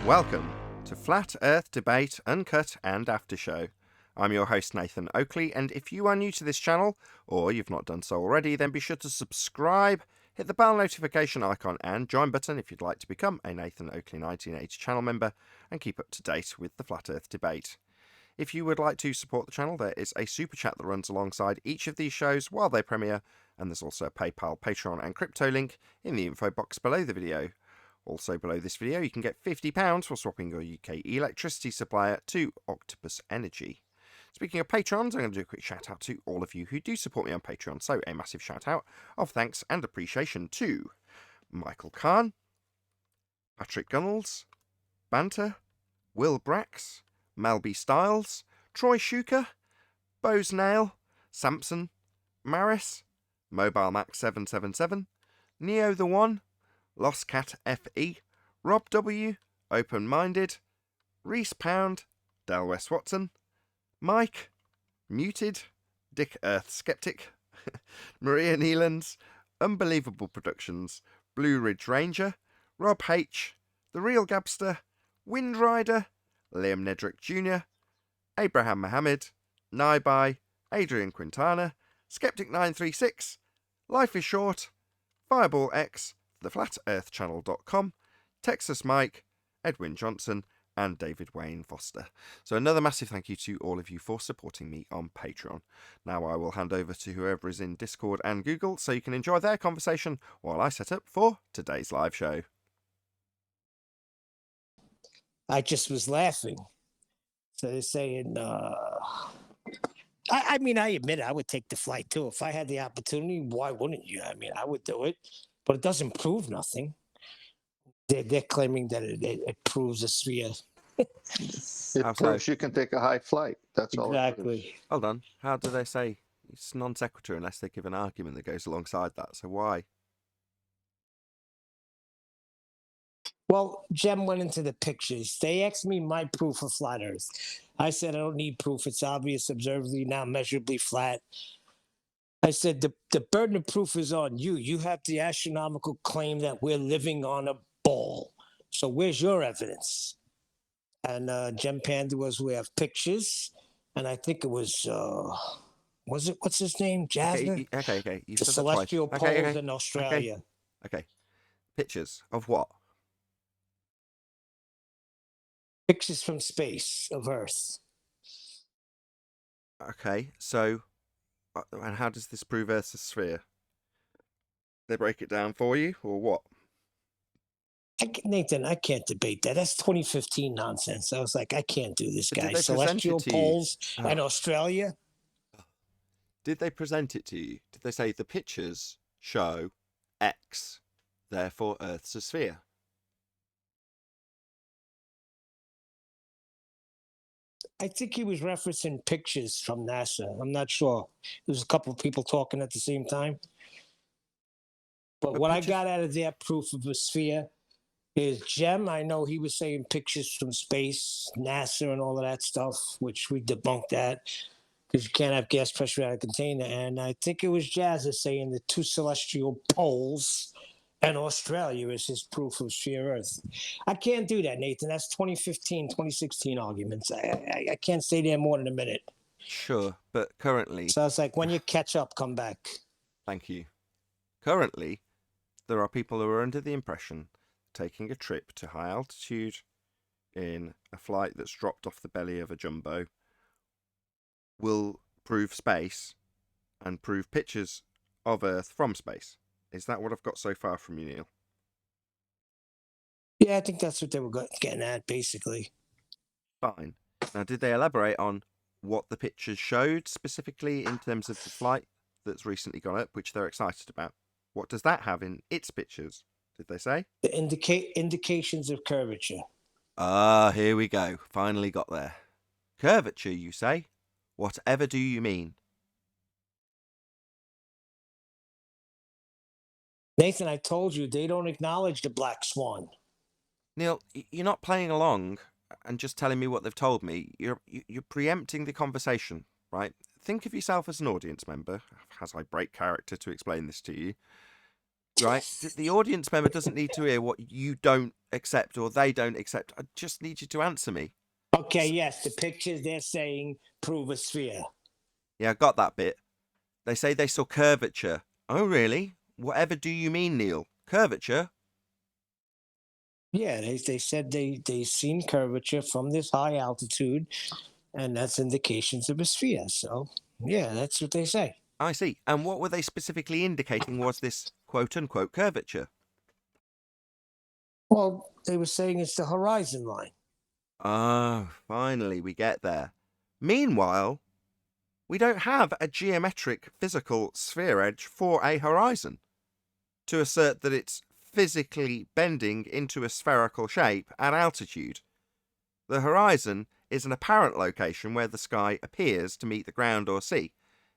Welcome to Flat Earth Debate, Uncut and After Show. I'm your host Nathan Oakley, and if you are new to this channel, or you've not done so already, then be sure to subscribe, hit the bell notification icon and join button if you'd like to become a Nathan Oakley 1980 channel member and keep up to date with the Flat Earth Debate. If you would like to support the channel, there is a super chat that runs alongside each of these shows while they premiere, and there's also a PayPal, Patreon and crypto link in the info box below the video. Also below this video, you can get £50 for swapping your UK electricity supplier to Octopus Energy. Speaking of patrons, I'm going to do a quick shout out to all of you who do support me on Patreon. So a massive shout out of thanks and appreciation to Michael Kahn, Patrick Gunnels, Banter, Will Brax, Melby Styles, Troy Shuker, Bose Nail, Samson, Maris, Mobile Max 777, Neo the One, Lost Cat FE, Rob W, Open Minded, Reese Pound, Del West Watson, Mike, Muted, Dick Earth Skeptic, Maria Neelands, Unbelievable Productions, Blue Ridge Ranger, Rob H, The Real Gabster, Wind Rider, Liam Nedrick Jr., Abraham Mohammed, Naibai, Adrian Quintana, Skeptic936, Life is Short, Fireball X, theflatearthchannel.com, Texas Mike, Edwin Johnson, and David Wayne Foster. So another massive thank you to all of you for supporting me on Patreon. Now I will hand over to whoever is in Discord and Google so you can enjoy their conversation while I set up for today's live show. I just was laughing. So they're saying, I mean, I admit it, I would take the flight too. If I had the opportunity, why wouldn't you? I mean, I would do it, but it doesn't prove nothing. They're claiming that it proves a sphere. It proves you can take a high flight. That's all. Exactly. Hold on. How do they say it's non sequitur unless they give an argument that goes alongside that? So why? Well, Jem went into the pictures. They asked me my proof of flat Earth. I said I don't need proof. It's obvious, observably, now measurably flat. I said the burden of proof is on you. You have the astronomical claim that we're living on a ball. So where's your evidence? And Jem Panda was, we have pictures. And I think it was it, what's his name? Jasmine? Okay. The celestial poles in Australia. Okay. Pictures of what? Pictures from space of Earth. Okay, so, and how does this prove Earth's a sphere? They break it down for you, or what? Nathan, I can't debate that. That's 2015 nonsense. I was like, I can't do this, guy. Celestial poles in Australia. Did they present it to you? Did they say the pictures show X, therefore Earth's a sphere? I think he was referencing pictures from NASA. I'm not sure. There was a couple of people talking at the same time. But what I got out of their proof of a sphere is Jem. I know he was saying pictures from space, NASA, and all of that stuff, which we debunked that because you can't have gas pressure out of a container. And I think it was Jazza saying the two celestial poles and Australia is his proof of sphere Earth. I can't do that, Nathan. That's 2015, 2016 arguments. I can't stay there more than a minute. Sure, but currently... So it's like, when you catch up, come back. Thank you. Currently, there are people who are under the impression taking a trip to high altitude in a flight that's dropped off the belly of a jumbo will prove space and prove pictures of Earth from space. Is that what I've got so far from you, Neil? Yeah, I think that's what they were getting at, basically. Fine. Now, did they elaborate on what the pictures showed specifically in terms of the flight that's recently gone up, which they're excited about? What does that have in its pictures? Did they say? The indications of curvature. Ah, here we go. Finally got there. Curvature, you say? Whatever do you mean? Nathan, I told you, they don't acknowledge the black swan. Neil, you're not playing along and just telling me what they've told me. You're preempting the conversation, right? Think of yourself as an audience member, as I break character to explain this to you. right? The audience member doesn't need to hear what you don't accept or they don't accept. I just need you to answer me. Okay, yes, the pictures they're saying prove a sphere. Yeah, I got that bit. They say they saw curvature. Oh, really? Whatever do you mean, Neil? Curvature? Yeah, they said they seen curvature from this high altitude, and that's indications of a sphere. So yeah, that's what they say. I see. And what were they specifically indicating was this quote-unquote curvature? Well, they were saying it's the horizon line. Oh, finally we get there. Meanwhile, we don't have a geometric physical sphere edge for a horizon. To assert that it's physically bending into a spherical shape at altitude. The horizon is an apparent location where the sky appears to meet the ground or sea.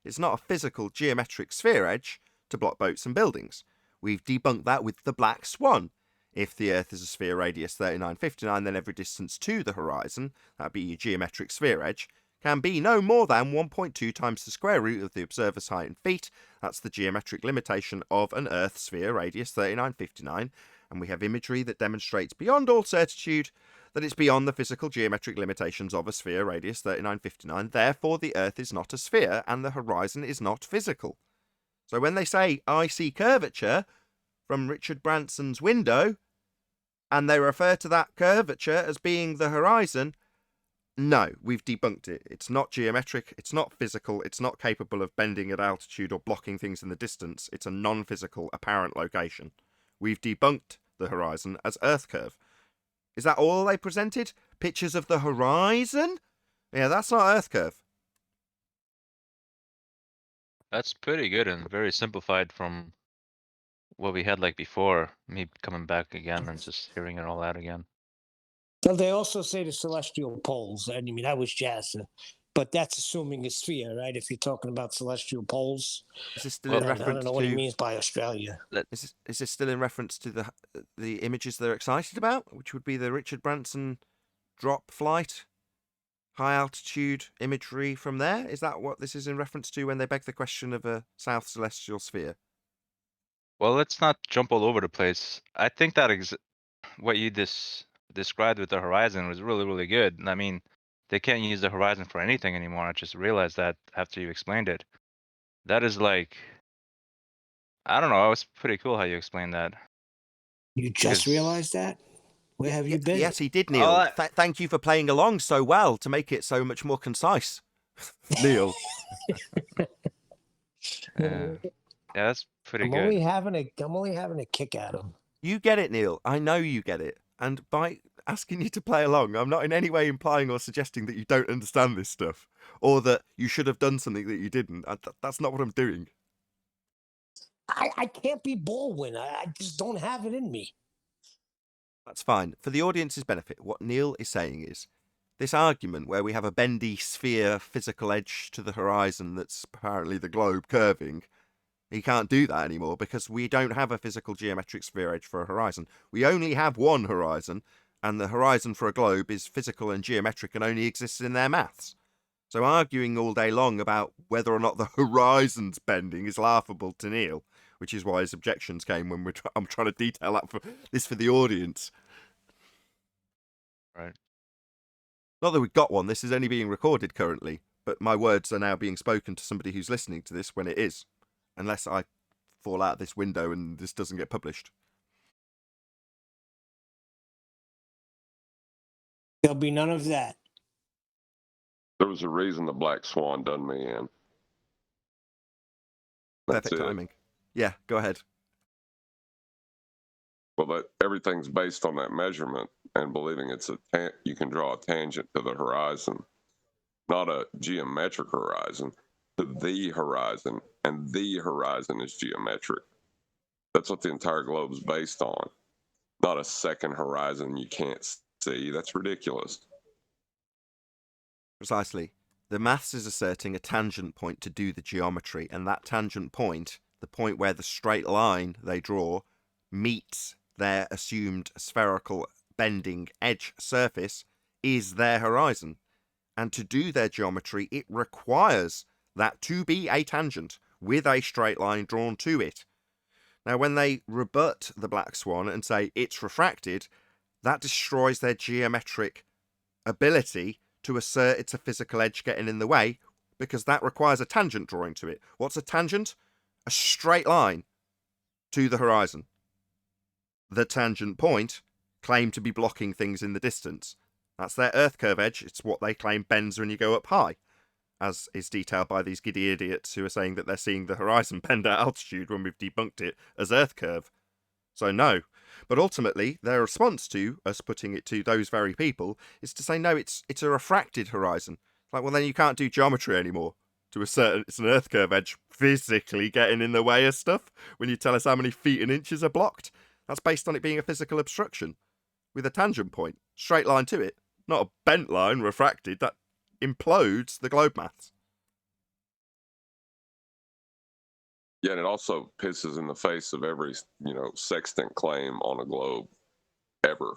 It's not a physical geometric sphere edge to block boats and buildings. We've debunked that with the black swan. If the Earth is a sphere radius 3959, then every distance to the horizon, that'd be your geometric sphere edge, can be no more than 1.2 times the square root of the observer's height in feet. That's the geometric limitation of an Earth sphere radius 3959, and we have imagery that demonstrates beyond all certitude that it's beyond the physical geometric limitations of a sphere radius 3959. Therefore, the Earth is not a sphere, and the horizon is not physical. So when they say, I see curvature from Richard Branson's window, and they refer to that curvature as being the horizon, no, we've debunked it. It's not geometric, it's not physical, it's not capable of bending at altitude or blocking things in the distance. It's a non-physical, apparent location. We've debunked the horizon as Earth curve. Is that all they presented? Pictures of the horizon? Yeah, that's not Earth curve. That's pretty good and very simplified from what we had like before. Me coming back again and just hearing it all out again. Well, they also say the celestial poles. I mean, that was jazz, but that's assuming a sphere, right? If you're talking about celestial poles. Is this still Well, in I reference don't know what he to? means by Australia. Is this still in reference to the images they're excited about, which would be the Richard Branson drop flight, high altitude imagery from there? Is that what this is in reference to when they beg the question of a south celestial sphere? Well, let's not jump all over the place. I think that what you described with the horizon was really, really good. I mean, they can't use the horizon for anything anymore. I just realized that after you explained it. That is like, I don't know. It was pretty cool how you explained that. You just Because realized that? Where have you been? Yes, he did, Neil. Oh, Thank you for playing along so well to make it so much more concise. Neil. yeah, that's pretty I'm good. only having a kick at him. You get it, Neil. I know you get it. And by asking you to play along, I'm not in any way implying or suggesting that you don't understand this stuff or that you should have done something that you didn't. That's not what I'm doing. I can't be Baldwin. I just don't have it in me. That's fine. For the audience's benefit, what Neil is saying is this argument where we have a bendy sphere physical edge to the horizon that's apparently the globe curving, he can't do that anymore because we don't have a physical geometric sphere edge for a horizon. We only have one horizon, and the horizon for a globe is physical and geometric and only exists in their maths. So arguing all day long about whether or not the horizon's bending is laughable to Neil, which is why his objections came when I'm trying to detail that for the audience. Right. Not that we've got one, this is only being recorded currently, but my words are now being spoken to somebody who's listening to this when it is, unless I fall out this window and this doesn't get published. There'll be none of that. There was a reason the black swan done me in. That's Perfect it. timing. Yeah, go ahead. Well, everything's based on that measurement and believing you can draw a tangent to the horizon, not a geometric horizon, to the horizon, and the horizon is geometric. That's what the entire globe is based on, not a second horizon you can't see. That's ridiculous. Precisely. The maths is asserting a tangent point to do the geometry, and that tangent point, the point where the straight line they draw meets their assumed spherical bending edge surface, is their horizon. And to do their geometry, it requires that to be a tangent with a straight line drawn to it. Now, when they rebut the black swan and say it's refracted, that destroys their geometric ability to assert it's a physical edge getting in the way, because that requires a tangent drawing to it. What's a tangent? A straight line to the horizon. The tangent point claim to be blocking things in the distance. That's their Earth curve edge. It's what they claim bends when you go up high, as is detailed by these giddy idiots who are saying that they're seeing the horizon bend at altitude when we've debunked it as Earth curve. So no. But ultimately, their response to us putting it to those very people is to say, no, it's a refracted horizon. Like, well, then you can't do geometry anymore to assert it's an Earth curve edge physically getting in the way of stuff when you tell us how many feet and inches are blocked. That's based on it being a physical obstruction with a tangent point, straight line to it, not a bent line, refracted. That implodes the globe maths. Yeah, and it also pisses in the face of every, sextant claim on a globe ever.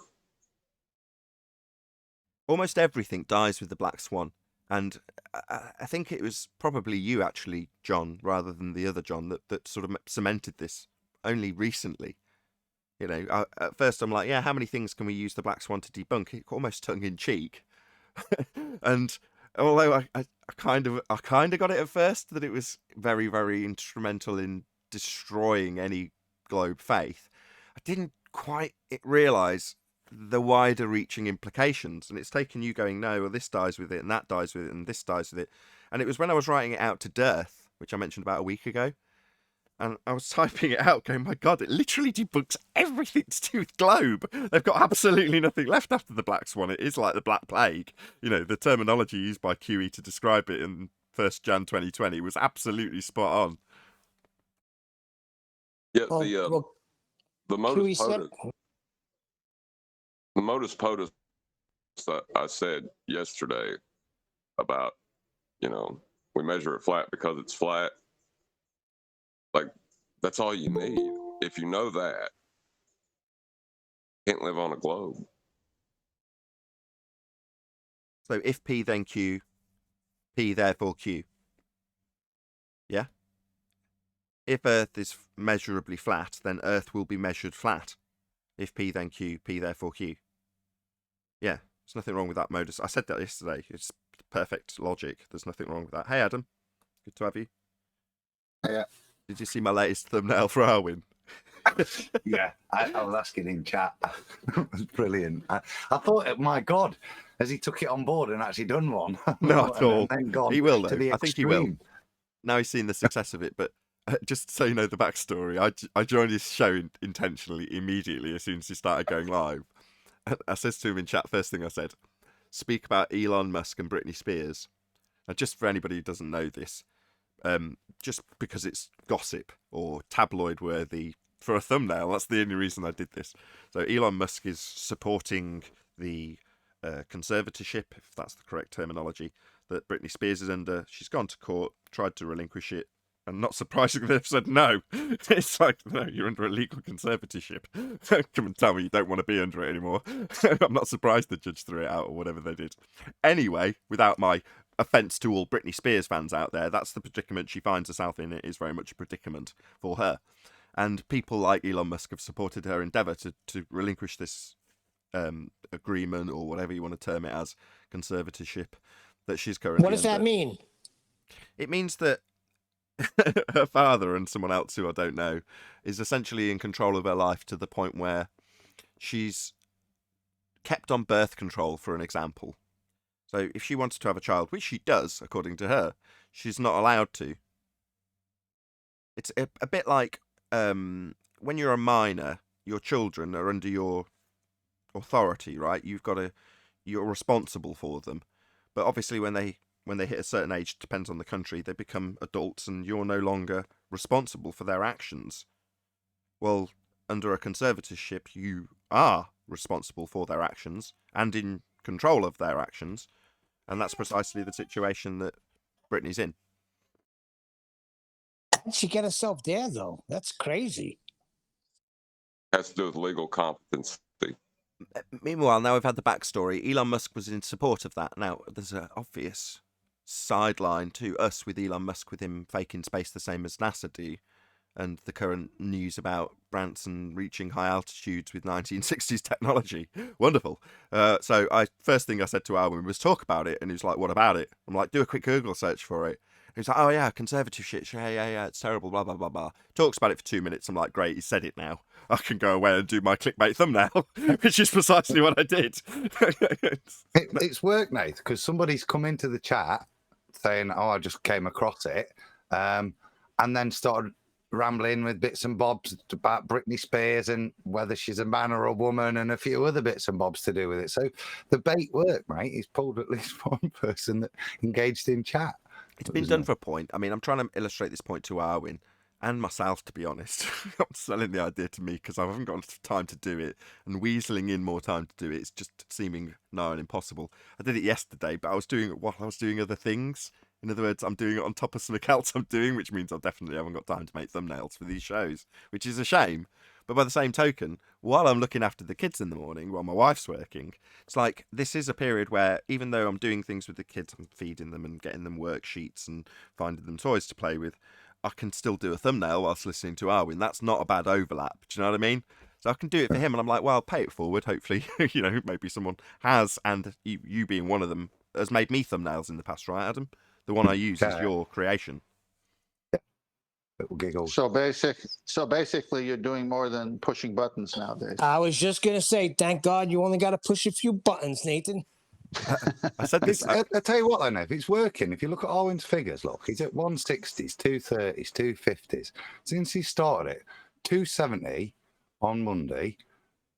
Almost everything dies with the black swan. And I think it was probably you, actually, John, rather than the other John, that sort of cemented this only recently. At first I'm like, yeah, how many things can we use the black swan to debunk? It almost tongue-in-cheek. And although I kind of got it at first, that it was very, very instrumental in destroying any globe faith, I didn't quite realise the wider reaching implications. And it's taken you going, no, well, this dies with it, and that dies with it, and this dies with it. And it was when I was writing it out to Dearth, which I mentioned about a week ago, and I was typing it out going, my God, it literally debunks everything to do with globe. They've got absolutely nothing left after the black swan. It is like the Black Plague. The terminology used by QE to describe it in 1st Jan 2020 was absolutely spot on. Yeah, the modus POTUS, the modus POTUS that I said yesterday about, we measure it flat because it's flat. Like, that's all you need. If you know that, you can't live on a globe. So if P then Q, P therefore Q. Yeah? If Earth is measurably flat, then Earth will be measured flat. If P then Q, P therefore Q. Yeah, there's nothing wrong with that modus. I said that yesterday. It's perfect logic. There's nothing wrong with that. Hey, Adam. Good to have you. Yeah. Did you see my latest thumbnail for Arwin? Yeah, I was asking in chat. It was brilliant. I thought, my God, has he took it on board and actually done one? Not at all. He will, though. To the I think he will. extreme. Now he's seen the success of it. But just so you know the backstory, I joined his show intentionally immediately as soon as he started going live. I said to him in chat, first thing I said, speak about Elon Musk and Britney Spears. Now, just for anybody who doesn't know this, just because it's gossip or tabloid worthy for a thumbnail, that's the only reason I did this. So Elon Musk is supporting the conservatorship, if that's the correct terminology, that Britney Spears is under. She's gone to court, tried to relinquish it, and not surprisingly they've said no. It's like, no, you're under a legal conservatorship. Come and tell me you don't want to be under it anymore. I'm not surprised the judge threw it out or whatever they did. Anyway, without my offence to all Britney Spears fans out there, that's the predicament she finds herself in. It is very much a predicament for her. And people like Elon Musk have supported her endeavour to relinquish this agreement, or whatever you want to term it as, conservatorship, that she's currently What does that mean? It means that her father and someone else who I don't know is essentially in control of her life to the point where she's kept on birth control, for an example. So if she wanted to have a child, which she does, according to her, she's not allowed to. It's a bit like when you're a minor, your children are under your authority, right? You're responsible for them. But obviously when they hit a certain age, depends on the country, they become adults and you're no longer responsible for their actions. Well, under a conservatorship, you are responsible for their actions and in control of their actions. And that's precisely the situation that Britney's in. How did she get herself there, though? That's crazy. Has to do with legal competency. Meanwhile, now we've had the backstory. Elon Musk was in support of that. Now, there's an obvious sideline to us with Elon Musk, with him faking space the same as NASA do. and the current news about Branson reaching high altitudes with 1960s technology. Wonderful. So first thing I said to Alwyn was talk about it, and he was like, what about it? I'm like, do a quick Google search for it. He was like, oh yeah, conservative shit, yeah, it's terrible, blah, blah, blah, blah. Talks about it for 2 minutes. I'm like, great, he said it now. I can go away and do my clickbait thumbnail, which is precisely what I did. It's worked, Nate, because somebody's come into the chat saying, oh, I just came across it, and then started rambling with bits and bobs about Britney Spears and whether she's a man or a woman and a few other bits and bobs to do with it. So the bait worked, mate. He's pulled at least one person that engaged in chat. It's been done for a point. I mean, I'm trying to illustrate this point to Arwin and myself, to be honest. I'm selling the idea to me because I haven't got enough time to do it, and weaseling in more time to do it is just seeming nigh on impossible. I did it yesterday, but I was doing it while I was doing other things. In other words, I'm doing it on top of something else I'm doing, which means I definitely haven't got time to make thumbnails for these shows, which is a shame. But by the same token, while I'm looking after the kids in the morning, while my wife's working, it's like this is a period where even though I'm doing things with the kids, I'm feeding them and getting them worksheets and finding them toys to play with, I can still do a thumbnail whilst listening to Arwin. That's not a bad overlap. Do you know what I mean? So I can do it for him, and I'm like, well, pay it forward. Hopefully, maybe someone has, and you being one of them, has made me thumbnails in the past, right, Adam? The one I use is your creation. Little giggle. So basically, you're doing more than pushing buttons nowadays. I was just gonna say, thank God you only got to push a few buttons, Nathan. I said this. I tell you what, though, Nev, it's working. If you look at Owen's figures, look, he's at 160s, 230s, 250s. Since he started it, 270 on Monday,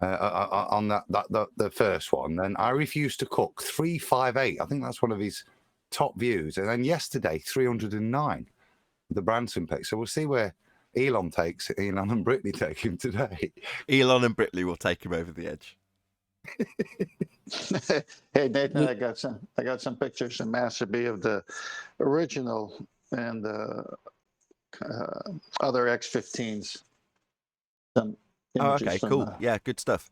on the first one. Then I Refuse to Cook, 358. I think that's one of his top views. And then yesterday, 309, the Branson pick. So we'll see where Elon and Brittany take him today. Elon and Brittany will take him over the edge. Hey Nathan, I got some pictures from Master B of the original and other X-15s. Some images okay, from, cool. Yeah, good stuff.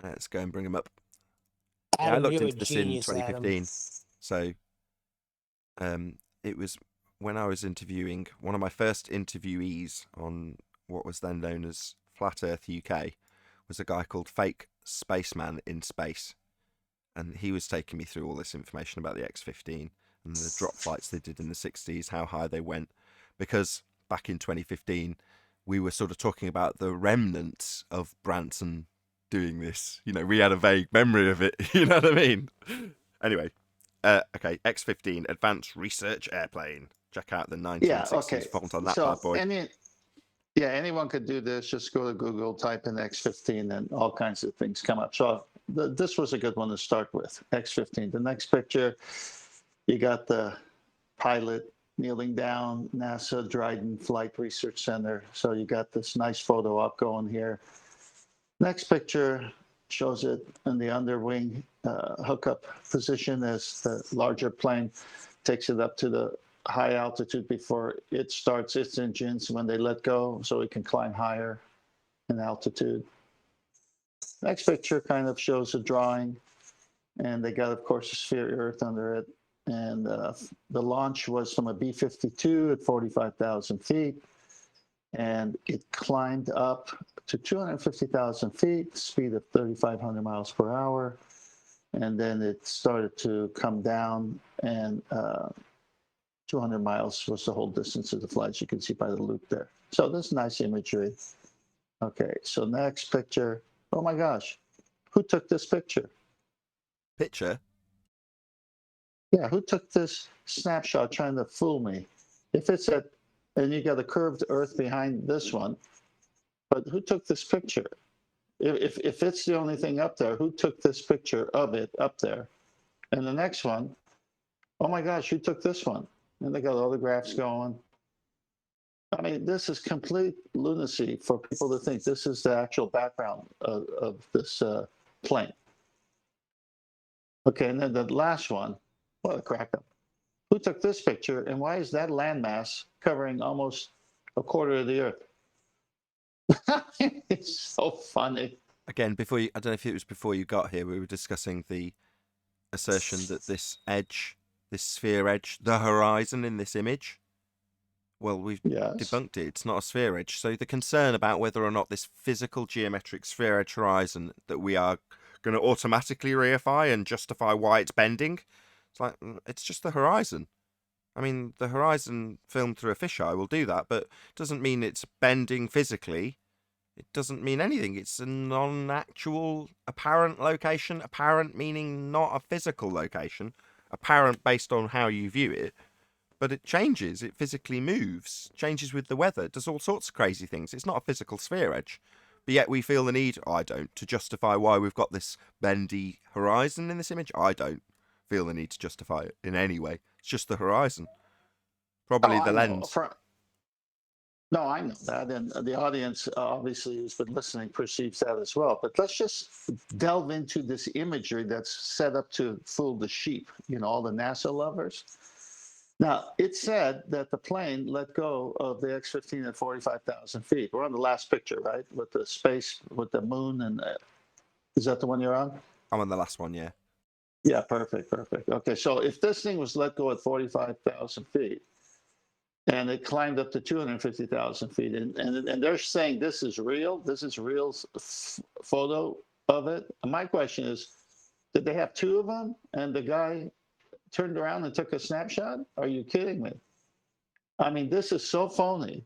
Let's go and bring them up. Adam, I looked you're a into this in genius, 2015. Adam. So it was when I was interviewing, one of my first interviewees on what was then known as Flat Earth UK was a guy called Fake Spaceman in Space. And he was taking me through all this information about the X-15 and the drop flights they did in the 60s, how high they went. Because back in 2015, we were sort of talking about the remnants of Branson doing this. We had a vague memory of it. You know what I mean? Anyway, okay, X-15, Advanced Research Airplane. Check out the 1960s font on that bad boy. Anyone could do this. Just go to Google, type in X-15, and all kinds of things come up. So this was a good one to start with, X-15. The next picture, you got the pilot kneeling down, NASA Dryden Flight Research Center. So you got this nice photo up going here. Next picture shows it in the underwing hookup position as the larger plane takes it up to the high altitude before it starts its engines when they let go, so it can climb higher in altitude. Next picture kind of shows a drawing, and they got, of course, a sphere Earth under it. And the launch was from a B-52 at 45,000 feet, and it climbed up to 250,000 feet, speed of 3,500 miles per hour, and then it started to come down, and 200 miles was the whole distance of the flight, as you can see by the loop there. So this is nice imagery. Okay, so next picture. Oh my gosh, who took this picture? Picture? Yeah, who took this snapshot trying to fool me? If it's and you got a curved Earth behind this one, but who took this picture? If it's the only thing up there, who took this picture of it up there? And the next one, oh my gosh, who took this one? And they got all the graphs going. I mean, this is complete lunacy for people to think this is the actual background of this plane. Okay, and then the last one, what a crack up. Who took this picture, and why is that landmass covering almost a quarter of the Earth? It's so funny. Again, I don't know if it was before you got here, we were discussing the assertion that this sphere edge, the horizon in this image, Well, we've Yes. debunked it. It's not a sphere edge. So the concern about whether or not this physical geometric sphere edge horizon that we are going to automatically reify and justify why it's bending, it's like, it's just the horizon. I mean, the horizon filmed through a fisheye will do that, but it doesn't mean it's bending physically. It doesn't mean anything. It's a non-actual apparent location. Apparent meaning not a physical location. Apparent based on how you view it. But it changes. It physically moves. Changes with the weather. It does all sorts of crazy things. It's not a physical sphere edge. But yet we feel the need, I don't, to justify why we've got this bendy horizon in this image. I don't feel the need to justify it in any way. It's just the horizon. Probably the I know. lens. No, I know that, and the audience, obviously, who's been listening, perceives that as well. But let's just delve into this imagery that's set up to fool the sheep, all the NASA lovers. Now, it said that the plane let go of the X-15 at 45,000 feet. We're on the last picture, right? With the space, with the moon, and is that the one you're on? I'm on the last one, yeah. Yeah, perfect. Okay, so if this thing was let go at 45,000 feet, and it climbed up to 250,000 feet, and they're saying this is real photo of it. And my question is, did they have two of them, and the guy turned around and took a snapshot? Are you kidding me? I mean, this is so phony.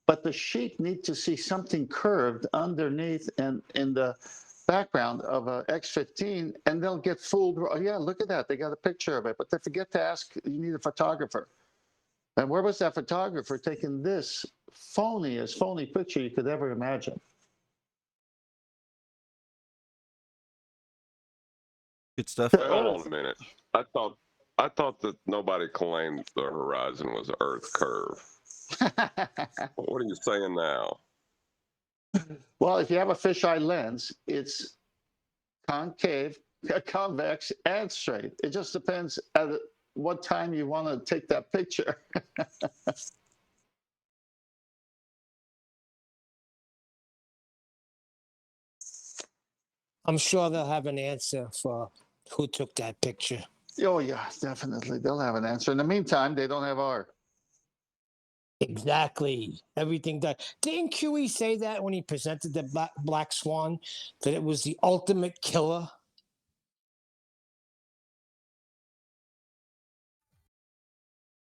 But the sheep need to see something curved underneath and in the background of a X-15, and they'll get fooled. Oh, yeah, look at that. They got a picture of it, but they forget to ask, you need a photographer. And where was that photographer taking this phony picture you could ever imagine? Good stuff. Hold on a minute. I thought that nobody claimed the horizon was Earth curve. What are you saying now? Well, if you have a fisheye lens, it's concave, convex, and straight. It just depends at what time you want to take that picture. I'm sure they'll have an answer for who took that picture. Oh, yeah, definitely. They'll have an answer. In the meantime, they don't have our. Exactly. Everything that didn't QE say that when he presented the Black Swan, that it was the ultimate killer?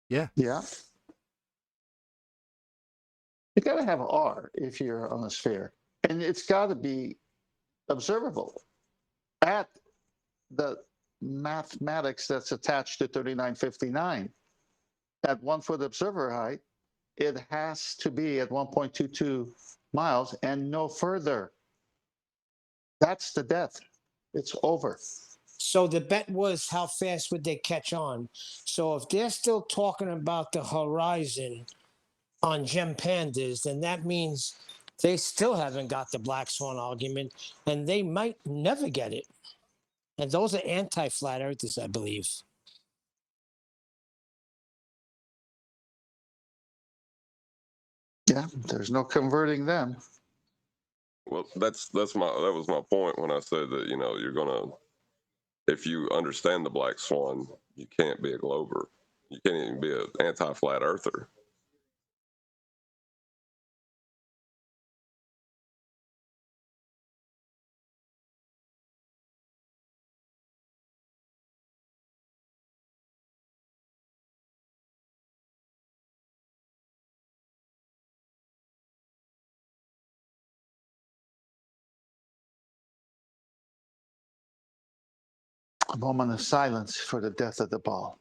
Yeah. Yeah. You got to have R if you're on a sphere. And it's got to be observable at the mathematics that's attached to 3959. At 1 foot observer height, it has to be at 1.22 miles and no further. That's the death. It's over. So the bet was how fast would they catch on? So if they're still talking about the horizon on Gem Pandas, then that means they still haven't got the Black Swan argument, and they might never get it. And those are anti-flat earthers, I believe. Yeah, there's no converting them. Well, that was my point when I said that you're gonna, if you understand the Black Swan, you can't be a glober. You can't even be an anti-flat earther. A moment of silence for the death of the ball.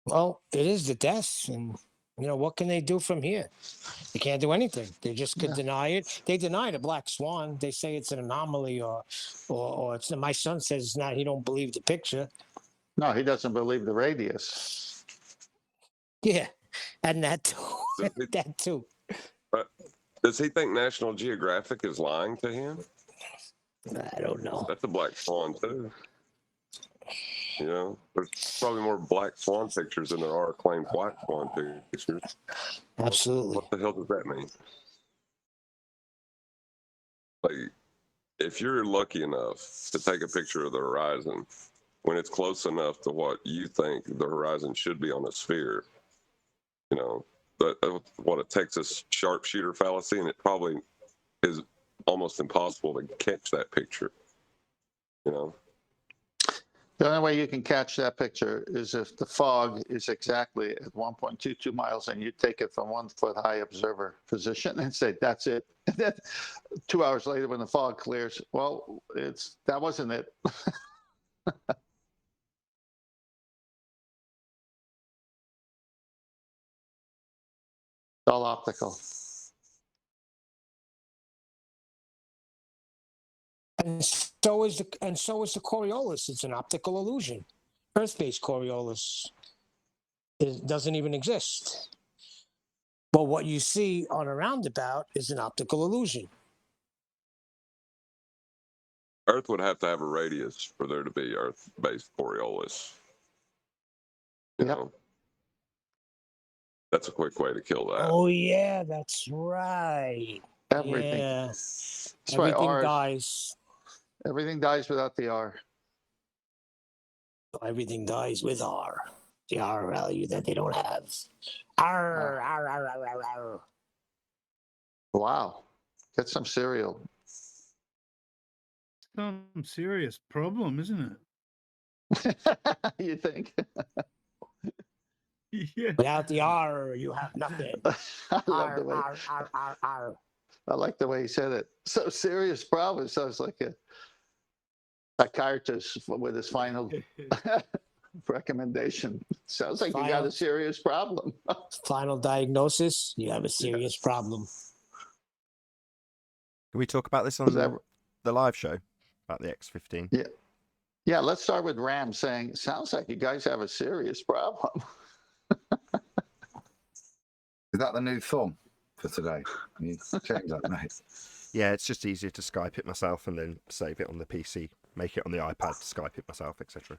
Well, it is the death, and what can they do from here? They can't do anything. They just could deny it. They deny the Black Swan. They say it's an anomaly, or it's. My son says it's not. He don't believe the picture. No, he doesn't believe the radius. Yeah, and that too. That too. Does he think National Geographic is lying to him? I don't know. That's a Black Swan too. There's probably more Black Swan pictures than there are claimed Black Swan pictures. Absolutely. What the hell does that mean? Like, if you're lucky enough to take a picture of the horizon when it's close enough to what you think the horizon should be on a sphere, you know, what a Texas sharpshooter fallacy, and it probably is almost impossible to catch that picture, you know. The only way you can catch that picture is if the fog is exactly at 1.22 miles and you take it from 1 foot high observer position and say, that's it. And then 2 hours later when the fog clears, well, that wasn't it. It's all optical. And so is the Coriolis. It's an optical illusion. Earth-based Coriolis doesn't even exist. But what you see on a roundabout is an optical illusion. Earth would have to have a radius for there to be Earth-based Coriolis. You know, that's a quick way to kill that. Oh yeah, that's right. Everything. Yeah. That's Everything why dies. everything dies without the R. Everything dies with R. The R value that they don't have. R, R, R, R, R, R. Wow. Get some cereal. Some serious problem, isn't You think? it? Yeah. Without the R, you have nothing. I love R, the way R, R, R, R. I like the way he said it. So serious problem. Sounds like a psychiatrist with his final recommendation. Sounds like you got Final- a serious problem. Final diagnosis, you have a serious problem. Can we talk about this on Was that- the live show about the X-15? Yeah, let's start with Ram saying, sounds like you guys have a serious problem. Is that the new thumb for today? You change that, mate. Yeah, it's just easier to Skype it myself and then save it on the PC, make it on the iPad, Skype it myself, etc.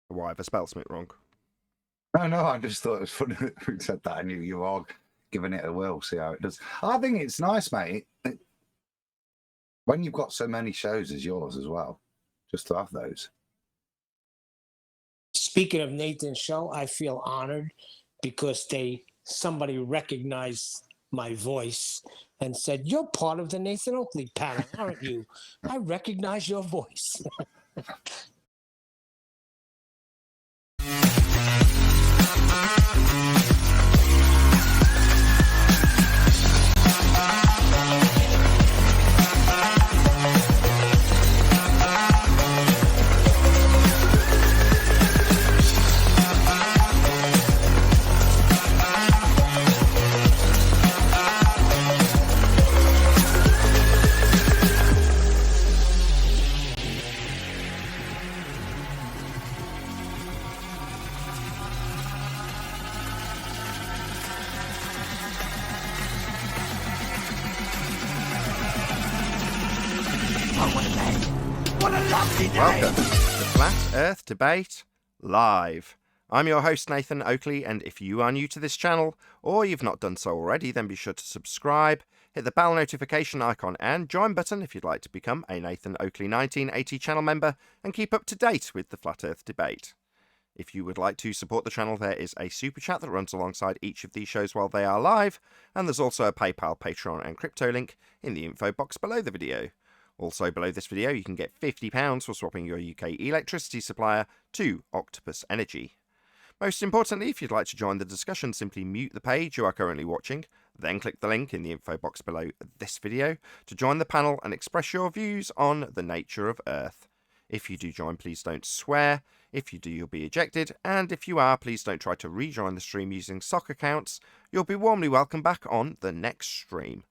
Why have I spelled something wrong? No, I just thought it was funny that we said that. I knew you are giving it a whirl, see how it does. I think it's nice, mate. When you've got so many shows as yours as well, just to have those. Speaking of Nathan's show, I feel honored because somebody recognized my voice and said, "You're part of the Nathan Oakley panel, aren't you? I recognize your voice." Welcome to Flat Earth Debate Live. I'm your host, Nathan Oakley, and if you are new to this channel, or you've not done so already, then be sure to subscribe, hit the bell notification icon and join button if you'd like to become a Nathan Oakley 1980 channel member and keep up to date with the Flat Earth Debate. If you would like to support the channel, there is a super chat that runs alongside each of these shows while they are live, and there's also a PayPal, Patreon and crypto link in the info box below the video. Also below this video, you can get £50 for swapping your UK electricity supplier to Octopus Energy. Most importantly, if you'd like to join the discussion, simply mute the page you are currently watching, then click the link in the info box below this video to join the panel and express your views on the nature of Earth. If you do join, please don't swear. If you do, you'll be ejected. And if you are, please don't try to rejoin the stream using sock accounts. You'll be warmly welcomed back on the next stream.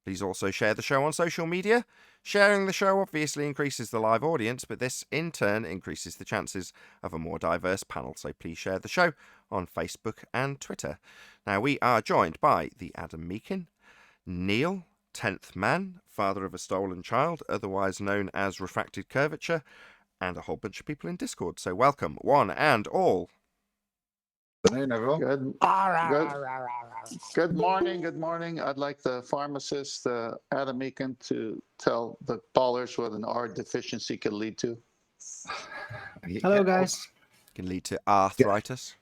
Please also share the show on social media. Sharing the show obviously increases the live audience, but this in turn increases the chances of a more diverse panel. So please share the show on Facebook and Twitter. Now we are joined by the Adam Meakin, Neil, 10th Man, father of a stolen child, otherwise known as Refracted Curvature, and a whole bunch of people in Discord. So welcome, one and all. Afternoon, everyone. Good. Good morning. Good morning. I'd like the pharmacist, Adam Meakin, to tell the ballers what an R deficiency could lead to. Hello, guys. Can lead to arthritis.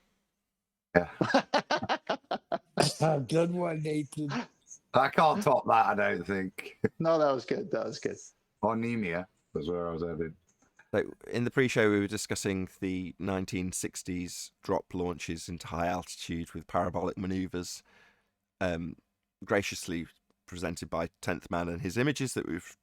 Yeah. Good one, Nathan. I can't top that, I don't think. No, that was good. That was good. Anemia was where I was headed. So in the pre-show, we were discussing the 1960s drop launches into high altitude with parabolic manoeuvres, graciously presented by 10th Man and his images that we've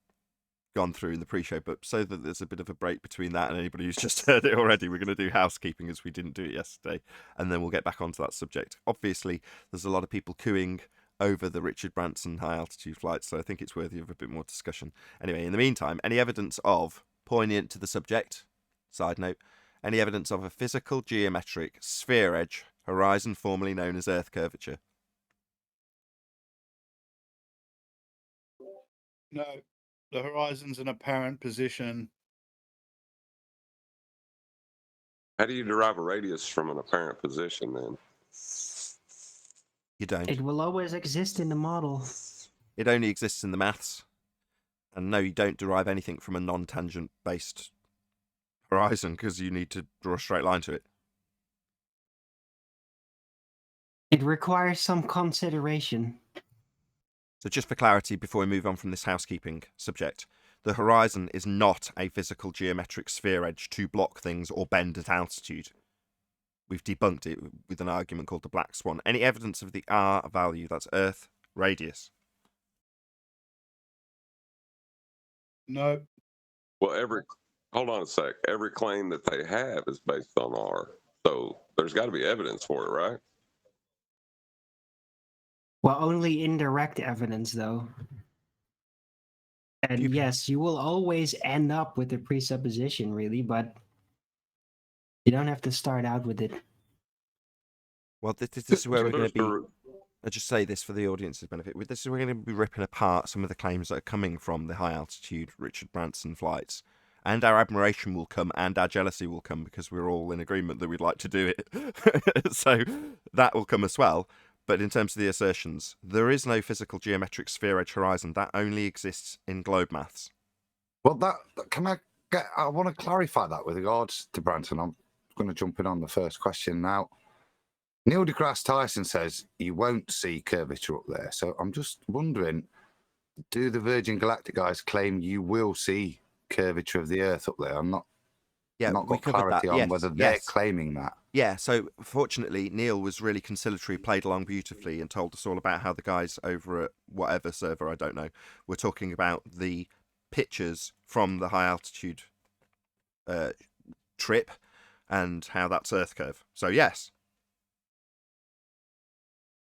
gone through in the pre-show. But so that there's a bit of a break between that and anybody who's just heard it already, we're going to do housekeeping as we didn't do it yesterday, and then we'll get back onto that subject. Obviously, there's a lot of people cooing over the Richard Branson high altitude flights, so I think it's worthy of a bit more discussion. Anyway, in the meantime, any evidence of, poignant to the subject, side note, any evidence of a physical geometric sphere edge horizon formerly known as Earth curvature? No, the horizon's an apparent position. How do you derive a radius from an apparent position then? You don't. It will always exist in the model. It only exists in the maths. And no, you don't derive anything from a non-tangent based horizon because you need to draw a straight line to it. It requires some consideration. So just for clarity, before we move on from this housekeeping subject, the horizon is not a physical geometric sphere edge to block things or bend at altitude. We've debunked it with an argument called the Black Swan. Any evidence of the R value, that's Earth radius? No, Well, hold on a sec. Every claim that they have is based on R. So there's got to be evidence for it, right? Well, only indirect evidence, though. And yes, you will always end up with a presupposition, really, but you don't have to start out with it. Well, this is where So we're going there's to be... the- I'll just say this for the audience's benefit. This is where we're going to be ripping apart some of the claims that are coming from the high-altitude Richard Branson flights. And our admiration will come and our jealousy will come because we're all in agreement that we'd like to do it. So that will come as well. But in terms of the assertions, there is no physical geometric sphere edge horizon. That only exists in globe maths. Well, I want to clarify that with regards to Branson. I'm going to jump in on the first question now. Neil deGrasse Tyson says you won't see curvature up there. So I'm just wondering, do the Virgin Galactic guys claim you will see curvature of the Earth up there? I'm not got clarity on whether they're claiming that. Yeah, so fortunately, Neil was really conciliatory, played along beautifully, and told us all about how the guys over at whatever server, I don't know, were talking about the pictures from the high altitude trip and how that's Earth curve. So yes.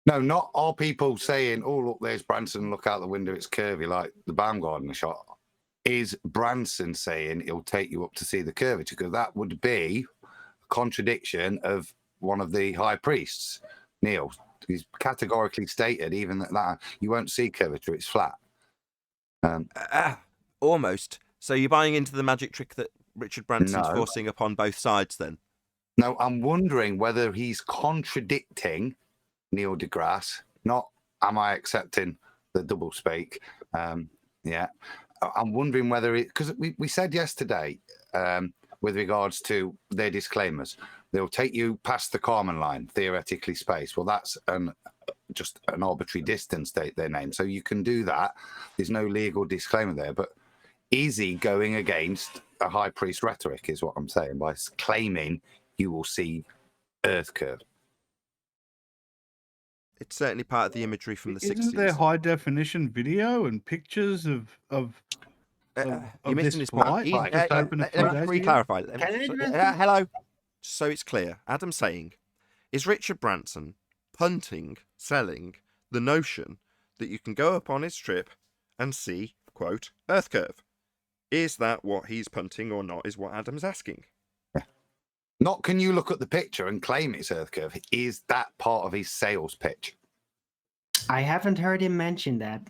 No, not all people saying, oh, look, there's Branson, look out the window, it's curvy, like the Baumgartner shot. Is Branson saying he'll take you up to see the curvature? Because that would be a contradiction of one of the high priests, Neil. He's categorically stated even that you won't see curvature, it's flat. Almost. So you're buying into the magic trick that Richard Branson's No. forcing upon both sides then? No, I'm wondering whether he's contradicting Neil deGrasse, not am I accepting the double speak. Yeah. I'm wondering whether because we said yesterday with regards to their disclaimers, they'll take you past the Kármán line, theoretically space. Well, that's just an arbitrary distance they name. So you can do that. There's no legal disclaimer there. But is he going against a high priest rhetoric is what I'm saying by claiming you will see Earth curve? It's certainly part of the imagery from the 60s. isn't there high definition video and pictures of You're this missing his point. flight? Right, Just happened a few Let me days ago? re-clarify. Can I address that? Hello. So it's clear. Adam's saying, is Richard Branson punting, selling the notion that you can go up on his trip and see, quote, Earth curve? Is that what he's punting or not, is what Adam's asking. Not can you look at the picture and claim it's Earth curve? Is that part of his sales pitch? I haven't heard him mention that,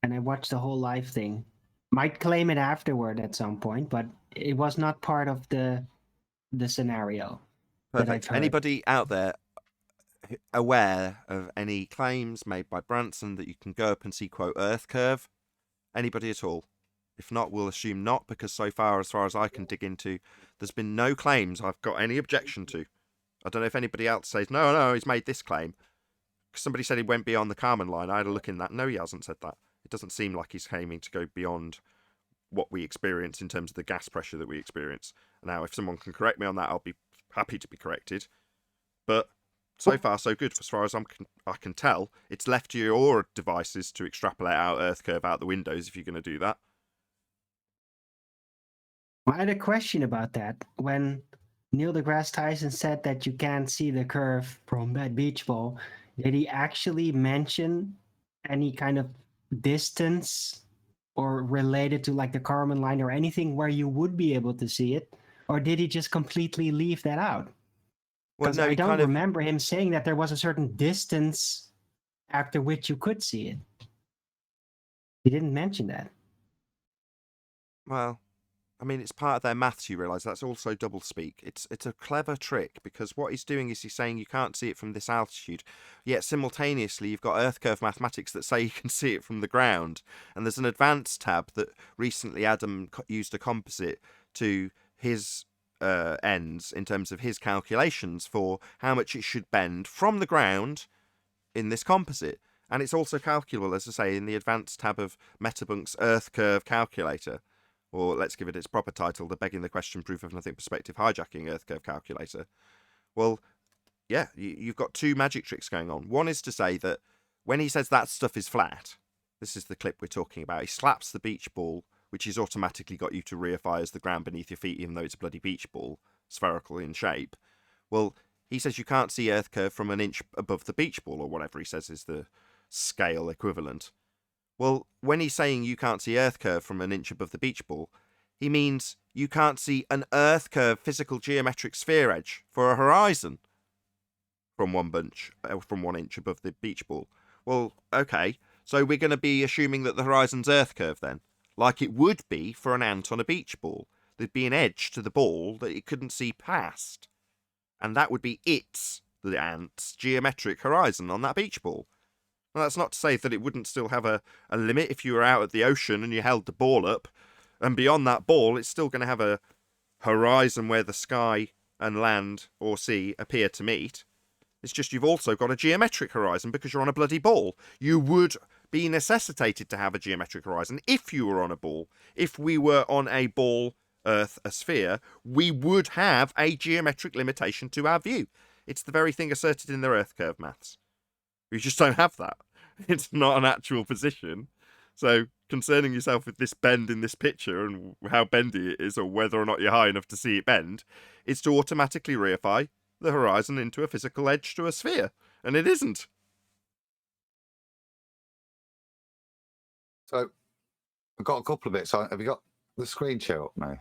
and I watched the whole live thing. Might claim it afterward at some point, but it was not part of the scenario. that I've Perfect. heard. Anybody out there aware of any claims made by Branson that you can go up and see, quote, Earth curve? Anybody at all? If not, we'll assume not, because so far as I can dig into, there's been no claims I've got any objection to. I don't know if anybody else says, no, he's made this claim. Somebody said he went beyond the Kármán line. I had a look in that. No, he hasn't said that. It doesn't seem like he's aiming to go beyond what we experience in terms of the gas pressure that we experience. Now, if someone can correct me on that, I'll be happy to be corrected. But so far, so good. As far as I can tell, it's left to your devices to extrapolate out Earth curve out the windows if you're going to do that. I had a question about that. When Neil deGrasse Tyson said that you can't see the curve from that beach ball, did he actually mention any kind of distance or related to like the Kármán line or anything where you would be able to see it? Or did he just completely leave that out? Well, Because no, I he don't kind of remember him saying that there was a certain distance after which you could see it. He didn't mention that. Well, I mean, it's part of their maths, you realise. That's also doublespeak. It's a clever trick, because what he's doing is he's saying you can't see it from this altitude, yet simultaneously you've got Earth curve mathematics that say you can see it from the ground. And there's an advanced tab that recently Adam used a composite to his ends in terms of his calculations for how much it should bend from the ground in this composite. And it's also calculable, as I say, in the advanced tab of Metabunk's Earth curve calculator. Or let's give it its proper title, the Begging the Question Proof of Nothing Perspective Hijacking Earth Curve Calculator. Well, yeah, you've got two magic tricks going on. One is to say that when he says that stuff is flat, this is the clip we're talking about, he slaps the beach ball, which has automatically got you to reify as the ground beneath your feet, even though it's a bloody beach ball, spherical in shape. Well, he says you can't see Earth curve from an inch above the beach ball, or whatever he says is the scale equivalent. Well, when he's saying you can't see Earth curve from an inch above the beach ball, he means you can't see an Earth curve physical geometric sphere edge for a horizon from 1 inch above the beach ball. Well, okay, so we're going to be assuming that the horizon's Earth curve then, like it would be for an ant on a beach ball. There'd be an edge to the ball that it couldn't see past, and that would be the ant's geometric horizon on that beach ball. Well, that's not to say that it wouldn't still have a limit if you were out at the ocean and you held the ball up, and beyond that ball it's still going to have a horizon where the sky and land or sea appear to meet. It's just you've also got a geometric horizon because you're on a bloody ball. You would be necessitated to have a geometric horizon if you were on a ball. If we were on a ball, Earth, a sphere, we would have a geometric limitation to our view. It's the very thing asserted in their Earth curve maths. You just don't have that. It's not an actual position. So concerning yourself with this bend in this picture and how bendy it is, or whether or not you're high enough to see it bend, is to automatically reify the horizon into a physical edge to a sphere. And it isn't. So I've got a couple of bits. Have you got the screen share up now?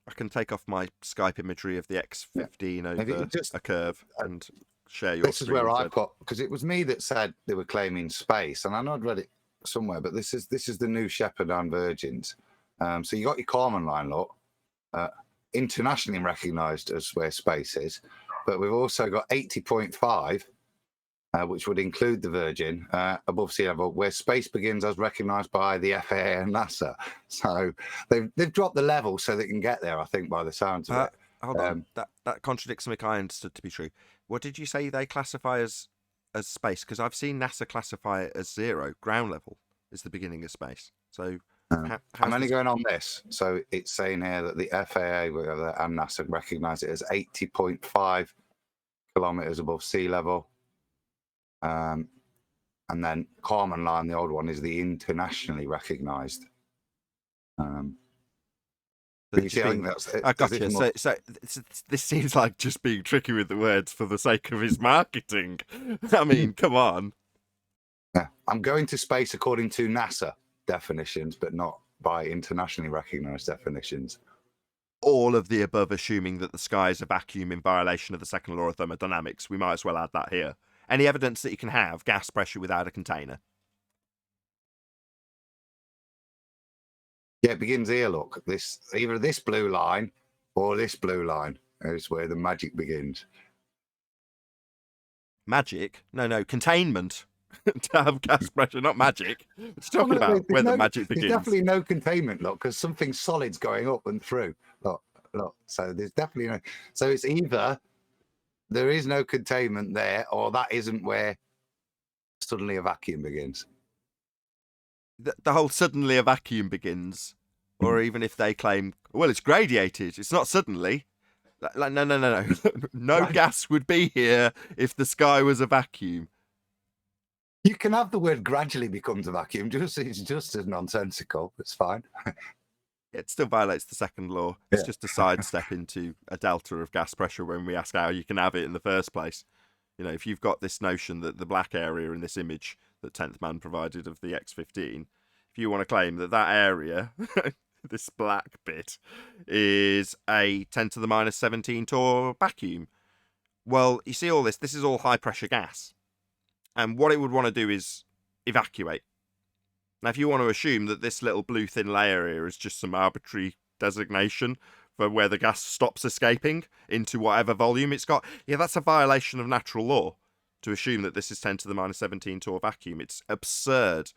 I can take off my Skype imagery of the X-15 over a curve and share your This is where I've got, because it was me that said they were claiming space, and I know I'd read it somewhere, but this is the new Shepherd and Virgins. So you got your Kármán line, look, internationally recognised as where space is, but we've also got 80.5, which would include the Virgin, above sea level, where space begins as recognised by the FAA and NASA. So they've dropped the level so they can get there, I think, by the sounds of it. Hold on, that contradicts something I understood to be true. What did you say they classify as space? Because I've seen NASA classify it as 0, ground level is the beginning of space. So I'm only going on this. So it's saying here that the FAA and NASA recognise it as 80.5 kilometres above sea level. And then Kármán line, the old one, is the internationally recognised. I gotcha. So this seems like just being tricky with the words for the sake of his marketing. I mean, come on. Yeah, I'm going to space according to NASA definitions, but not by internationally recognised definitions. All of the above, assuming that the sky is a vacuum in violation of the second law of thermodynamics. We might as well add that here. Any evidence that you can have gas pressure without a container? Yeah, it begins here, look. Either this blue line or this blue line is where the magic begins. Magic? No, containment. To have gas pressure, not magic. It's talking no, about where the magic there's begins. definitely no containment, look, because something solid's going up and through. Look. So there's definitely no. So it's either there is no containment there, or that isn't where suddenly a vacuum begins. The whole suddenly a vacuum begins, or even if they claim, well, it's gradiated, it's not suddenly. Like, no. No Right. gas would be here if the sky was a vacuum. You can have the word gradually becomes a vacuum. It's just as nonsensical. It's fine. It still violates the second law. It's Yeah. just a sidestep into a delta of gas pressure when we ask how you can have it in the first place. You know, if you've got this notion that the black area in this image that 10th Man provided of the X-15, if you want to claim that that area, this black bit, is a 10 to the minus 17 torr vacuum, well, you see all this is all high pressure gas. And what it would want to do is evacuate. Now, if you want to assume that this little blue thin layer here is just some arbitrary designation for where the gas stops escaping into whatever volume it's got, yeah, that's a violation of natural law to assume that this is 10 to the minus 17 torr vacuum. It's absurd.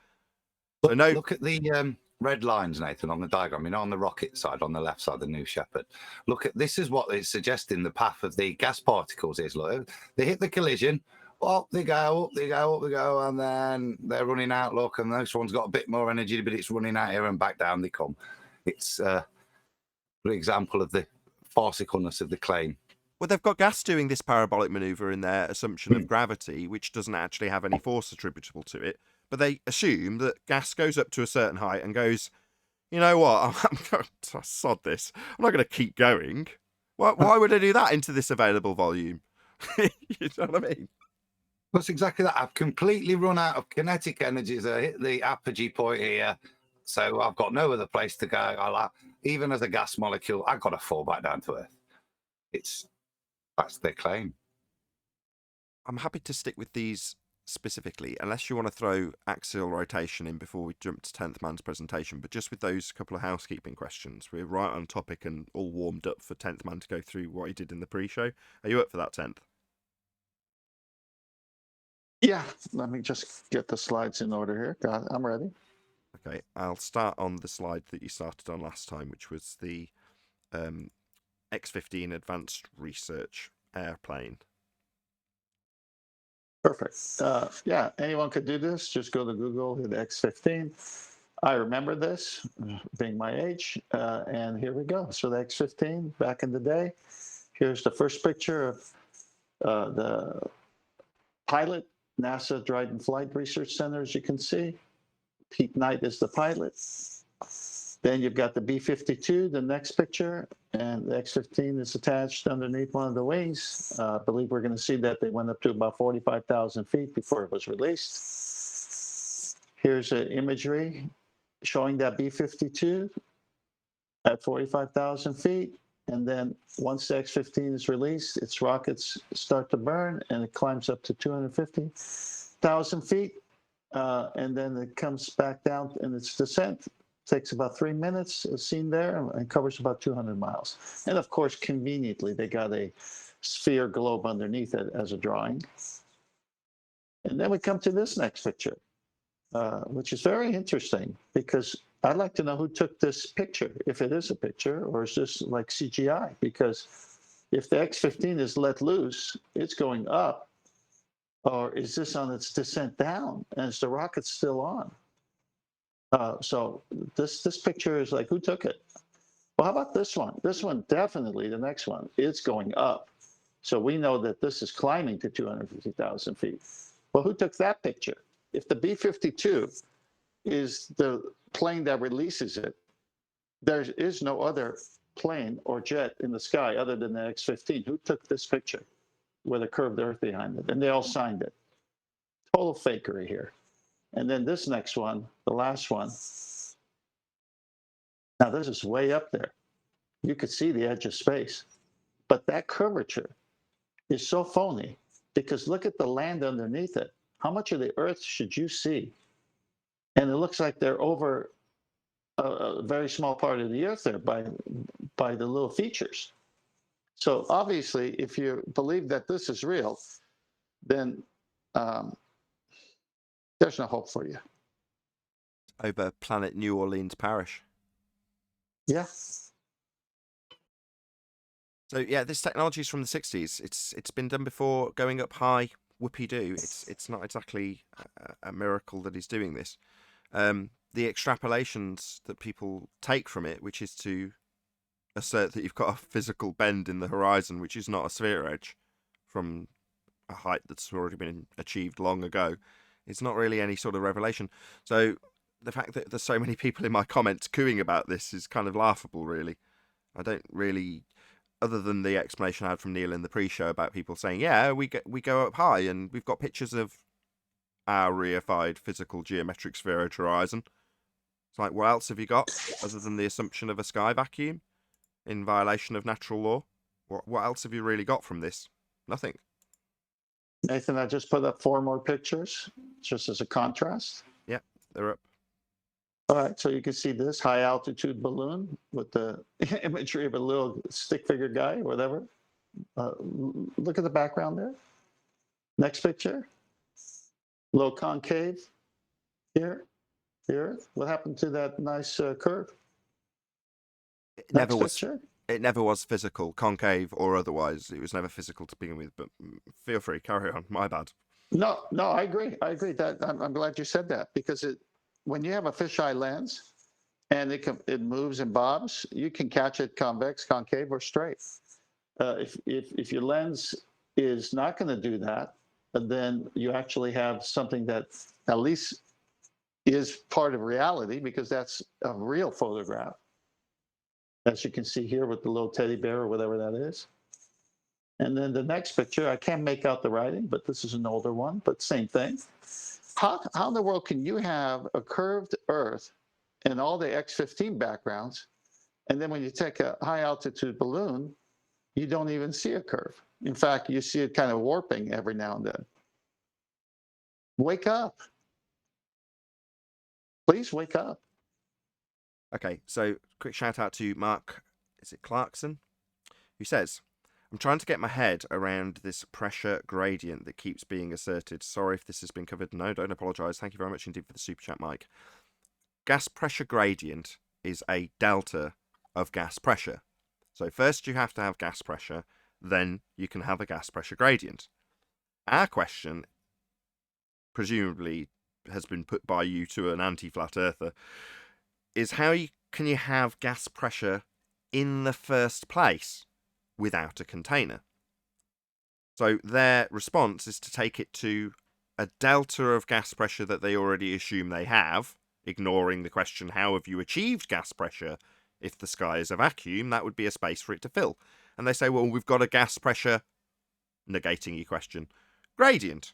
Look at the red lines, Nathan, on the diagram. You know, on the rocket side, on the left side, the New Shepard. Look at this is what it's suggesting the path of the gas particles is. Look, they hit the collision. Up they go, and then they're running out. Look, and this one's got a bit more energy, but it's running out here and back down they come. It's an example of the farcicalness of the claim. Well, they've got gas doing this parabolic manoeuvre in their assumption of gravity, which doesn't actually have any force attributable to it. But they assume that gas goes up to a certain height and goes, you know what, I'm going to sod this. I'm not going to keep going. Why would I do that into this available volume? You know what I mean? That's exactly that. I've completely run out of kinetic energies. I hit the apogee point here, so I've got no other place to go. Even as a gas molecule, I've got to fall back down to Earth. That's their claim. I'm happy to stick with these specifically, unless you want to throw axial rotation in before we jump to 10th Man's presentation. But just with those couple of housekeeping questions, we're right on topic and all warmed up for 10th Man to go through what he did in the pre-show. Are you up for that, 10th? Yeah, let me just get the slides in order here. I'm ready. Okay, I'll start on the slide that you started on last time, which was the X-15 Advanced Research Airplane. Perfect. Yeah, anyone could do this. Just go to Google, hit X-15. I remember this, being my age, and here we go. So the X-15, back in the day. Here's the first picture of the pilot, NASA Dryden Flight Research Center, as you can see. Pete Knight is the pilot. Then you've got the B-52, the next picture, and the X-15 is attached underneath one of the wings. I believe we're going to see that they went up to about 45,000 feet before it was released. Here's an imagery showing that B-52 at 45,000 feet. And then once the X-15 is released, its rockets start to burn, and it climbs up to 250,000 feet. And then it comes back down in its descent. Takes about 3 minutes, as seen there, and covers about 200 miles. And of course, conveniently, they got a sphere globe underneath it as a drawing. And then we come to this next picture, which is very interesting because I'd like to know who took this picture, if it is a picture, or is this like CGI? Because if the X-15 is let loose, it's going up, or is this on its descent down, and is the rocket still on? So this picture is like, who took it? Well, how about this one? This one, definitely, the next one, it's going up. So we know that this is climbing to 250,000 feet. Well, who took that picture? If the B-52 is the plane that releases it, there is no other plane or jet in the sky other than the X-15. Who took this picture with a curved Earth behind it? And they all signed it. Total fakery here. And then this next one, the last one. Now this is way up there. You could see the edge of space. But that curvature is so phony because look at the land underneath it. How much of the Earth should you see? And it looks like they're over a very small part of the Earth there by the little features. So obviously, if you believe that this is real, then there's no hope for you. Over planet New Orleans Parish. Yeah. So yeah, this technology is from the 60s. It's been done before, going up high. Whoopie doo. It's not exactly a miracle that he's doing this. The extrapolations that people take from it, which is to assert that you've got a physical bend in the horizon, which is not a sphere edge from a height that's already been achieved long ago, it's not really any sort of revelation. So the fact that there's so many people in my comments cooing about this is kind of laughable, really. I don't really, other than the explanation I had from Neil in the pre-show about people saying, yeah, we go up high and we've got pictures of our reified physical geometric sphere edge horizon. It's like, what else have you got other than the assumption of a sky vacuum in violation of natural law? What else have you really got from this? Nothing. Nathan, I just put up 4 more pictures just as a contrast. Yeah, they're up. All right, so you can see this high altitude balloon with the imagery of a little stick figure guy or whatever. Look at the background there. Next picture. Low concave here. What happened to that nice curve? It never was physical, concave or otherwise. It was never physical to begin with, but feel free, carry on. My bad. No, I agree. That I'm glad you said that, because when you have a fisheye lens and it moves and bobs, you can catch it convex, concave, or straight. If your lens is not going to do that, then you actually have something that at least is part of reality, because that's a real photograph, as you can see here with the little teddy bear or whatever that is. And then the next picture, I can't make out the writing, but this is an older one, but same thing. How in the world can you have a curved Earth and all the X-15 backgrounds, and then when you take a high altitude balloon, you don't even see a curve? In fact, you see it kind of warping every now and then. Wake up. Please wake up. Okay, so quick shout out to Mark, is it Clarkson? Who says, I'm trying to get my head around this pressure gradient that keeps being asserted. Sorry if this has been covered. No, don't apologise. Thank you very much indeed for the super chat, Mike. Gas pressure gradient is a delta of gas pressure. So first you have to have gas pressure, then you can have a gas pressure gradient. Our question, presumably has been put by you to an anti-flat earther, is how can you have gas pressure in the first place without a container? So their response is to take it to a delta of gas pressure that they already assume they have, ignoring the question, how have you achieved gas pressure if the sky is a vacuum? That would be a space for it to fill. And they say, well, we've got a gas pressure, negating your question, gradient,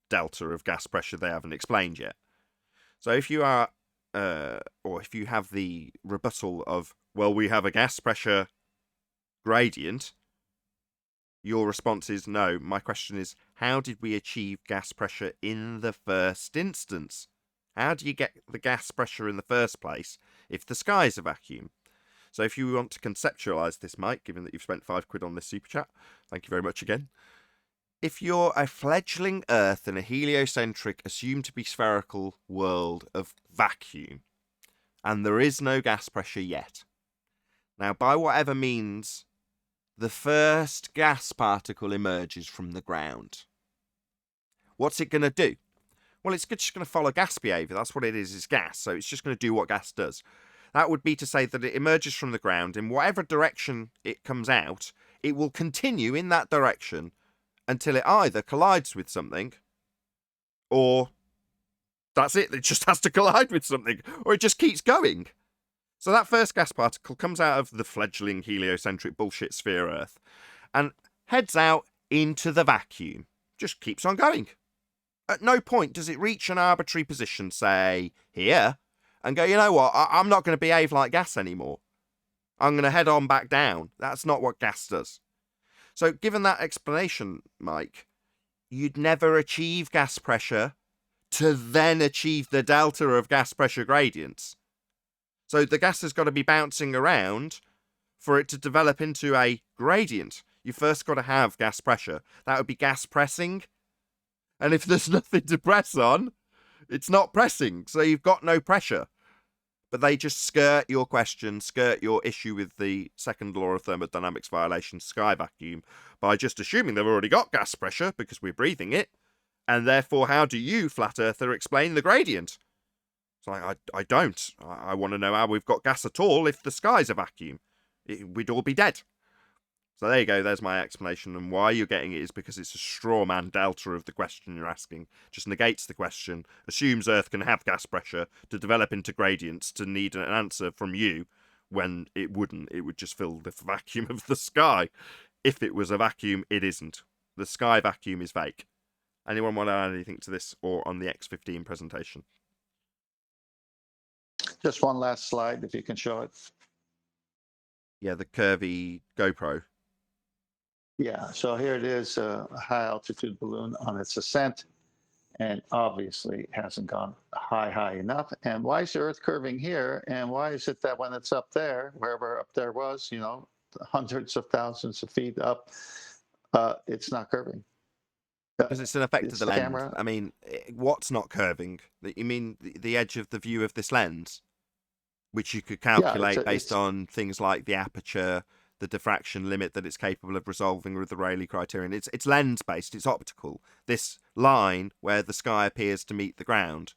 delta of gas pressure they haven't explained yet. So if you are, or if you have the rebuttal of, well, we have a gas pressure gradient, your response is no. My question is, how did we achieve gas pressure in the first instance? How do you get the gas pressure in the first place if the sky is a vacuum? So if you want to conceptualize this, Mike, given that you've spent £5 on this super chat, thank you very much again. If you're a fledgling Earth in a heliocentric, assumed to be spherical world of vacuum, and there is no gas pressure yet, now by whatever means, the first gas particle emerges from the ground. What's it going to do? Well, it's just going to follow gas behavior. That's what it is gas. So it's just going to do what gas does. That would be to say that it emerges from the ground. In whatever direction it comes out, it will continue in that direction until it either collides with something, or that's it. It just has to collide with something, or it just keeps going. So that first gas particle comes out of the fledgling heliocentric bullshit sphere Earth and heads out into the vacuum. Just keeps on going. At no point does it reach an arbitrary position, say, here, and go, you know what, I'm not going to behave like gas anymore. I'm going to head on back down. That's not what gas does. So given that explanation, Mike, you'd never achieve gas pressure to then achieve the delta of gas pressure gradients. So the gas has got to be bouncing around for it to develop into a gradient. You first got to have gas pressure. That would be gas pressing And if there's nothing to press on, it's not pressing. So you've got no pressure. But they just skirt your question, skirt your issue with the second law of thermodynamics violation, sky vacuum, by just assuming they've already got gas pressure because we're breathing it. And therefore, how do you, flat earther, explain the gradient? It's like, I don't. I want to know how we've got gas at all if the sky's a vacuum. We'd all be dead. So there you go, there's my explanation, and why you're getting it is because it's a straw man delta of the question you're asking. Just negates the question, assumes Earth can have gas pressure to develop into gradients to need an answer from you, when it wouldn't. It would just fill the vacuum of the sky. If it was a vacuum, it isn't. The sky vacuum is fake. Anyone want to add anything to this or on the X-15 presentation? Just one last slide, if you can show it. Yeah, the curvy GoPro. Yeah, so here it is, a high altitude balloon on its ascent, and obviously it hasn't gone high enough. And why is the Earth curving here? And why is it that when it's up there, wherever up there was, you know, hundreds of thousands of feet up, it's not curving? Because it's an effect of It's the the lens. camera. I mean, what's not curving? You mean the edge of the view of this lens, which you could calculate based on things like the aperture, the diffraction limit that it's capable of resolving with the Rayleigh criterion. It's lens-based, it's optical. This line where the sky appears to meet the ground,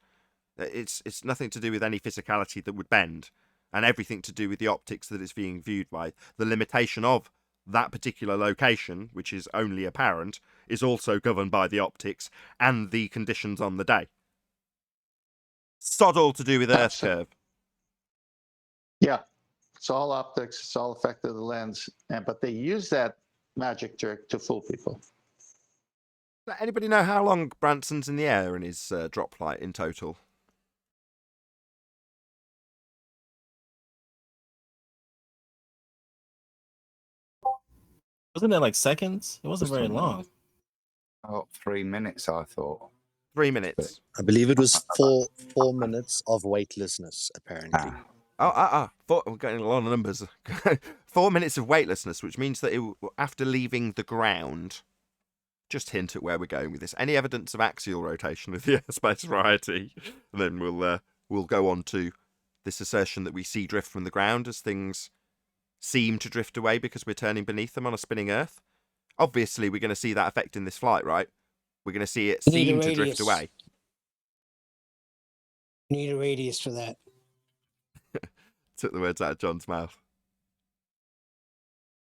it's nothing to do with any physicality that would bend, and everything to do with the optics that it's being viewed by. The limitation of that particular location, which is only apparent, is also governed by the optics and the conditions on the day. Sod all to do with Earth curve. Yeah, it's all optics, it's all effect of the lens, but they use that magic trick to fool people. Does anybody know how long Branson's in the air in his drop flight in total? Wasn't it like seconds? It wasn't very long. Oh, 3 minutes, I thought. 3 minutes. I believe it was 4 minutes of weightlessness, apparently. We're getting a lot of numbers. 4 minutes of weightlessness, which means that after leaving the ground, just hint at where we're going with this. Any evidence of axial rotation of the airspace variety? And then we'll go on to this assertion that we see drift from the ground as things seem to drift away because we're turning beneath them on a spinning Earth. Obviously, we're going to see that effect in this flight, right? We're going to see it seem to drift away. Need a radius for that. Took the words out of John's mouth.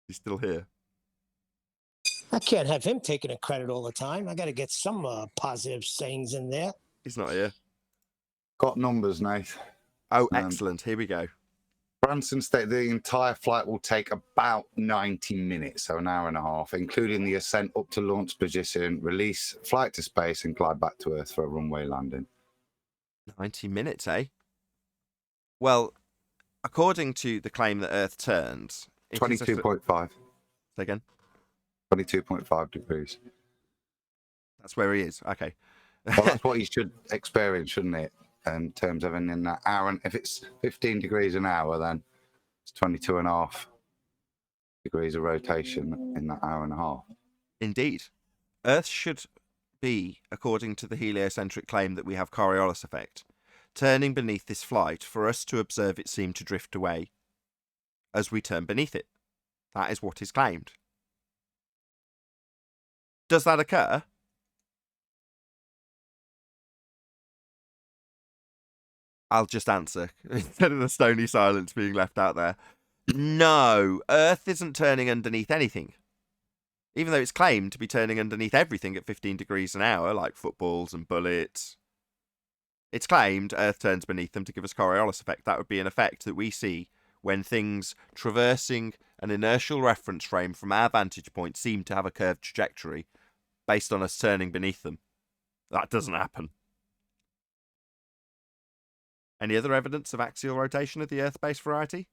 He's still here. I can't have him taking a credit all the time. I got to get some positive sayings in there. He's not here. Got numbers, Nath. Oh, excellent. Here we go. Branson stated the entire flight will take about 90 minutes, so an hour and a half, including the ascent up to launch position, release, flight to space, and glide back to Earth for a runway landing. 90 minutes, eh? Well, according to the claim that Earth turns... 22.5. Say again? 22.5 degrees. That's where he is. Okay. Well, that's what he should experience, shouldn't it? In terms of in that hour, and if it's 15 degrees an hour, then it's 22.5 degrees of rotation in that hour and a half. Indeed. Earth should be, according to the heliocentric claim that we have Coriolis effect, turning beneath this flight for us to observe it seem to drift away as we turn beneath it. That is what is claimed. Does that occur? I'll just answer, instead of the stony silence being left out there. No, Earth isn't turning underneath anything. Even though it's claimed to be turning underneath everything at 15 degrees an hour, like footballs and bullets. It's claimed Earth turns beneath them to give us Coriolis effect. That would be an effect that we see when things traversing an inertial reference frame from our vantage point seem to have a curved trajectory based on us turning beneath them. That doesn't happen. Any other evidence of axial rotation of the Earth-based variety?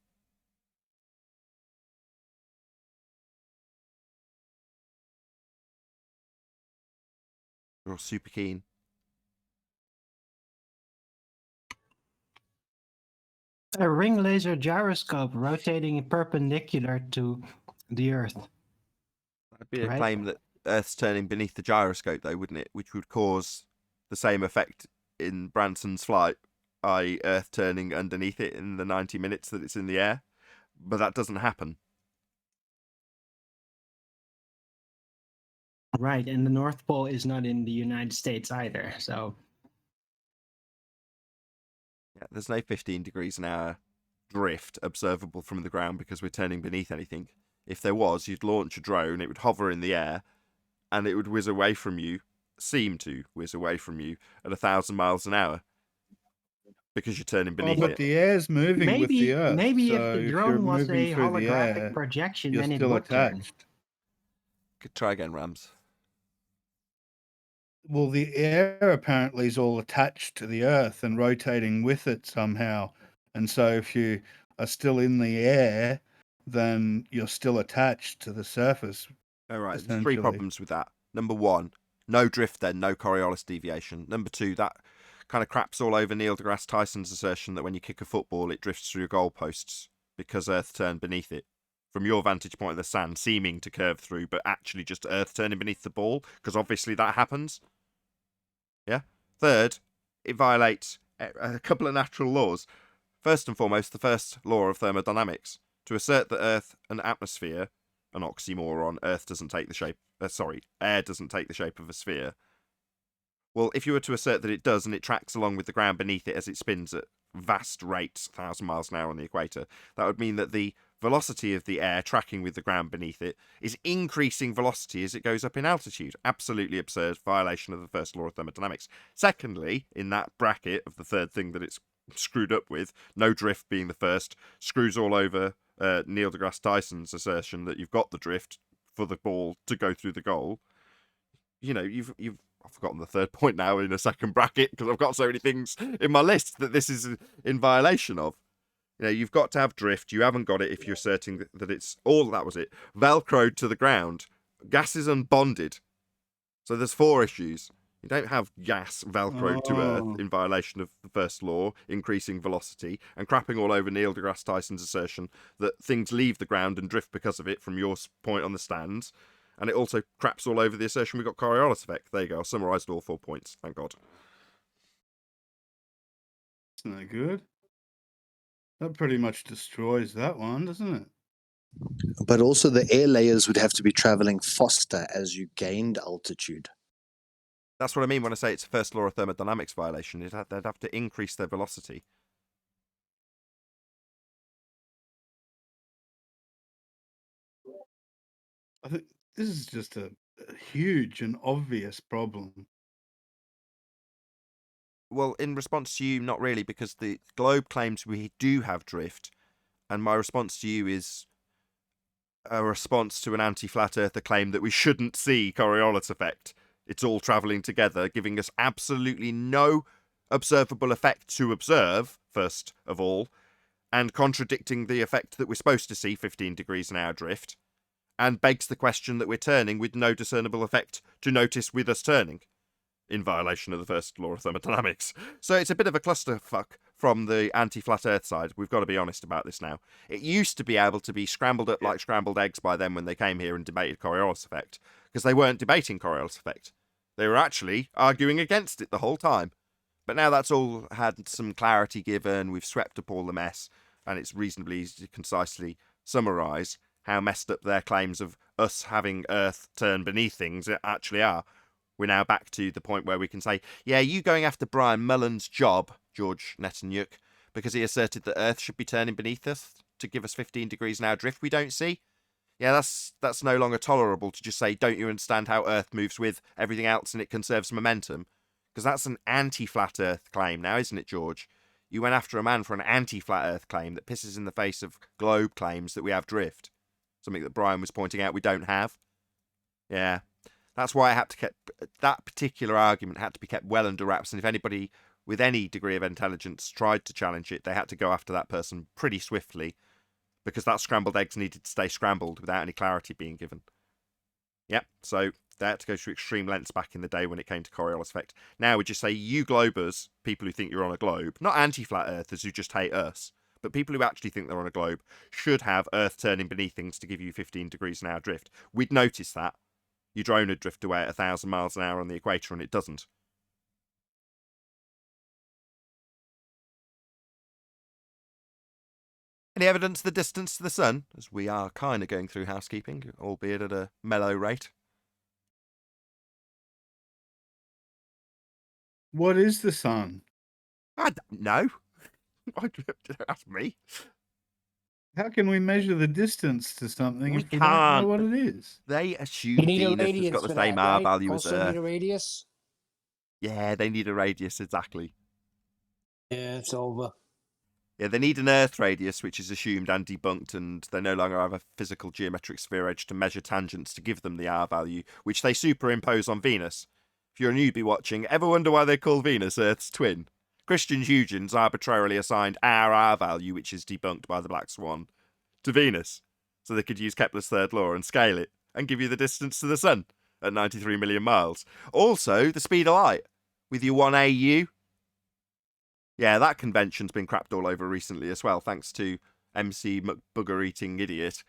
You're all super keen. A ring laser gyroscope rotating perpendicular to the Earth. That'd be a claim that Earth's turning beneath the gyroscope, though, wouldn't it? Which would cause the same effect in Branson's flight, i.e. Earth turning underneath it in the 90 minutes that it's in the air. But that doesn't happen. Right, and the North Pole is not in the United States either, so... Yeah, there's no 15 degrees an hour drift observable from the ground because we're turning beneath anything. If there was, you'd launch a drone, it would hover in the air, and it would whiz away from you, seem to whiz away from you, at 1,000 miles an hour. Because you're turning beneath but it. the air's moving with the Earth. Maybe so if the you're drone was moving a through the holographic air, projection, you're then it still would turn. attached. Could try again, Rams. Well, the air apparently is all attached to the Earth and rotating with it somehow. And so if you are still in the air, then you're still attached to the surface. All right, there's 3 problems with that. Number 1, no drift then, no Coriolis deviation. Number 2, that kind of craps all over Neil deGrasse Tyson's assertion that when you kick a football, it drifts through goalposts because Earth turned beneath it. From your vantage point in the sand, seeming to curve through, but actually just Earth turning beneath the ball, because obviously that happens. Yeah? Third, it violates a couple of natural laws. First and foremost, the first law of thermodynamics. To assert that Earth and atmosphere, an oxymoron, Earth doesn't take the shape... air doesn't take the shape of a sphere. Well, if you were to assert that it does and it tracks along with the ground beneath it as it spins at vast rates, 1,000 miles an hour on the equator, that would mean that the velocity of the air tracking with the ground beneath it is increasing velocity as it goes up in altitude. Absolutely absurd, violation of the first law of thermodynamics. Secondly, in that bracket of the third thing that it's screwed up with, no drift being the first, screws all over Neil deGrasse Tyson's assertion that you've got the drift for the ball to go through the goal. You know, I've forgotten the third point now in a second bracket because I've got so many things in my list that this is in violation of. You know, you've got to have drift. You haven't got it if you're asserting that it's all, that was it, velcroed to the ground. Gas is unbonded. So there's 4 issues. You don't have gas velcroed to Earth in violation of the first law, increasing velocity, and crapping all over Neil deGrasse Tyson's assertion that things leave the ground and drift because of it from your point on the stands. And it also craps all over the assertion we've got Coriolis effect. There you go. I summarised all 4 points. Thank God. It's no good. That pretty much destroys that one, doesn't it? But also the air layers would have to be traveling faster as you gained altitude. That's what I mean when I say it's a first law of thermodynamics violation. They'd have to increase their velocity. I think this is just a huge and obvious problem. Well, in response to you, not really, because the globe claims we do have drift, and my response to you is a response to an anti-flat earther claim that we shouldn't see Coriolis effect. It's all travelling together, giving us absolutely no observable effect to observe, first of all, and contradicting the effect that we're supposed to see, 15 degrees an hour drift, and begs the question that we're turning with no discernible effect to notice with us turning, in violation of the first law of thermodynamics. So it's a bit of a clusterfuck from the anti-flat earth side. We've got to be honest about this now. It used to be able to be scrambled up like scrambled eggs by them when they came here and debated Coriolis effect, because they weren't debating Coriolis effect. They were actually arguing against it the whole time. But now that's all had some clarity given, we've swept up all the mess, and it's reasonably easy to concisely summarise how messed up their claims of us having Earth turn beneath things actually are. We're now back to the point where we can say, yeah, you going after Brian Mullen's job, George Netanyahu, because he asserted that Earth should be turning beneath us to give us 15 degrees an hour drift we don't see. Yeah, that's no longer tolerable to just say, don't you understand how Earth moves with everything else and it conserves momentum? Because that's an anti-flat Earth claim now, isn't it, George? You went after a man for an anti-flat Earth claim that pisses in the face of globe claims that we have drift. Something that Brian was pointing out we don't have. Yeah. That's why I had to keep that particular argument had to be kept well under wraps, and if anybody with any degree of intelligence tried to challenge it, they had to go after that person pretty swiftly, because that scrambled eggs needed to stay scrambled without any clarity being given. Yep, so they had to go through extreme lengths back in the day when it came to Coriolis effect. Now we just say, you globers, people who think you're on a globe, not anti-flat earthers who just hate us, but people who actually think they're on a globe, should have Earth turning beneath things to give you 15 degrees an hour drift. We'd notice that. Your drone would drift away at 1,000 miles an hour on the equator, and it doesn't. Any evidence of the distance to the sun? As we are kind of going through housekeeping, albeit at a mellow rate. What is the sun? I don't know. That's me. How can we measure the distance to something We if we don't know can't. what it is? They assume You need a Venus has radius got the for same that, R right? value as Also need Earth. a radius? Yeah, they need a radius, exactly. Yeah, it's over. Yeah, they need an Earth radius, which is assumed and debunked, and they no longer have a physical geometric sphere edge to measure tangents to give them the R value, which they superimpose on Venus. If you're a newbie watching, ever wonder why they call Venus Earth's twin? Christian Huygens arbitrarily assigned our R value, which is debunked by the Black Swan, to Venus, so they could use Kepler's third law and scale it, and give you the distance to the Sun at 93 million miles. Also, the speed of light, with your 1 AU. Yeah, that convention's been crapped all over recently as well, thanks to MC McBugger-eating idiot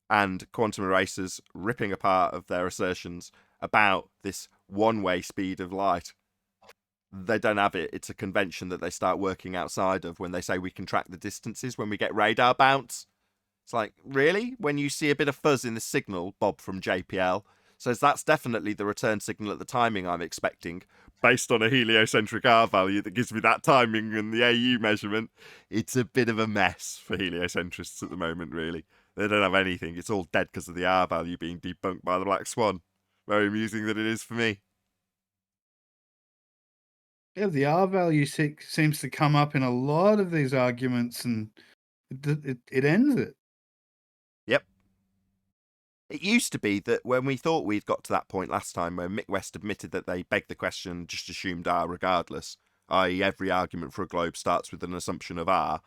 and quantum erasers ripping apart of their assertions about this one-way speed of light. They don't have it. It's a convention that they start working outside of when they say we can track the distances when we get radar bounce. It's like, really? When you see a bit of fuzz in the signal, Bob from JPL says that's definitely the return signal at the timing I'm expecting, based on a heliocentric R value that gives me that timing and the AU measurement. It's a bit of a mess for heliocentrists at the moment, really. They don't have anything. It's all dead because of the R value being debunked by the Black Swan. Very amusing that it is for me. Yeah, the R value seems to come up in a lot of these arguments, and it ends it. Yep. It used to be that when we thought we'd got to that point last time, when Mick West admitted that they begged the question and just assumed R regardless, i.e. every argument for a globe starts with an assumption of R,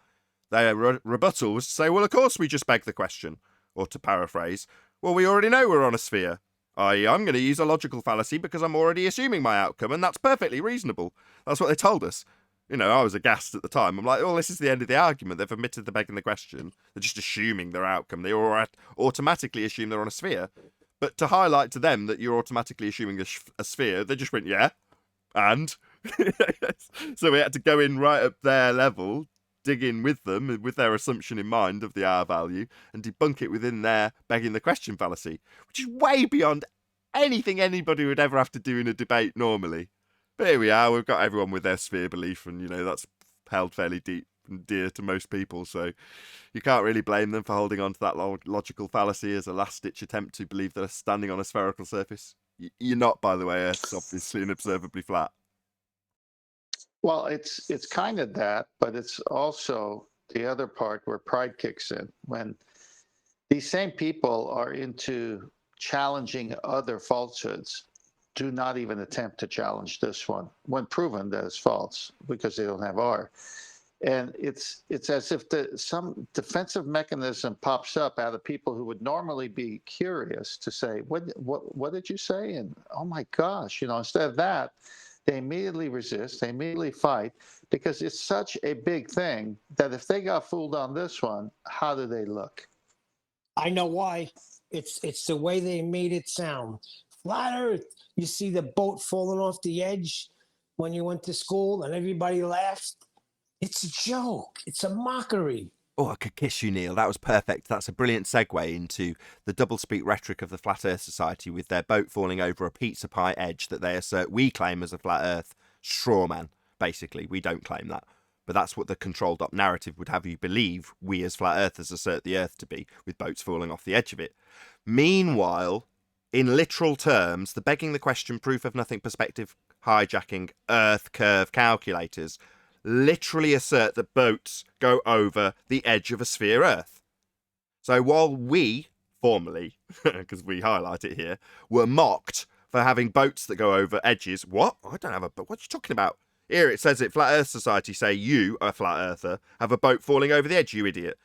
their rebuttal was to say, well, of course we just beg the question. Or to paraphrase, well, we already know we're on a sphere. i.e. I'm going to use a logical fallacy because I'm already assuming my outcome, and that's perfectly reasonable. That's what they told us. You know, I was aghast at the time. I'm like, oh, this is the end of the argument. They've admitted they're begging the question. They're just assuming their outcome. They automatically assume they're on a sphere. But to highlight to them that you're automatically assuming a sphere, they just went, yeah, and? So we had to go in right up their level, dig in with them, with their assumption in mind of the R value, and debunk it within their begging the question fallacy, which is way beyond anything anybody would ever have to do in a debate normally. But here we are, we've got everyone with their sphere belief, and, you know, that's held fairly deep and dear to most people, so you can't really blame them for holding on to that logical fallacy as a last-ditch attempt to believe they're standing on a spherical surface. You're not, by the way. Earth's obviously unobservably flat. Well, it's kind of that, but it's also the other part where pride kicks in. When these same people are into challenging other falsehoods, do not even attempt to challenge this one when proven that it's false because they don't have R. And it's as if some defensive mechanism pops up out of people who would normally be curious to say, what did you say? And oh my gosh, you know, instead of that, they immediately resist, they immediately fight, because it's such a big thing that if they got fooled on this one, how do they look? I know why. It's the way they made it sound. Flat Earth. You see the boat falling off the edge when you went to school and everybody laughed. It's a joke. It's a mockery. Oh, I could kiss you, Neil. That was perfect. That's a brilliant segue into the double-speak rhetoric of the Flat Earth Society with their boat falling over a pizza pie edge that they assert we claim as a flat Earth straw man. Basically, we don't claim that. But that's what the controlled-up narrative would have you believe we as flat earthers assert the Earth to be, with boats falling off the edge of it. Meanwhile, in literal terms, the begging the question proof of nothing perspective hijacking Earth curve calculators literally assert that boats go over the edge of a sphere Earth. So while we, formerly, because we highlight it here, were mocked for having boats that go over edges. What? I don't have a boat. What are you talking about? Here it says it, Flat Earth Society say you, a flat earther, have a boat falling over the edge, you idiot.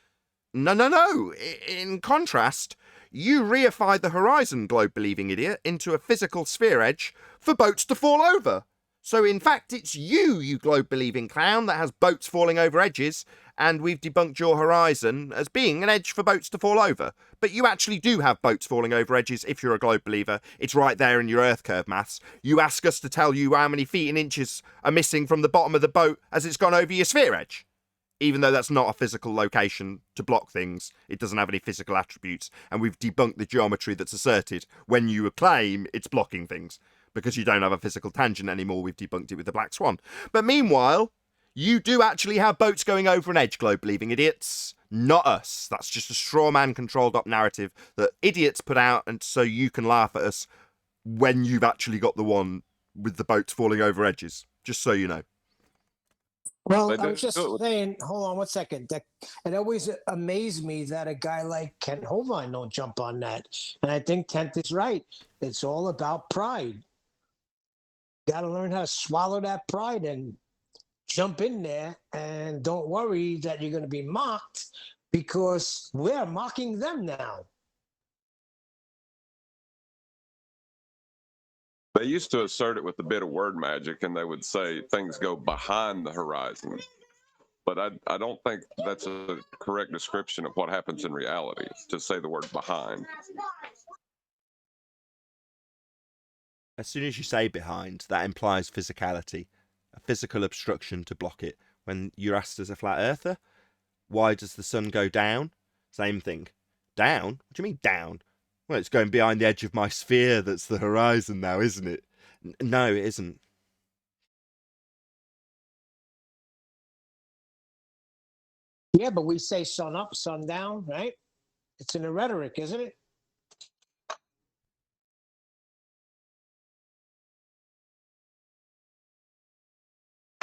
No. In contrast, you reified the horizon, globe-believing idiot, into a physical sphere edge for boats to fall over. So in fact, it's you globe-believing clown, that has boats falling over edges, and we've debunked your horizon as being an edge for boats to fall over. But you actually do have boats falling over edges if you're a globe believer. It's right there in your Earth curve maths. You ask us to tell you how many feet and inches are missing from the bottom of the boat as it's gone over your sphere edge. Even though that's not a physical location to block things, it doesn't have any physical attributes, and we've debunked the geometry that's asserted when you claim it's blocking things. Because you don't have a physical tangent anymore, we've debunked it with the black swan. But meanwhile, you do actually have boats going over an edge, globe-believing idiots. Not us. That's just a straw man controlled up narrative that idiots put out, and so you can laugh at us when you've actually got the one with the boats falling over edges. Just so you know. Well, They I was do just it with- saying, hold on 1 second. That it always amazed me that a guy like Ken Hovind don't jump on that. And I think Kent is right. It's all about pride. Got to learn how to swallow that pride and jump in there, and don't worry that you're going to be mocked, because we're mocking them now. They used to assert it with a bit of word magic, and they would say things go behind the horizon. But I don't think that's a correct description of what happens in reality, to say the word behind. As soon as you say behind, that implies physicality, a physical obstruction to block it. When you're asked as a flat earther, why does the sun go down? Same thing. Down? What do you mean down? Well, it's going behind the edge of my sphere that's the horizon now, isn't it? No, it isn't. Yeah, but we say sun up, sun down, right? It's in the rhetoric, isn't it?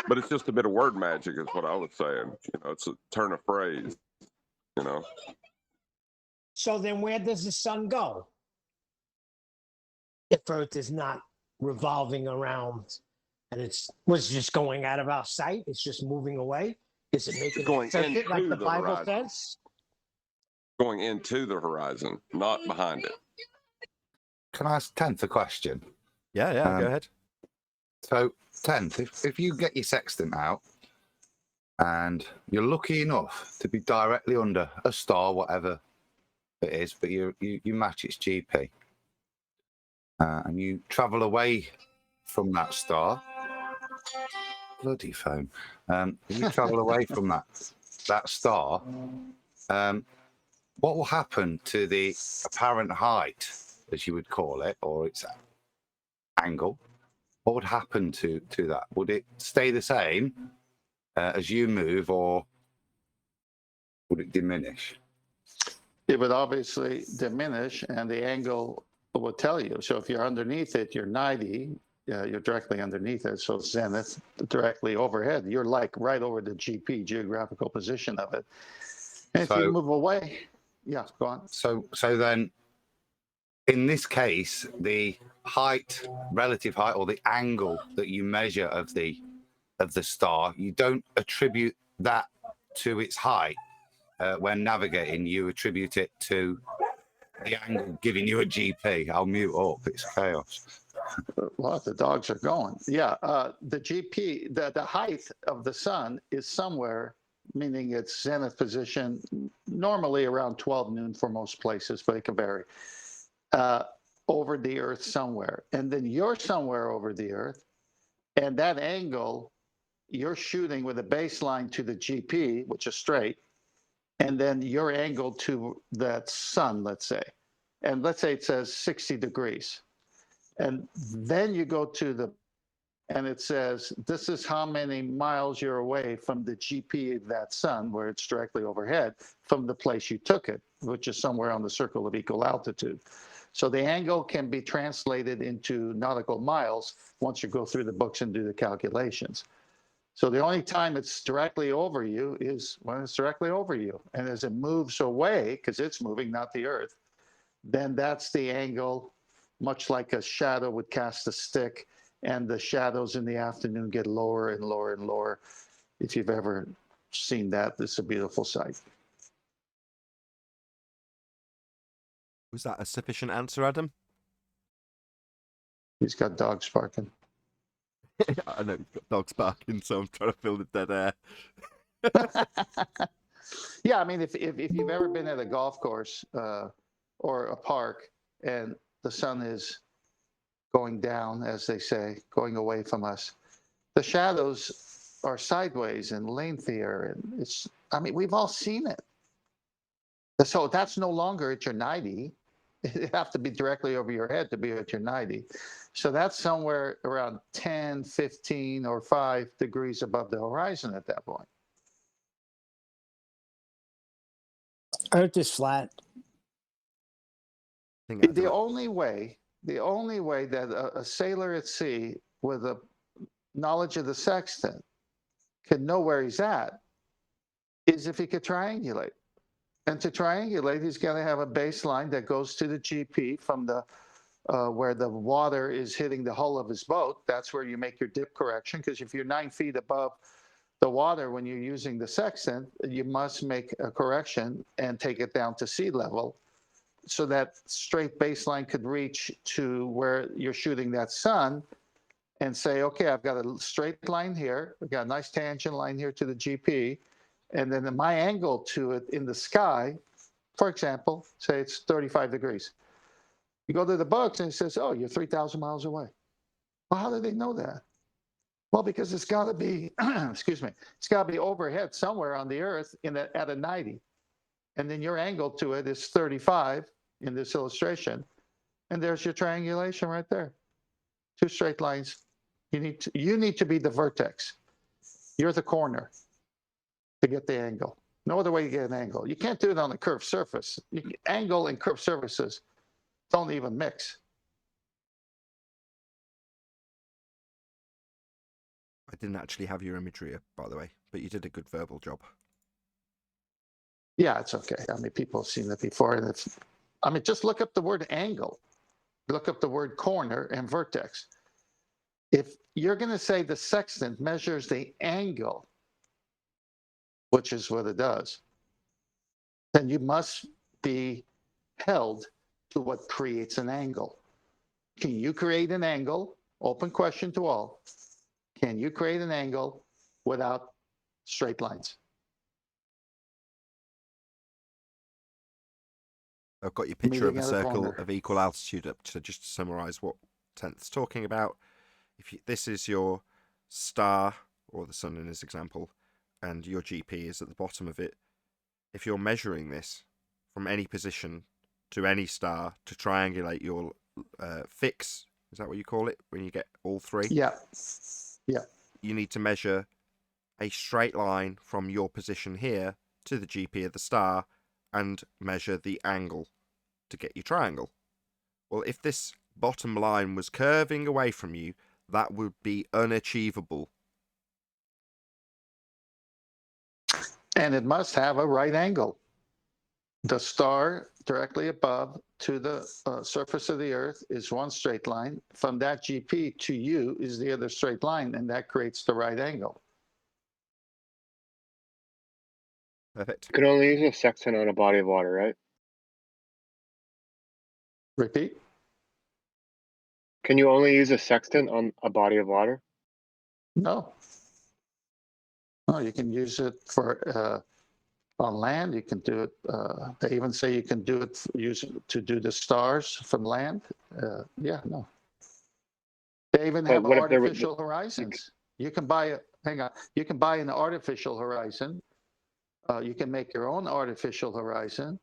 But it's just a bit of word magic, is what I was saying. It's a turn of phrase. So then where does the sun go? If Earth is not revolving around and it's was just going out of our sight, it's just moving away. Is it making Going a circuit like into the the Bible horizon. says? Going into the horizon, not behind it. Can I ask Tenth a question? Yeah, go ahead. So, Tenth, if you get your sextant out and you're lucky enough to be directly under a star, whatever it is, but you match its GP, and you travel away from that star. Bloody phone. You travel away from that star. What will happen to the apparent height, as you would call it, or its angle? What would happen to that? Would it stay the same as you move, or would it diminish? It would obviously diminish, and the angle will tell you. So if you're underneath it, you're 90. You're directly underneath it. So zenith, directly overhead. You're like right over the GP, geographical position of it. And if you move away, yeah, go on. So then, in this case, the height, relative height, or the angle that you measure of the star, you don't attribute that to its height when navigating. You attribute it to the angle giving you a GP. I'll mute up. It's chaos. Well, the dogs are going. Yeah, the GP, the height of the sun is somewhere, meaning its zenith position, normally around 12 noon for most places, but it can vary, over the Earth somewhere. And then you're somewhere over the Earth, and that angle, you're shooting with a baseline to the GP, which is straight, and then your angle to that sun, let's say. And let's say it says 60 degrees. And then you go to and it says, this is how many miles you're away from the GP of that sun, where it's directly overhead, from the place you took it, which is somewhere on the circle of equal altitude. So the angle can be translated into nautical miles once you go through the books and do the calculations. So the only time it's directly over you is when it's directly over you. And as it moves away, because it's moving, not the Earth, then that's the angle, much like a shadow would cast a stick, and the shadows in the afternoon get lower and lower and lower. If you've ever seen that, it's a beautiful sight. Was that a sufficient answer, Adam? He's got dogs barking. I know you've got dogs barking, so I'm trying to fill the dead air. Yeah, I mean, if you've ever been at a golf course or a park and the sun is going down, as they say, going away from us, the shadows are sideways and lengthier, and it's. I mean, we've all seen it. So that's no longer at your 90. It have to be directly over your head to be at your 90. So that's somewhere around 10, 15, or 5 degrees above the horizon at that point. Earth is flat. I think that's The about- only way that a sailor at sea with a knowledge of the sextant can know where he's at is if he could triangulate. And to triangulate, he's got to have a baseline that goes to the GP from the where the water is hitting the hull of his boat. That's where you make your dip correction, because if you're 9 feet above the water when you're using the sextant, you must make a correction and take it down to sea level so that straight baseline could reach to where you're shooting that sun and say, okay, I've got a straight line here. I've got a nice tangent line here to the GP. And then my angle to it in the sky, for example, say it's 35 degrees. You go to the books and it says, oh, you're 3,000 miles away. Well, how do they know that? Well, because it's got to be, excuse me, it's got to be overhead somewhere on the Earth at a 90. And then your angle to it is 35 in this illustration. And there's your triangulation right there. 2 straight lines. You need to be the vertex. You're the corner to get the angle. No other way to get an angle. You can't do it on a curved surface. Angle and curved surfaces don't even mix. I didn't actually have your imagery up, by the way, but you did a good verbal job. Yeah, it's okay. I mean, people have seen it before. And just look up the word angle. Look up the word corner and vertex. If you're going to say the sextant measures the angle, which is what it does, then you must be held to what creates an angle. Can you create an angle? Open question to all. Can you create an angle without straight lines? I've got your picture of Meeting a at a circle corner. of equal altitude up to just to summarize what 10th's talking about. This is your star, or the sun in this example, and your GP is at the bottom of it. If you're measuring this from any position to any star to triangulate your fix, is that what you call it when you get all 3? Yeah. Yeah. You need to measure a straight line from your position here to the GP of the star and measure the angle to get your triangle. Well, if this bottom line was curving away from you, that would be unachievable. And it must have a right angle. The star directly above to the surface of the Earth is one straight line. From that GP to you is the other straight line, and that creates the right angle. Perfect. You can only use a sextant on a body of water, right? Repeat. Can you only use a sextant on a body of water? No. No, you can use it for on land. You can do it. They even say you can do it use it to do the stars from land. Yeah, no. They even But have what if there were- artificial horizons. You can buy You can buy an artificial horizon. You can make your own artificial horizon,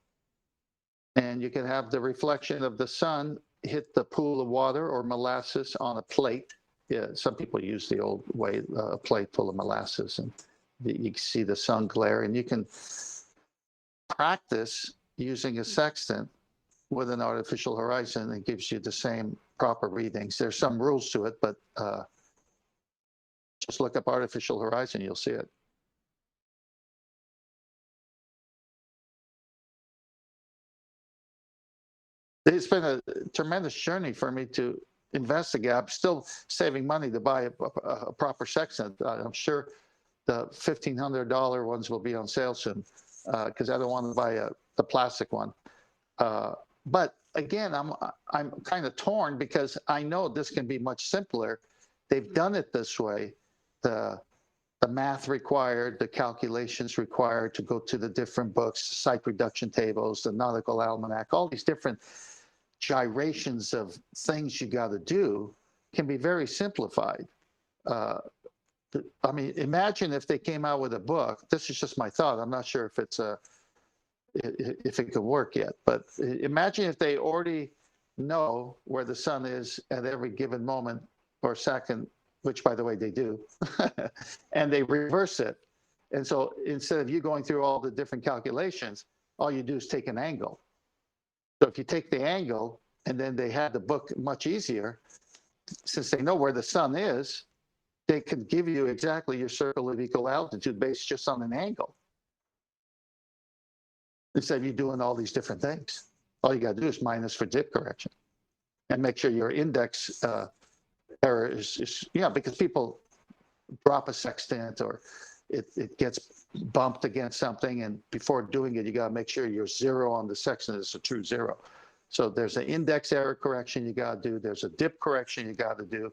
and you can have the reflection of the sun hit the pool of water or molasses on a plate. Yeah, some people use the old way, a plate full of molasses, and you can see the sun glare, and you can practice using a sextant with an artificial horizon. It gives you the same proper readings. There's some rules to it, but just look up artificial horizon, you'll see it. It's been a tremendous journey for me to investigate. I'm still saving money to buy a proper sextant. I'm sure the $1,500 ones will be on sale soon because I don't want to buy the plastic one. But again, I'm kind of torn because I know this can be much simpler they've done it this way. The math required, the calculations required to go to the different books, site reduction tables, the nautical almanac, all these different gyrations of things you got to do can be very simplified. I mean, imagine if they came out with a book. This is just my thought. I'm not sure if it could work yet, but imagine if they already know where the sun is at every given moment or second, which by the way they do, and they reverse it. And so instead of you going through all the different calculations, all you do is take an angle. So if you take the angle and then they had the book much easier, since they know where the sun is, they can give you exactly your circle of equal altitude based just on an angle. Instead of you doing all these different things. All you got to do is minus for dip correction and make sure your index error is because people drop a sextant or it gets bumped against something, and before doing it, you got to make sure your zero on the sextant is a true zero. So there's an index error correction you got to do. There's a dip correction you got to do.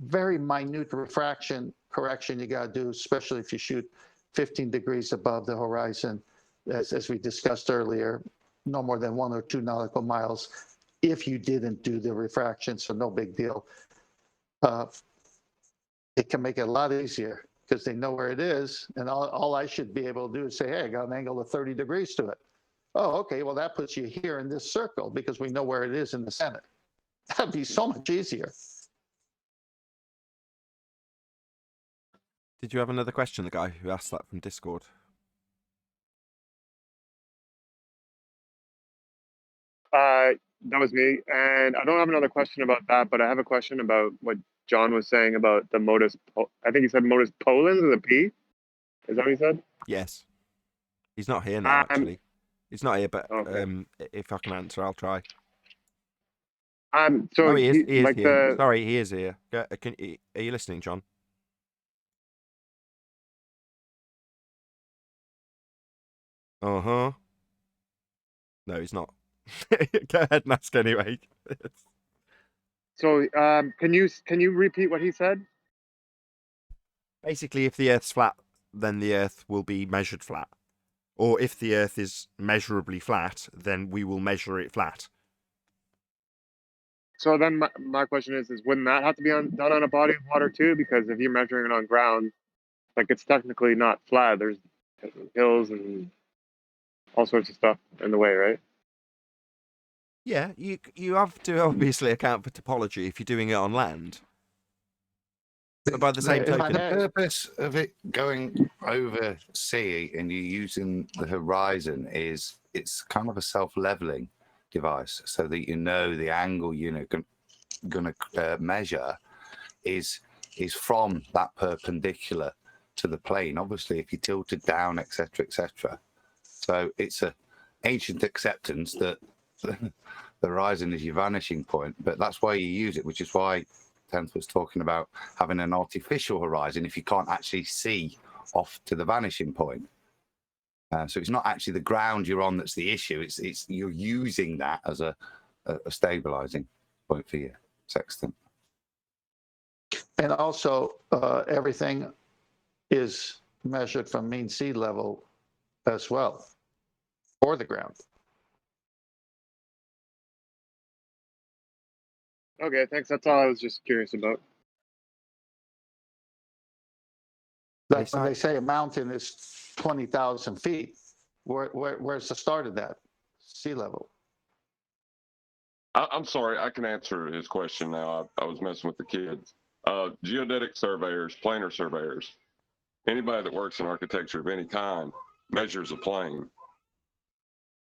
Very minute refraction correction you got to do, especially if you shoot 15 degrees above the horizon, as we discussed earlier, no more than 1 or 2 nautical miles if you didn't do the refraction, so no big deal. It can make it a lot easier because they know where it is, and all I should be able to do is say, hey, I got an angle of 30 degrees to it. Oh, okay, well, that puts you here in this circle because we know where it is in the center. That'd be so much easier. Did you have another question, the guy who asked that from Discord? That was me. And I don't have another question about that, but I have a question about what John was saying about the modus. I think he said modus polens with a P. Is that what he said? Yes. He's not here now, actually. He's not here, but okay. If I can answer, I'll try. So oh, he is like here. Sorry, he is here. Are you listening, John? Uh-huh. No, he's not. Go ahead and ask anyway. So can you repeat what he said? Basically, if the Earth's flat, then the Earth will be measured flat. Or if the Earth is measurably flat, then we will measure it flat. So then my question is wouldn't that have to be done on a body of water too? Because if you're measuring it on ground, like it's technically not flat. There's hills and all sorts of stuff in the way, right? Yeah, you have to obviously account for topology if you're doing it on land. But by the same token, the purpose of it going over sea and you using the horizon is it's kind of a self-leveling device, so that you know the angle you're going to measure is from that perpendicular to the plane. Obviously, if you tilt it down, etc., etc. So it's a ancient acceptance that the horizon is your vanishing point, but that's why you use it, which is why Tenth was talking about having an artificial horizon if you can't actually see off to the vanishing point. So it's not actually the ground you're on that's the issue. It's you're using that as a stabilizing point for your sextant. And also, everything is measured from mean sea level as well, or the ground. Okay, thanks. That's all I was just curious about. Like when they say a mountain is 20,000 feet, where's the start of that? Sea level. I'm sorry, I can answer his question now. I was messing with the kids. Geodetic surveyors, planar surveyors, anybody that works in architecture of any kind measures a plane.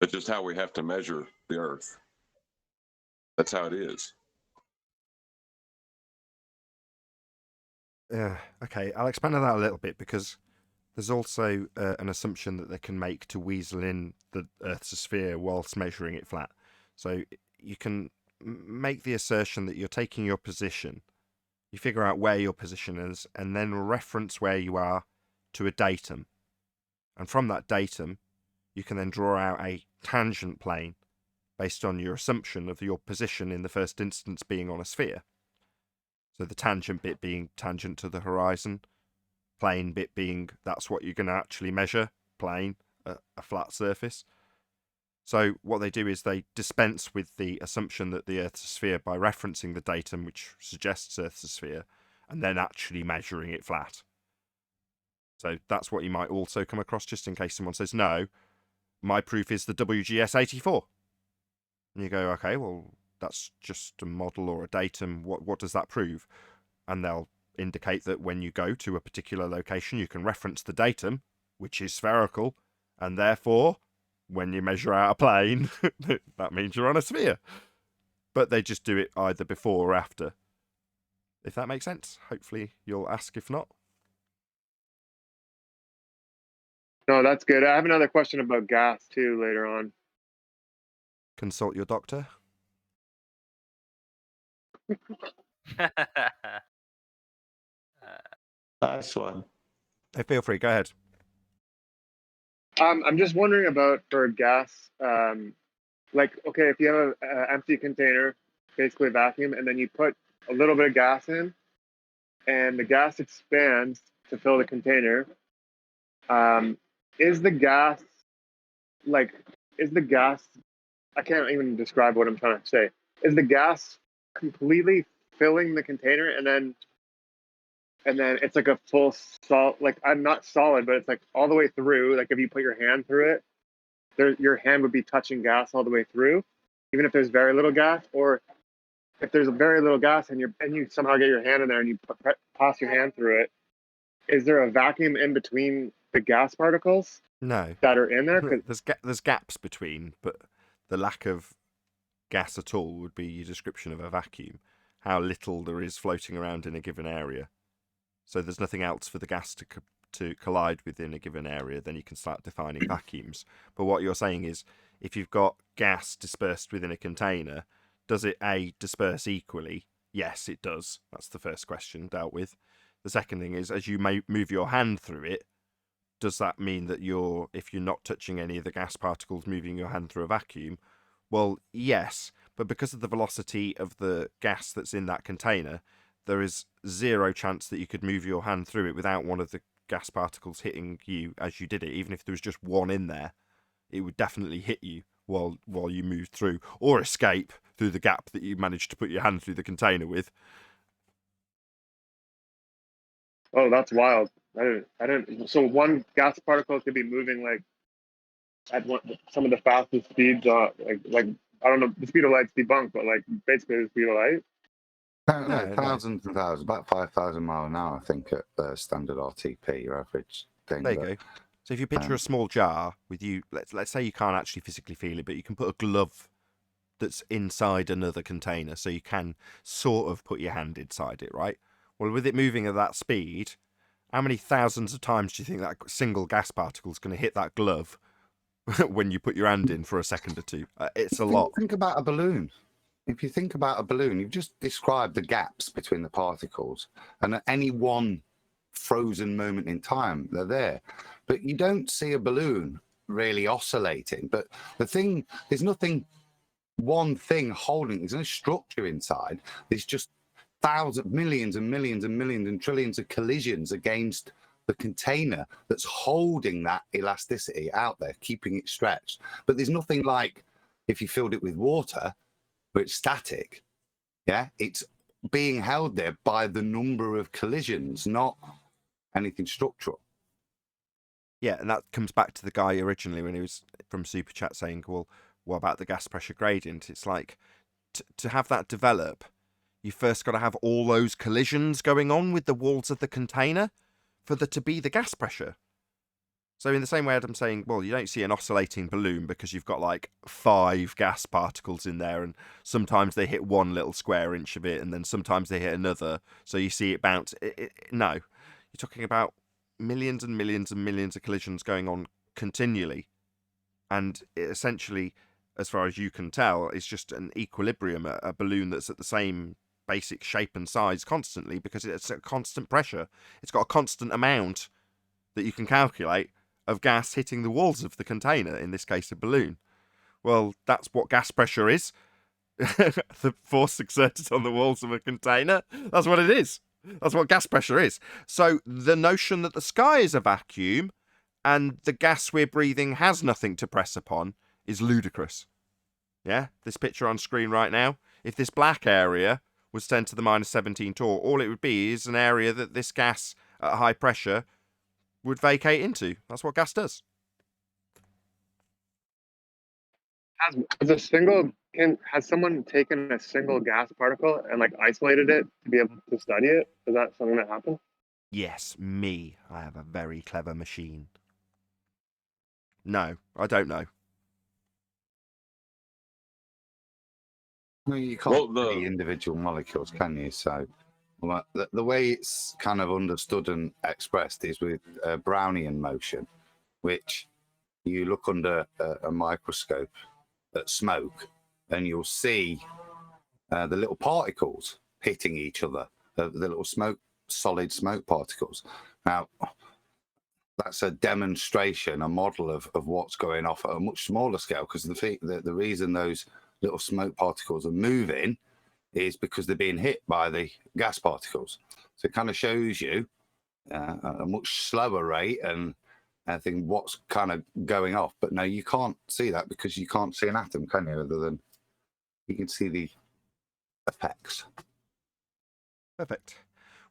It's just how we have to measure the Earth. That's how it is. Okay, I'll expand on that a little bit because there's also an assumption that they can make to weasel in the Earth's sphere whilst measuring it flat. So you can make the assertion that you're taking your position, you figure out where your position is, and then reference where you are to a datum. And from that datum, you can then draw out a tangent plane based on your assumption of your position in the first instance being on a sphere. So the tangent bit being tangent to the horizon, plane bit being that's what you're going to actually measure, plane, a flat surface. So what they do is they dispense with the assumption that the Earth's a sphere by referencing the datum which suggests Earth's a sphere, and then actually measuring it flat. So that's what you might also come across, just in case someone says, no, my proof is the WGS84. And you go, okay, well, that's just a model or a datum. What does that prove? And they'll indicate that when you go to a particular location, you can reference the datum, which is spherical, and therefore, when you measure out a plane, that means you're on a sphere. But they just do it either before or after. If that makes sense. Hopefully you'll ask if not. No, that's good. I have another question about gas too later on. Consult your doctor. Nice one. Hey, feel free, go ahead. I'm just wondering about for gas, like, okay, if you have an empty container, basically a vacuum, and then you put a little bit of gas in, and the gas expands to fill the container, is the gas, I can't even describe what I'm trying to say. Is the gas completely filling the container, and then it's like a full salt, like I'm not solid, but it's like all the way through. Like if you put your hand through it, your hand would be touching gas all the way through, even if there's very little gas. Or if there's a very little gas and you somehow get your hand in there and you pass your hand through it, is there a vacuum in between the gas particles? No. That are in there? There's gaps between, but the lack of gas at all would be your description of a vacuum. How little there is floating around in a given area. So there's nothing else for the gas to collide within a given area, then you can start defining vacuums. But what you're saying is, if you've got gas dispersed within a container, does it A, disperse equally? Yes, it does. That's the first question dealt with. The second thing is, as you move your hand through it, does that mean that if you're not touching any of the gas particles, moving your hand through a vacuum? Well, yes, but because of the velocity of the gas that's in that container, there is zero chance that you could move your hand through it without one of the gas particles hitting you as you did it. Even if there was just one in there, it would definitely hit you while you moved through, or escape through the gap that you managed to put your hand through the container with. Oh, that's wild. I didn't. So one gas particle could be moving like at some of the fastest speeds, like I don't know, the speed of light's debunked, but like basically the speed of light. No, thousands and thousands, about 5,000 miles an hour, I think, at standard RTP, your average thing. There you go. So if you picture a small jar with you, let's say you can't actually physically feel it, but you can put a glove that's inside another container, so you can sort of put your hand inside it, right? Well, with it moving at that speed, how many thousands of times do you think that single gas particle is going to hit that glove when you put your hand in for a second or two? It's a lot. Think about a balloon. If you think about a balloon, you've just described the gaps between the particles, and at any one frozen moment in time, they're there. But you don't see a balloon really oscillating. But there's nothing, one thing holding, there's no structure inside. There's just millions and millions and millions and trillions of collisions against the container that's holding that elasticity out there, keeping it stretched. But there's nothing like if you filled it with water, where it's static. Yeah, it's being held there by the number of collisions, not anything structural. Yeah, and that comes back to the guy originally when he was from Super Chat saying, well, what about the gas pressure gradient? It's like, to have that develop, you first got to have all those collisions going on with the walls of the container for there to be the gas pressure. So in the same way I'm saying, well, you don't see an oscillating balloon because you've got like 5 gas particles in there, and sometimes they hit one little square inch of it, and then sometimes they hit another, so you see it bounce. No, you're talking about millions and millions and millions of collisions going on continually. And it essentially, as far as you can tell, is just an equilibrium, a balloon that's at the same basic shape and size constantly because it's at constant pressure. It's got a constant amount that you can calculate of gas hitting the walls of the container, in this case a balloon. Well, that's what gas pressure is. the force exerted on the walls of a container. That's what it is. That's what gas pressure is. So the notion that the sky is a vacuum and the gas we're breathing has nothing to press upon is ludicrous. Yeah, this picture on screen right now, if this black area was 10 to the minus 17 torr, all it would be is an area that this gas at high pressure would vacate into. That's what gas does. Has someone taken a single gas particle and like isolated it to be able to study it? Is that something that happened? Yes, me. I have a very clever machine. No, I don't know. Well, you can't see individual molecules, can you? So the way it's kind of understood and expressed is with Brownian motion, which you look under a microscope at smoke and you'll see the little particles hitting each other, the little solid smoke particles. Now, that's a demonstration, a model of what's going off at a much smaller scale, because the reason those little smoke particles are moving is because they're being hit by the gas particles. So it kind of shows you a much slower rate and I think what's kind of going off. But no, you can't see that because you can't see an atom, can you? Other than you can see the effects. Perfect.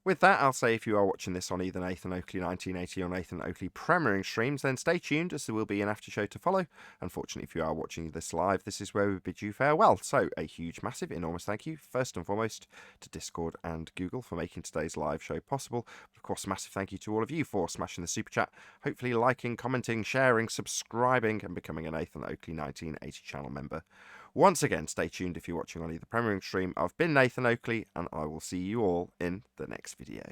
With that, I'll say if you are watching this on either Nathan Oakley 1980 or Nathan Oakley premiering streams, then stay tuned as there will be an after show to follow. Unfortunately, if you are watching this live, this is where we bid you farewell. So a huge, massive, enormous thank you, first and foremost, to Discord and Google for making today's live show possible. But of course, massive thank you to all of you for smashing the super chat, hopefully liking, commenting, sharing, subscribing, and becoming a Nathan Oakley 1980 channel member. Once again, stay tuned if you're watching on either premiering stream. I've been Nathan Oakley, and I will see you all in the next video.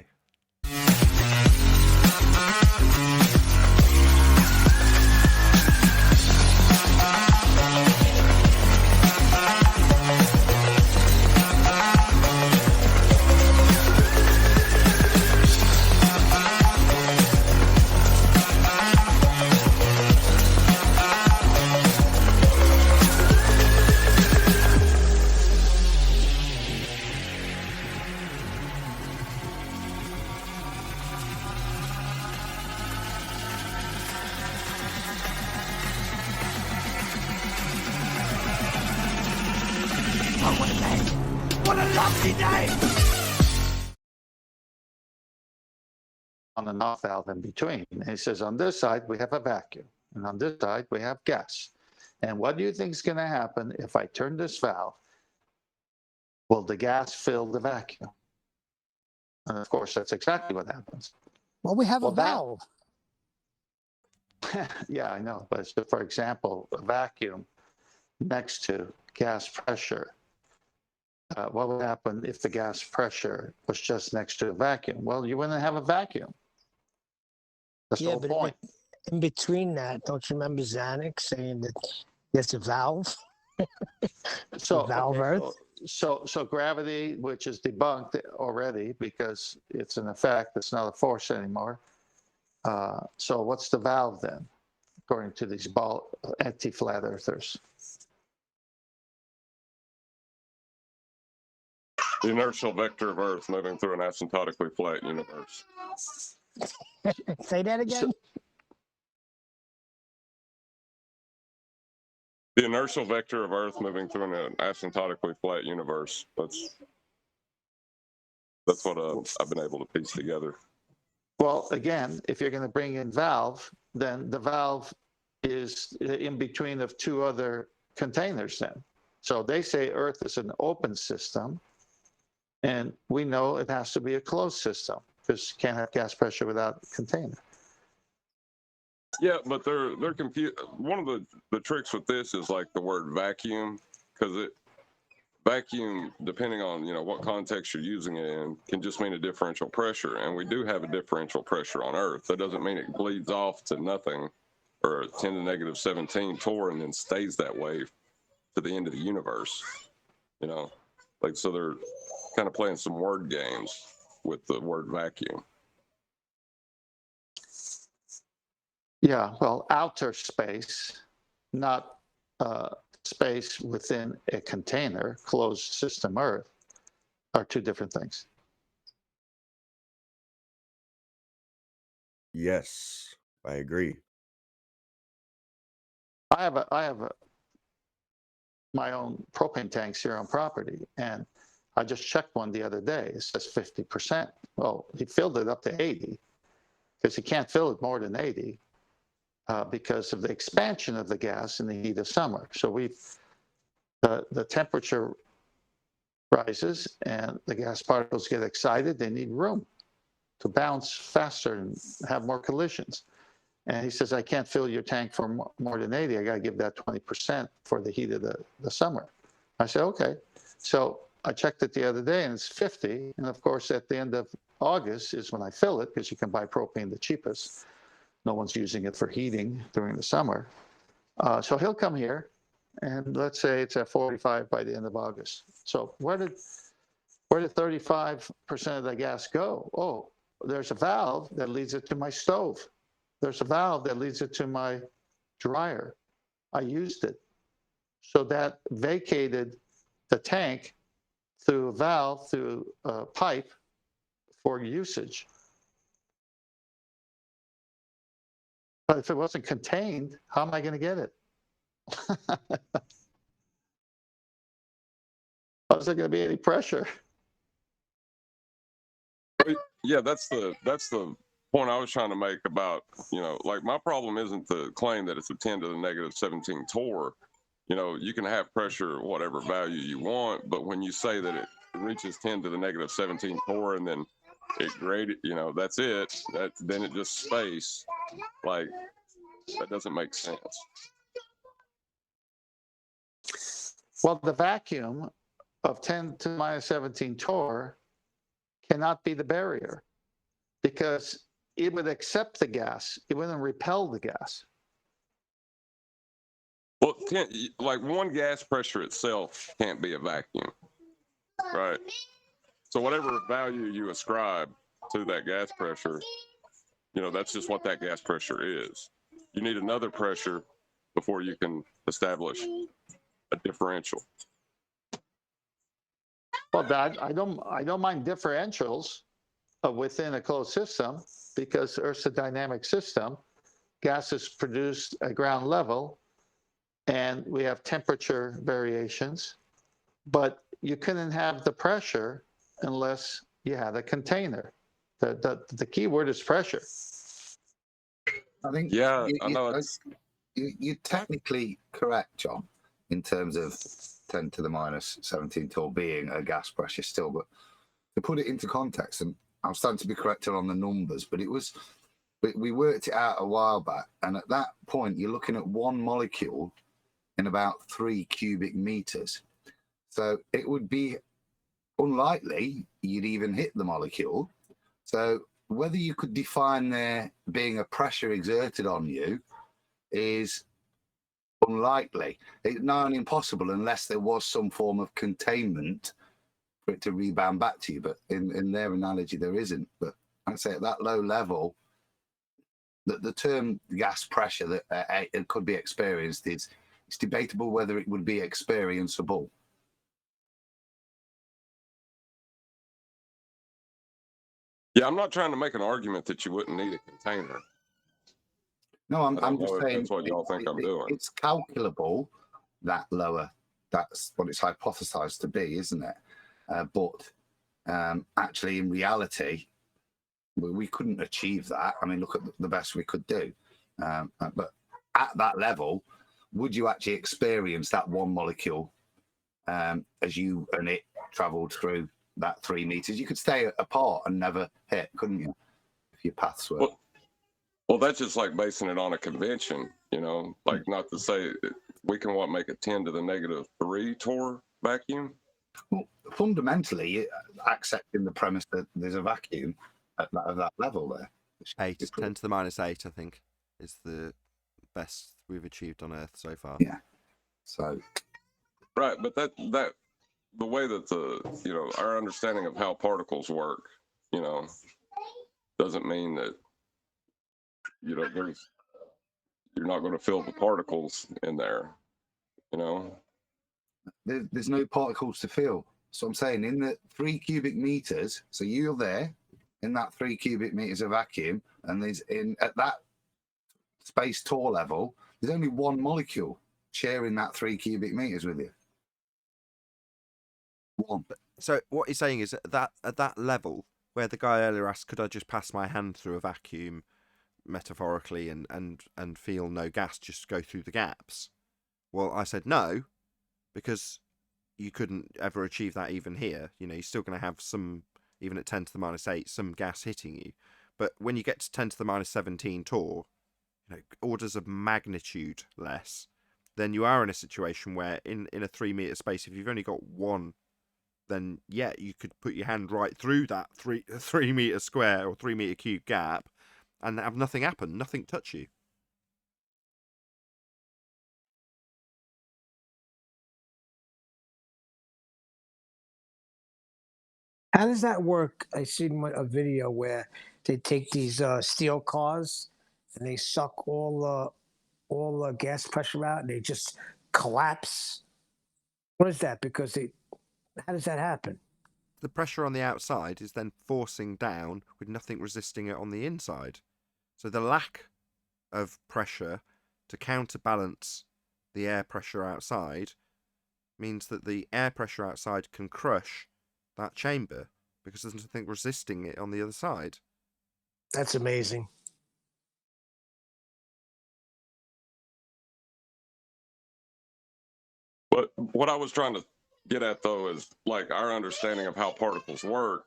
What a lovely day! On and off valve in between. And he says, on this side, we have a vacuum. And on this side, we have gas. And what do you think is going to happen if I turn this valve? Will the gas fill the vacuum? And of course, that's exactly what happens. Well, we have a valve. Yeah, I know. But so for example, a vacuum next to gas pressure. What would happen if the gas pressure was just next to a vacuum? Well, you wouldn't have a vacuum. That's the whole point. In between that, don't you remember Zanuck saying that there's a valve? So valve Earth. So gravity, which is debunked already because it's an effect, it's not a force anymore. So what's the valve then, according to these anti-flat earthers? The inertial vector of Earth moving through an asymptotically flat universe. Say that again. The inertial vector of Earth moving through an asymptotically flat universe. That's what I've been able to piece together. Well, again, if you're going to bring in valve, then the valve is in between of two other containers then. So they say Earth is an open system, and we know it has to be a closed system because you can't have gas pressure without a container. Yeah, but they're confused. One of the tricks with this is like the word vacuum, because vacuum, depending on what context you're using it in, can just mean a differential pressure, and we do have a differential pressure on Earth. That doesn't mean it bleeds off to nothing or 10 to negative 17 torr and then stays that way to the end of the universe. So they're kind of playing some word games with the word vacuum. Yeah, well, outer space, not space within a container, closed system Earth, are two different things. Yes, I agree. I have my own propane tanks here on property, and I just checked one the other day. It says 50%. Well, he filled it up to 80 because he can't fill it more than 80 because of the expansion of the gas in the heat of summer. So the temperature rises and the gas particles get excited. They need room to bounce faster and have more collisions. And he says, I can't fill your tank for more than 80. I got to give that 20% for the heat of the summer. I said, okay. So I checked it the other day and it's 50. And of course, at the end of August is when I fill it because you can buy propane the cheapest. No one's using it for heating during the summer. So he'll come here and let's say it's at 45 by the end of August. So where did 35% of the gas go? Oh, there's a valve that leads it to my stove. There's a valve that leads it to my dryer. I used it. So that vacated the tank through a valve, through a pipe for usage. But if it wasn't contained, how am I going to get it? How's there going to be any pressure? Yeah, that's the point I was trying to make about, like my problem isn't to claim that it's a 10 to the negative 17 torr. You can have pressure, whatever value you want, but when you say that it reaches 10 to the negative 17 torr and then it graded, that's it, then it just space, like that doesn't make sense. Well, the vacuum of 10 to minus 17 torr cannot be the barrier because it would accept the gas. It wouldn't repel the gas. Well, like one gas pressure itself can't be a vacuum, right? So whatever value you ascribe to that gas pressure, that's just what that gas pressure is. You need another pressure before you can establish a differential. Well, I don't mind differentials within a closed system because Earth's a dynamic system. Gas is produced at ground level, and we have temperature variations. But you couldn't have the pressure unless you had a container. The key word is pressure. I think Yeah, I know you're technically correct, John, in terms of 10 to the minus 17 torr being a gas pressure still. But to put it into context, and I'm starting to be corrected on the numbers, but we worked it out a while back. And at that point, you're looking at one molecule in about 3 cubic meters. So it would be unlikely you'd even hit the molecule. So whether you could define there being a pressure exerted on you is unlikely. It's not impossible unless there was some form of containment for it to rebound back to you. But in their analogy, there isn't. But I'd say at that low level, the term gas pressure that it could be experienced it's debatable whether it would be experienceable. Yeah, I'm not trying to make an argument that you wouldn't need a container. No, I'm just saying that's what y'all think I'm doing. It's calculable that lower. That's what it's hypothesized to be, isn't it? But actually, in reality, we couldn't achieve that. I mean, look at the best we could do. But at that level, would you actually experience that one molecule as you and it traveled through that 3 meters? You could stay apart and never hit, couldn't you? If your paths were. Well, that's just like basing it on a convention, like not to say we can make a 10 to the negative 3 torr vacuum. Well, fundamentally, accepting the premise that there's a vacuum at that level there. 10 to the minus 8, I think, is the best we've achieved on Earth so far. Yeah. So. Right, but that the way that our understanding of how particles work, doesn't mean that you're not going to fill the particles in there. You know, There's no particles to feel. So I'm saying in the 3 cubic meters, so you're there in that 3 cubic meters of vacuum, and there's at that space Tor level, there's only one molecule sharing that 3 cubic meters with you. One. So what he's saying is that at that level where the guy earlier asked, could I just pass my hand through a vacuum metaphorically and feel no gas, just go through the gaps? Well, I said no, because you couldn't ever achieve that even here. You know, you're still going to have some, even at 10 to the minus 8, some gas hitting you. But when you get to 10 to the minus 17 Tor, you know, orders of magnitude less, then you are in a situation where in a 3 meter space, if you've only got one, then yeah, you could put your hand right through that 3 meter square or 3 meter cube gap and have nothing happen, nothing touch you. How does that work? I seen a video where they take these steel cars and they suck all the gas pressure out and they just collapse. What is that? Because how does that happen? The pressure on the outside is then forcing down with nothing resisting it on the inside. So the lack of pressure to counterbalance the air pressure outside means that the air pressure outside can crush that chamber because there's nothing resisting it on the other side. That's amazing. but what I was trying to get at though is like our understanding of how particles work.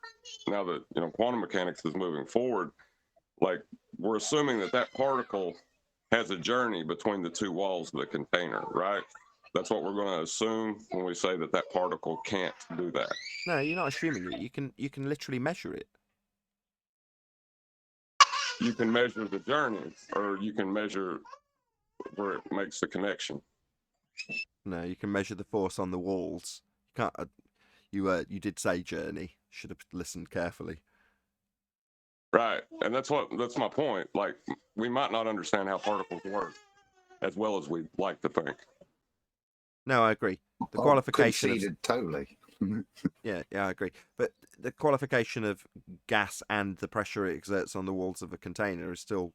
Now that quantum mechanics is moving forward, like we're assuming that particle has a journey between the two walls of the container, right? That's what we're going to assume when we say that particle can't do that. No, you're not assuming it. You can literally measure it. You can measure the journey, or you can measure where it makes the connection. No, you can measure the force on the walls. You can't. You did say journey. Should have listened carefully. Right, and that's my point. Like we might not understand how particles work as well as we like to think. No, I agree. The qualification conceded totally. Yeah, I agree. But the qualification of gas and the pressure it exerts on the walls of a container is still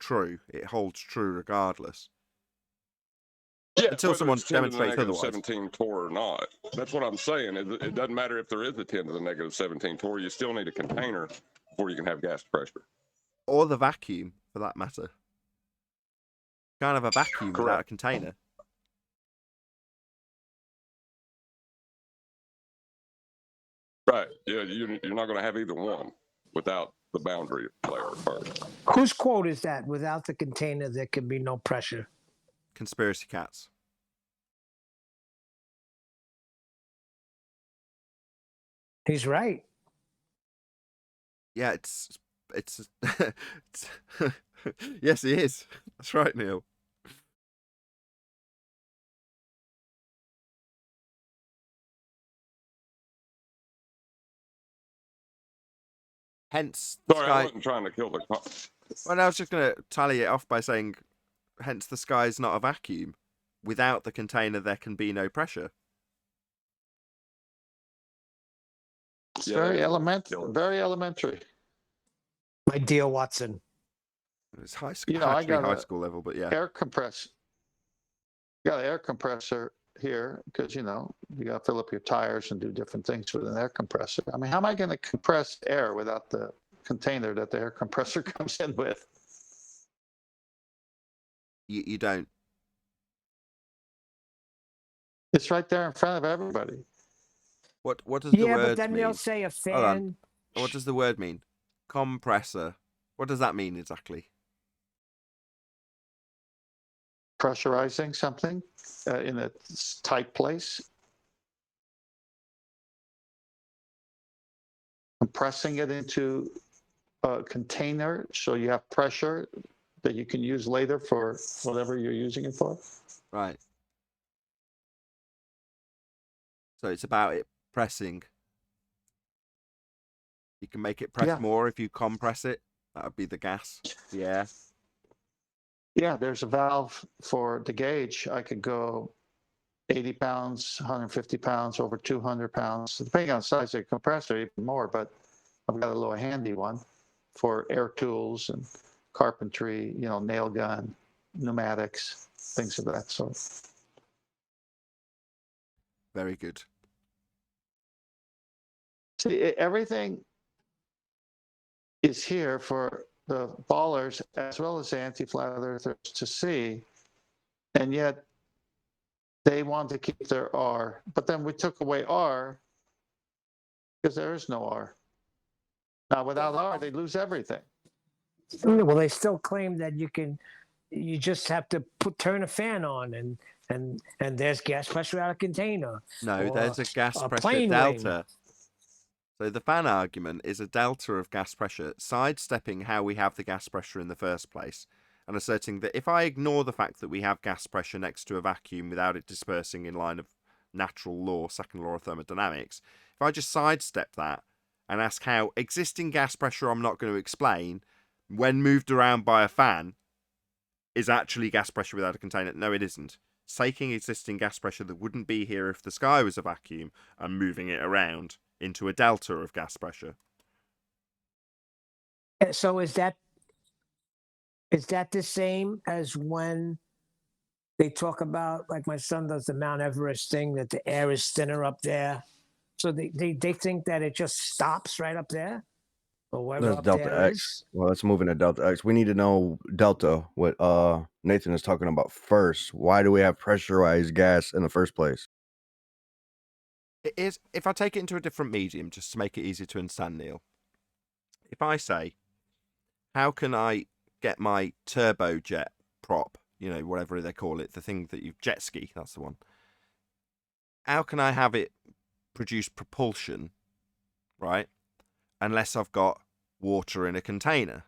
true. It holds true regardless. Yeah, until someone demonstrates otherwise. 17 Tor or not. That's what I'm saying. It doesn't matter if there is a 10 to the negative 17 Tor. You still need a container before you can have gas pressure. Or the vacuum, for that matter. You can't have a vacuum without a container. Right. Yeah, you're not going to have either one without the boundary layer first. Whose quote is that? Without the container, there can be no pressure. Conspiracy cats. He's right. Yeah, it's yes, he is. That's right, Neil. Hence, sorry, I wasn't trying to kill the. Well, I was just going to tally it off by saying, hence the sky's not a vacuum. Without the container, there can be no pressure. It's very elementary. My dear Watson. It's high school, high school level, but yeah. Air compressor. You got an air compressor here because you got to fill up your tires and do different things with an air compressor. I mean, how am I going to compress air without the container that the air compressor comes in with? You don't. It's right there in front of everybody. What does the word mean? Yeah, but then they'll say a fan. Hold on. What does the word mean? Compressor. What does that mean exactly? Pressurizing something in a tight place. Compressing it into a container so you have pressure that you can use later for whatever you're using it for. Right. So it's about it pressing. You can make it press more if you compress it. That would be the gas, the air. Yeah, there's a valve for the gauge. I could go 80 pounds, 150 pounds, over 200 pounds, depending on the size of the compressor, even more. But I've got a little handy one for air tools and carpentry, nail gun, pneumatics, things of that sort. Very good. See, everything is here for the ballers as well as the anti-flat earthers to see, and yet they want to keep their R. But then we took away R because there is no R. Now, without R, they lose everything. Well, they still claim that you just have to turn a fan on and there's gas pressure out of container. No, there's a gas pressure plane delta. wing. So the fan argument is a delta of gas pressure, sidestepping how we have the gas pressure in the first place, and asserting that if I ignore the fact that we have gas pressure next to a vacuum without it dispersing in line of natural law, second law of thermodynamics, if I just sidestep that and ask how existing gas pressure I'm not going to explain, when moved around by a fan, is actually gas pressure without a container. No, it isn't. It's taking existing gas pressure that wouldn't be here if the sky was a vacuum and moving it around into a delta of gas pressure. So is that the same as when they talk about, like my son does the Mount Everest thing, that the air is thinner up there? So they think that it just stops right up there? Or wherever That's up Delta there X. is? Well, let's move into Delta X. We need to know Delta, what Nathan is talking about first. Why do we have pressurized gas in the first place? It is, if I take it into a different medium, just to make it easier to understand, Neil. If I say, how can I get my turbojet prop, whatever they call it, the thing that you jet ski, that's the one. How can I have it produce propulsion, right? Unless I've got water in a container.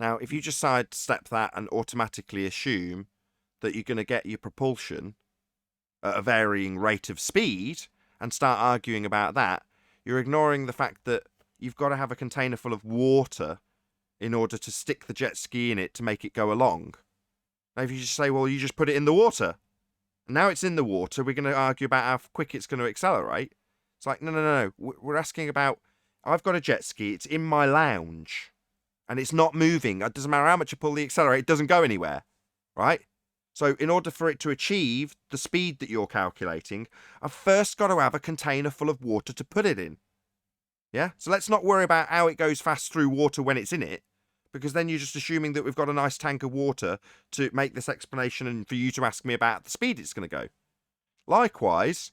Now, if you just sidestep that and automatically assume that you're going to get your propulsion at a varying rate of speed and start arguing about that, you're ignoring the fact that you've got to have a container full of water in order to stick the jet ski in it to make it go along. Now, if you just say, well, you just put it in the water. Now it's in the water, we're going to argue about how quick it's going to accelerate. It's like, no. We're asking about, I've got a jet ski, it's in my lounge, and it's not moving. It doesn't matter how much you pull the accelerator, it doesn't go anywhere, right? So in order for it to achieve the speed that you're calculating, I've first got to have a container full of water to put it in. Yeah? So let's not worry about how it goes fast through water when it's in it, because then you're just assuming that we've got a nice tank of water to make this explanation and for you to ask me about the speed it's going to go. Likewise,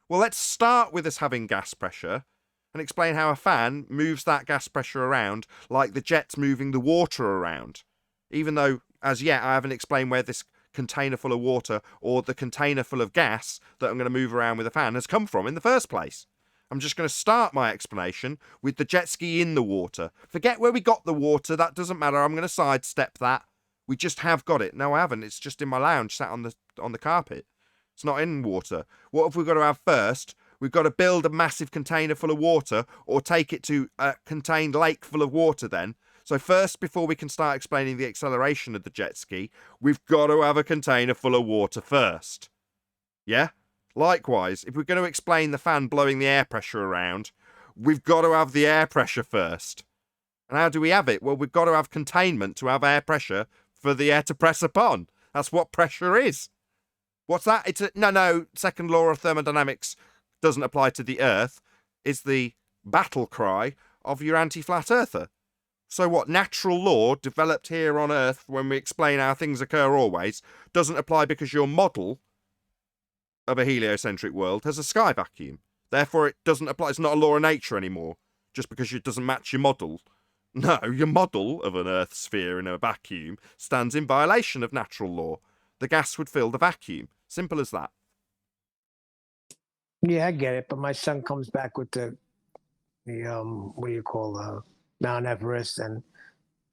well, let's start with us having gas pressure and explain how a fan moves that gas pressure around like the jet's moving the water around. Even though, as yet, I haven't explained where this container full of water or the container full of gas that I'm going to move around with a fan has come from in the first place. I'm just going to start my explanation with the jet ski in the water. Forget where we got the water, that doesn't matter. I'm going to sidestep that. We just have got it. No, I haven't. It's just in my lounge, sat on the carpet. It's not in water. What have we got to have first? We've got to build a massive container full of water or take it to a contained lake full of water then. So first, before we can start explaining the acceleration of the jet ski, we've got to have a container full of water first. Yeah? Likewise, if we're going to explain the fan blowing the air pressure around, we've got to have the air pressure first. And how do we have it? Well, we've got to have containment to have air pressure for the air to press upon. That's what pressure is. What's that? It's no, second law of thermodynamics doesn't apply to the Earth, is the battle cry of your anti-flat earther. So what, natural law developed here on Earth when we explain how things occur always doesn't apply because your model of a heliocentric world has a sky vacuum. Therefore, it doesn't apply. It's not a law of nature anymore, just because it doesn't match your model. No, your model of an Earth sphere in a vacuum stands in violation of natural law. The gas would fill the vacuum. Simple as that. Yeah, I get it. But my son comes back with the what do you call Mount Everest, and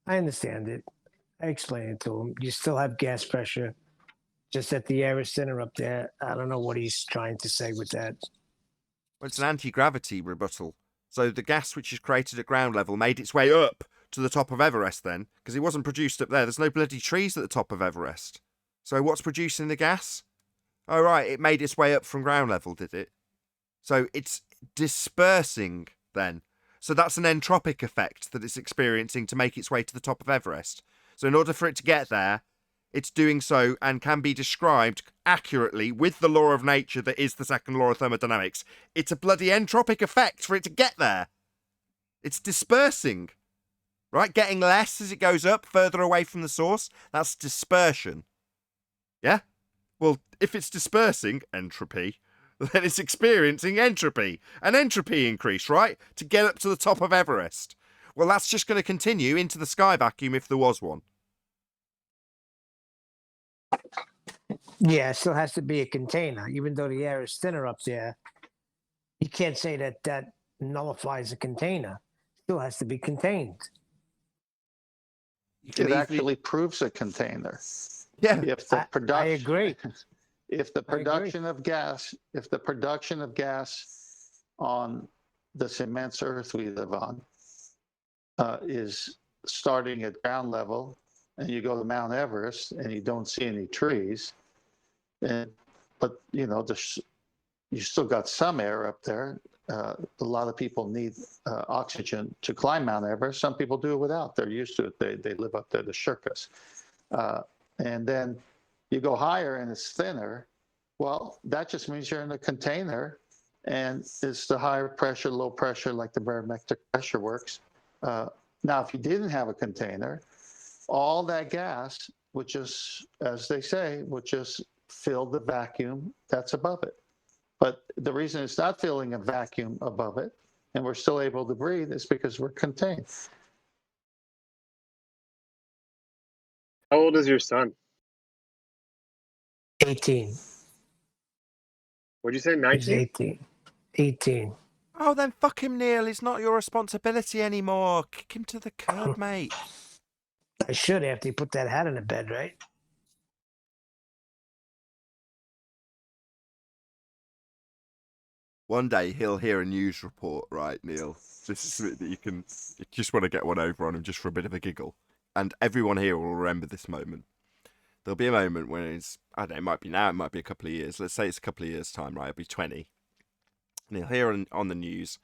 I understand it. I explain it to him. You still have gas pressure, just that the air is thinner up there. I don't know what he's trying to say with that. Well, it's an anti-gravity rebuttal. So the gas which is created at ground level made its way up to the top of Everest then, because it wasn't produced up there. There's no bloody trees at the top of Everest. So what's producing the gas? Oh, right. It made its way up from ground level, did it? So it's dispersing then. So that's an entropic effect that it's experiencing to make its way to the top of Everest. So in order for it to get there, it's doing so and can be described accurately with the law of nature that is the second law of thermodynamics. It's a bloody entropic effect for it to get there. It's dispersing, right? Getting less as it goes up, further away from the source. That's dispersion. Yeah? Well, if it's dispersing, entropy, then it's experiencing entropy. An entropy increase, right? To get up to the top of Everest. Well, that's just going to continue into the sky vacuum if there was one. Yeah, it still has to be a container, even though the air is thinner up there. You can't say that that nullifies a container. It still has to be contained. It actually proves a container. Yeah, if the production, I agree. If the production of gas, on this immense Earth we live on is starting at ground level, and you go to Mount Everest and you don't see any trees, but you know you still got some air up there. A lot of people need oxygen to climb Mount Everest. Some people do it without. They're used to it. They live up there, the Shirkas. And then you go higher and it's thinner. Well, that just means you're in a container, and it's the higher pressure, low pressure, like the barometric pressure works. Now, if you didn't have a container, all that gas would just, as they say, would just fill the vacuum that's above it. But the reason it's not filling a vacuum above it, and we're still able to breathe, is because we're contained. How old is your son? 18. What'd you say, He's 19? 18. 18. Oh, then fuck him, Neil. It's not your responsibility anymore. Kick him to the curb, mate. I should after you put that hat in the bed, right? One day he'll hear a news report, right, Neil? This is something that you just want to get one over on him just for a bit of a giggle. And everyone here will remember this moment. There'll be a moment when it's, I don't know, it might be now, it might be a couple of years. Let's say it's a couple of years' time, right? It'll be 20. And he'll hear on the news,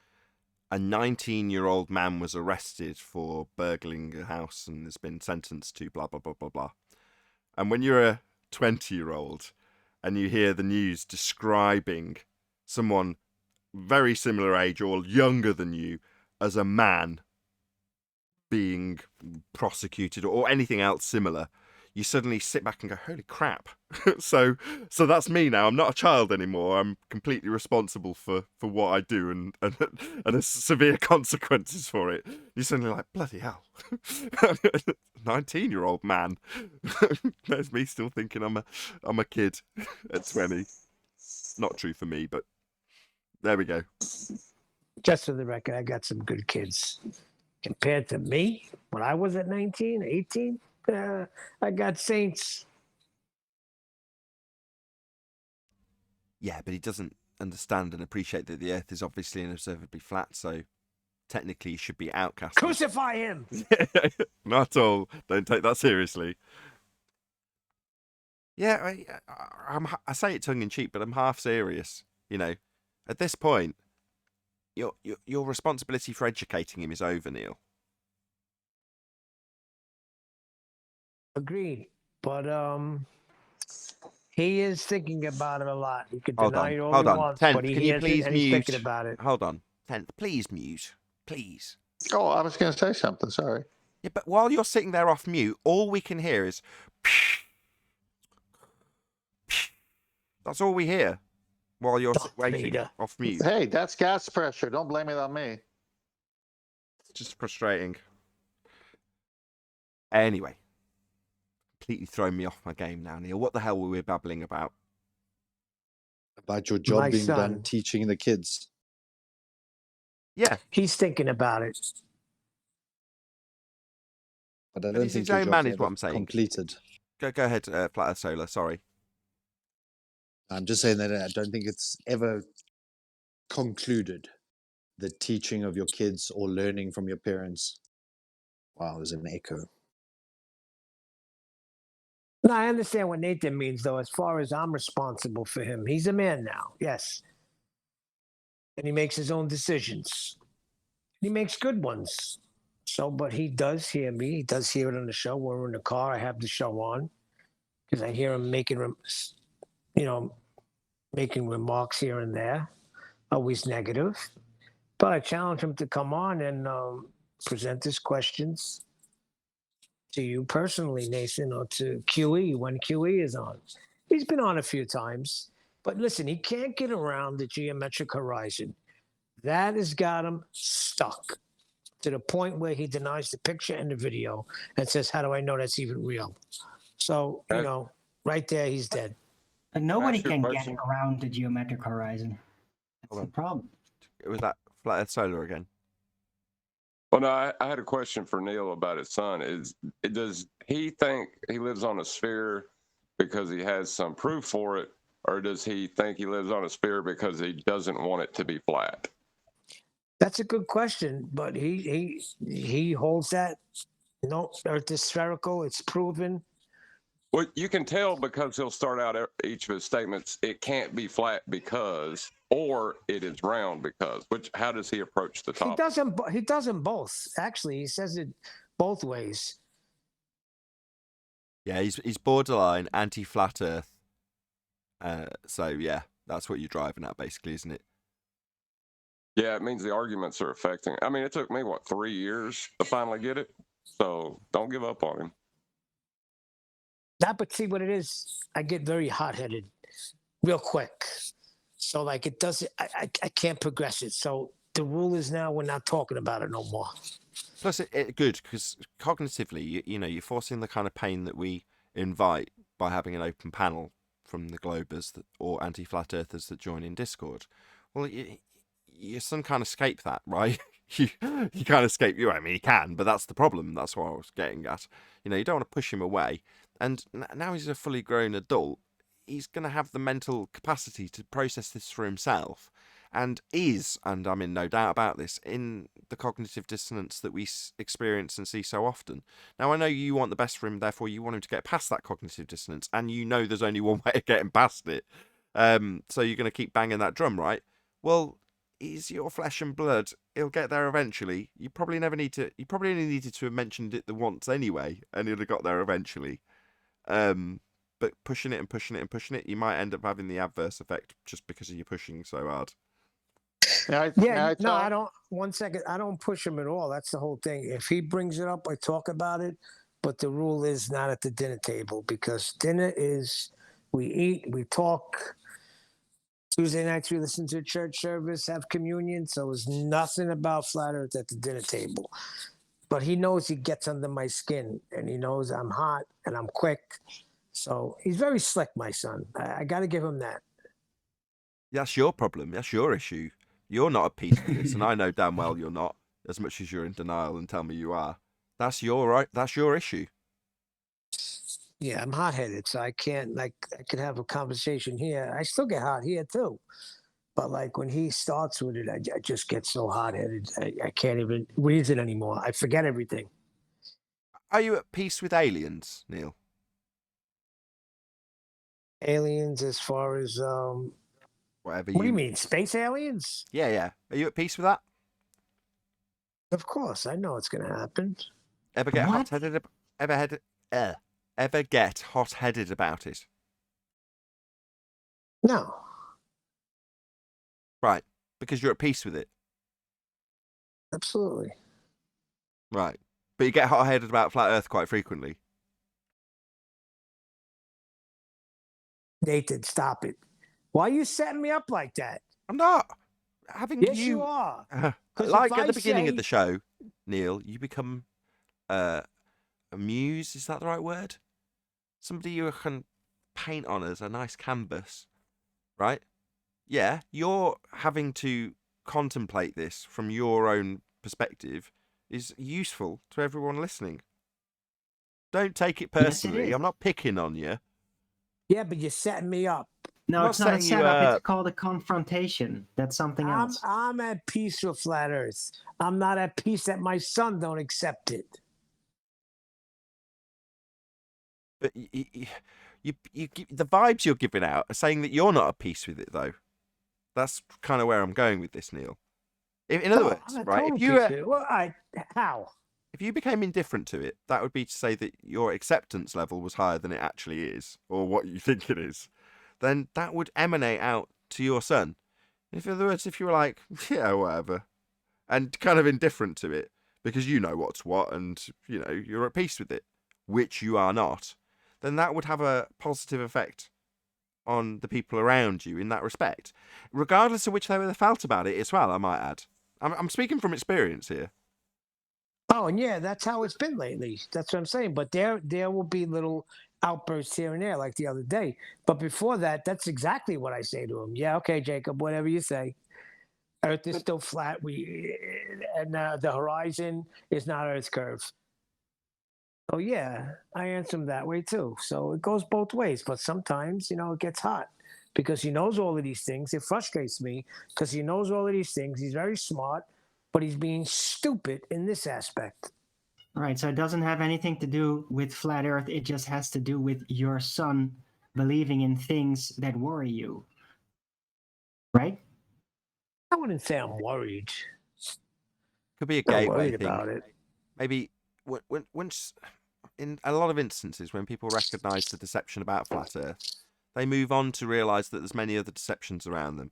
a 19-year-old man was arrested for burgling a house and has been sentenced to blah, blah, blah, blah, blah. And when you're a 20-year-old and you hear the news describing someone very similar age or younger than you as a man being prosecuted or anything else similar, you suddenly sit back and go, holy crap. so that's me now. I'm not a child anymore. I'm completely responsible for what I do and there's severe consequences for it. You're suddenly like, bloody hell. 19-year-old man. There's me still thinking I'm a kid at 20. Not true for me, but there we go. Just for the record, I got some good kids. Compared to me, when I was at 19, 18, I got saints. Yeah, but he doesn't understand and appreciate that the Earth is obviously unobservably flat, so technically he should be outcast. Crucify him! Not at all. Don't take that seriously. Yeah, I say it tongue-in-cheek, but I'm half serious. You know, at this point, your responsibility for educating him is over, Neil. Agreed. But he is thinking about it a lot. He could Hold deny on, it all hold he on. wants, Tenth, but he can you hears please it and he's mute? thinking about it. Hold on. Tenth, please mute. Please. Oh, I was going to say something. Sorry. Yeah, but while you're sitting there off mute, all we can hear is... That's all we hear while you're waiting off mute. Hey, that's gas pressure. Don't blame it on me. It's just frustrating. Anyway. Completely thrown me off my game now, Neil. What the hell were we babbling about? About your job My being son. done teaching the kids. Yeah. He's thinking about it. But I But don't he's think his your own job's man is ever what I'm saying. completed. Go ahead, Flat Earth Solar. Sorry. I'm just saying that I don't think it's ever concluded, the teaching of your kids or learning from your parents. Wow, there's an echo. No, I understand what Nathan means, though. As far as I'm responsible for him, he's a man now. Yes, and he makes his own decisions. He makes good ones. So, but he does hear me. He does hear it on the show. When we're in the car, I have the show on because I hear him making, you know, making remarks here and there, always negative. But I challenge him to come on and present his questions to you personally, Nathan, or to QE when QE is on. He's been on a few times, but listen, he can't get around the geometric horizon. That has got him stuck to the point where he denies the picture and the video and says, "How do I know that's even real?" So, you know, right there, he's dead. And nobody Ask your can get question. around the geometric horizon. That's Hold the on. problem. It was that flat Earth solar again. Well, no, I had a question for Neil about his son. Does he think he lives on a sphere because he has some proof for it, or does he think he lives on a sphere because he doesn't want it to be flat? That's a good question, but he holds that. No, Earth is spherical. It's proven. Well, you can tell because he'll start out each of his statements, it can't be flat because, or it is round because. How does he approach the topic? He doesn't both. Actually, he says it both ways. Yeah, he's borderline anti-flat Earth. So yeah, that's what you're driving at, basically, isn't it? Yeah, it means the arguments are affecting. I mean, it took me 3 years to finally get it. So don't give up on him. But see what it is. I get very hot-headed, real quick. So like it doesn't. I can't progress it. So the rule is now we're not talking about it no more. Plus, it good because cognitively, you know, you're forcing the kind of pain that we invite by having an open panel from the Globers or anti-flat earthers that join in Discord. Well, your son can't escape that, right? you can't escape you. I mean, he can, but that's the problem. That's what I was getting at. You know, you don't want to push him away. And now he's a fully grown adult. He's going to have the mental capacity to process this for himself. And I'm in no doubt about this, in the cognitive dissonance that we experience and see so often. Now, I know you want the best for him, therefore you want him to get past that cognitive dissonance, and you know there's only one way of getting past it. So you're going to keep banging that drum, right? Well, he's your flesh and blood. He'll get there eventually. You probably only needed to have mentioned it the once anyway, and he'd have got there eventually. But pushing it and pushing it and pushing it, you might end up having the adverse effect just because of you pushing so hard. I don't. 1 second. I don't push him at all. That's the whole thing. If he brings it up, I talk about it. But the rule is not at the dinner table, because dinner is we eat, we talk. Tuesday nights we listen to church service, have communion. So it's nothing about flat earth at the dinner table. But he knows he gets under my skin, and he knows I'm hot and I'm quick. So he's very slick, my son. I got to give him that. That's your problem. That's your issue. You're not at peace with this, and I know damn well you're not, as much as you're in denial and tell me you are. That's your issue. Yeah, I'm hot-headed, so I can't, I could have a conversation here. I still get hot here, too. But, when he starts with it, I just get so hot-headed. I can't even reason anymore. I forget everything. Are you at peace with aliens, Neil? Aliens as far as... Whatever. What do you mean, space aliens? Yeah. Are you at peace with that? Of course, I know it's going to happen. Ever get hot-headed? Ever get hot-headed about it? No. Right, because you're at peace with it. Absolutely. Right, but you get hot-headed about flat Earth quite frequently. Nathan, stop it. Why are you setting me up like that? I'm not. Yes, you are. Like at the beginning of the show, Neil, you become a muse. Is that the right word? Somebody you can paint on as a nice canvas, right? Yeah, you're having to contemplate this from your own perspective is useful to everyone listening. Don't take it personally. Yes, it is. I'm not picking on you. Yeah, but you're setting me up. No, it's not a setup. It's called a confrontation. That's something else. I'm at peace with flat Earth. I'm not at peace that my son don't accept it. But the vibes you're giving out are saying that you're not at peace with it, though. That's kind of where I'm going with this, Neil. In other words, right? How? If you became indifferent to it, that would be to say that your acceptance level was higher than it actually is, or what you think it is. Then that would emanate out to your son. In other words, if you were like, yeah, whatever, and kind of indifferent to it, because you know what's what, and you're at peace with it, which you are not, then that would have a positive effect on the people around you in that respect, regardless of which way they felt about it as well, I might add. I'm speaking from experience here. Oh, and yeah, that's how it's been lately. That's what I'm saying. But there will be little outbursts here and there, like the other day. But before that, that's exactly what I say to him. Yeah, okay, Jacob, whatever you say. Earth is still flat. And the horizon is not Earth's curve. Oh yeah, I answer him that way too. So it goes both ways. But sometimes, it gets hot because he knows all of these things. It frustrates me because he knows all of these things. He's very smart, but he's being stupid in this aspect. All right, so it doesn't have anything to do with flat Earth. It just has to do with your son believing in things that worry you, right? I wouldn't say I'm worried. Could be a Not gateway worried thing. about it. Maybe once, in a lot of instances, when people recognise the deception about flat Earth, they move on to realise that there's many other deceptions around them.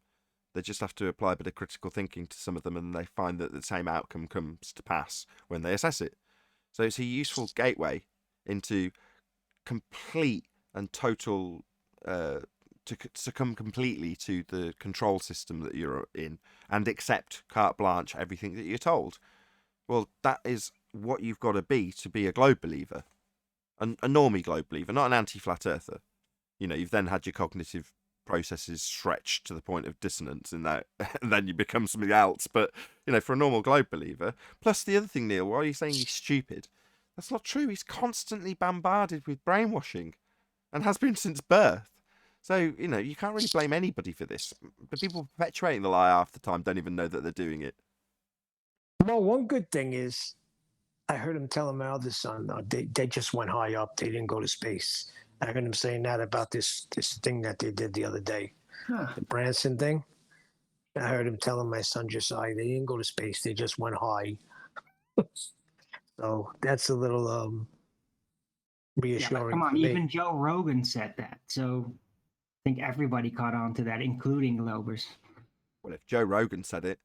They just have to apply a bit of critical thinking to some of them, and they find that the same outcome comes to pass when they assess it. So it's a useful gateway into complete and total, to succumb completely to the control system that you're in and accept carte blanche everything that you're told. Well, that is what you've got to be a globe believer, a normie globe believer, not an anti-flat earther. You've then had your cognitive processes stretched to the point of dissonance in that, and then you become something else. But for a normal globe believer, plus the other thing, Neil, why are you saying he's stupid? That's not true. He's constantly bombarded with brainwashing, and has been since birth. So you can't really blame anybody for this. But people perpetuating the lie half the time don't even know that they're doing it. Well, one good thing is, I heard him tell my other son, they just went high up. They didn't go to space. I heard him saying that about this thing that they did the other day, the Branson thing. I heard him telling my son Josiah they didn't go to space. They just went high. So that's a little reassuring. Come on, for me. even Joe Rogan said that. So I think everybody caught on to that, including Globers. Well, if Joe Rogan said it.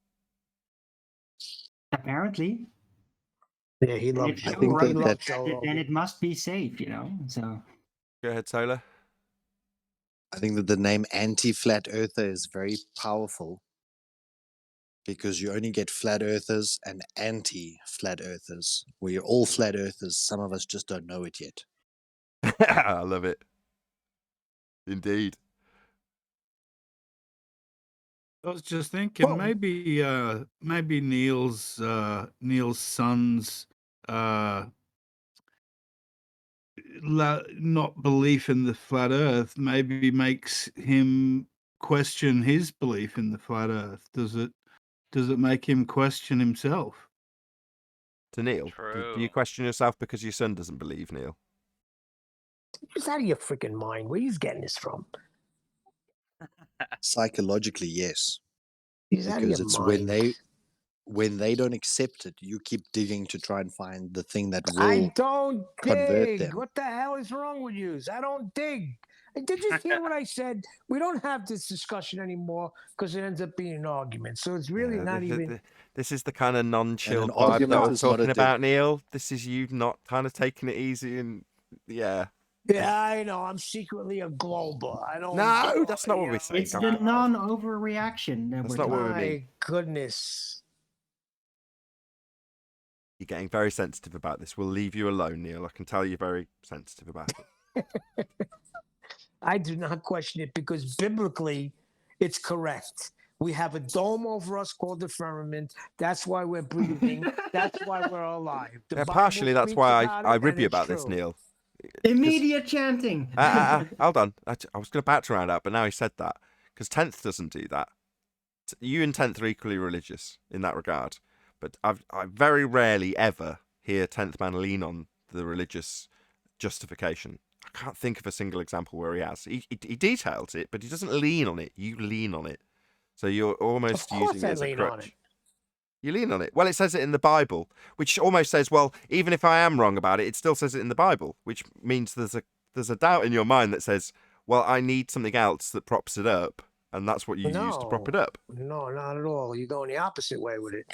Apparently. Yeah, he loves Joe I think Rogan that said it, then it must be safe, So go ahead, Solar. I think that the name anti-flat earther is very powerful because you only get flat earthers and anti-flat earthers. We're all flat earthers. Some of us just don't know it yet. I love it. Indeed. I was just thinking Well- maybe Neil's son's not belief in the flat Earth maybe makes him question his belief in the flat Earth. Does it make him question himself? To Neil, do you question yourself because your son doesn't believe, Neil? He's out of your freaking mind. Where he's getting this from? Psychologically, yes. He's out of Because your it's mind. when they don't accept it, you keep digging to try and find the thing that I will don't convert dig. them. What the hell is wrong with you? I don't dig. Did you hear what I said? We don't have this discussion anymore because it ends up being an argument. So it's really not even. This is the kind of non-chill an vibe that argument I was is not a talking dig. about, Neil. This is you not kind of taking it easy and yeah. Yeah, I know. I'm secretly a global. I don't. No, that's not what we're saying. it's the non-overreaction that That's we're not what talking we mean. My goodness. You're getting very sensitive about this. We'll leave you alone, Neil. I can tell you're very sensitive about it. I do not question it because biblically it's correct. We have a dome over us called the firmament. That's why we're breathing. That's why we're alive. The Yeah, Bible partially that's speaks why about I it, rib and you it's about this, true. Neil. Immediate chanting. Hold on. I was about to round up, but now he said that. Because 10th doesn't do that. You and 10th are equally religious in that regard. But I very rarely ever hear 10th man lean on the religious justification. I can't think of a single example where he has. He details it, but he doesn't lean on it. You lean on it. So you're almost Of course using it I as a lean on it. crutch. You lean on it. Well, it says it in the Bible, which almost says, well, even if I am wrong about it, it still says it in the Bible, which means there's a doubt in your mind that says, well, I need something else that props it up, and that's what you use to prop it up. No, not at all. You're going the opposite way with it.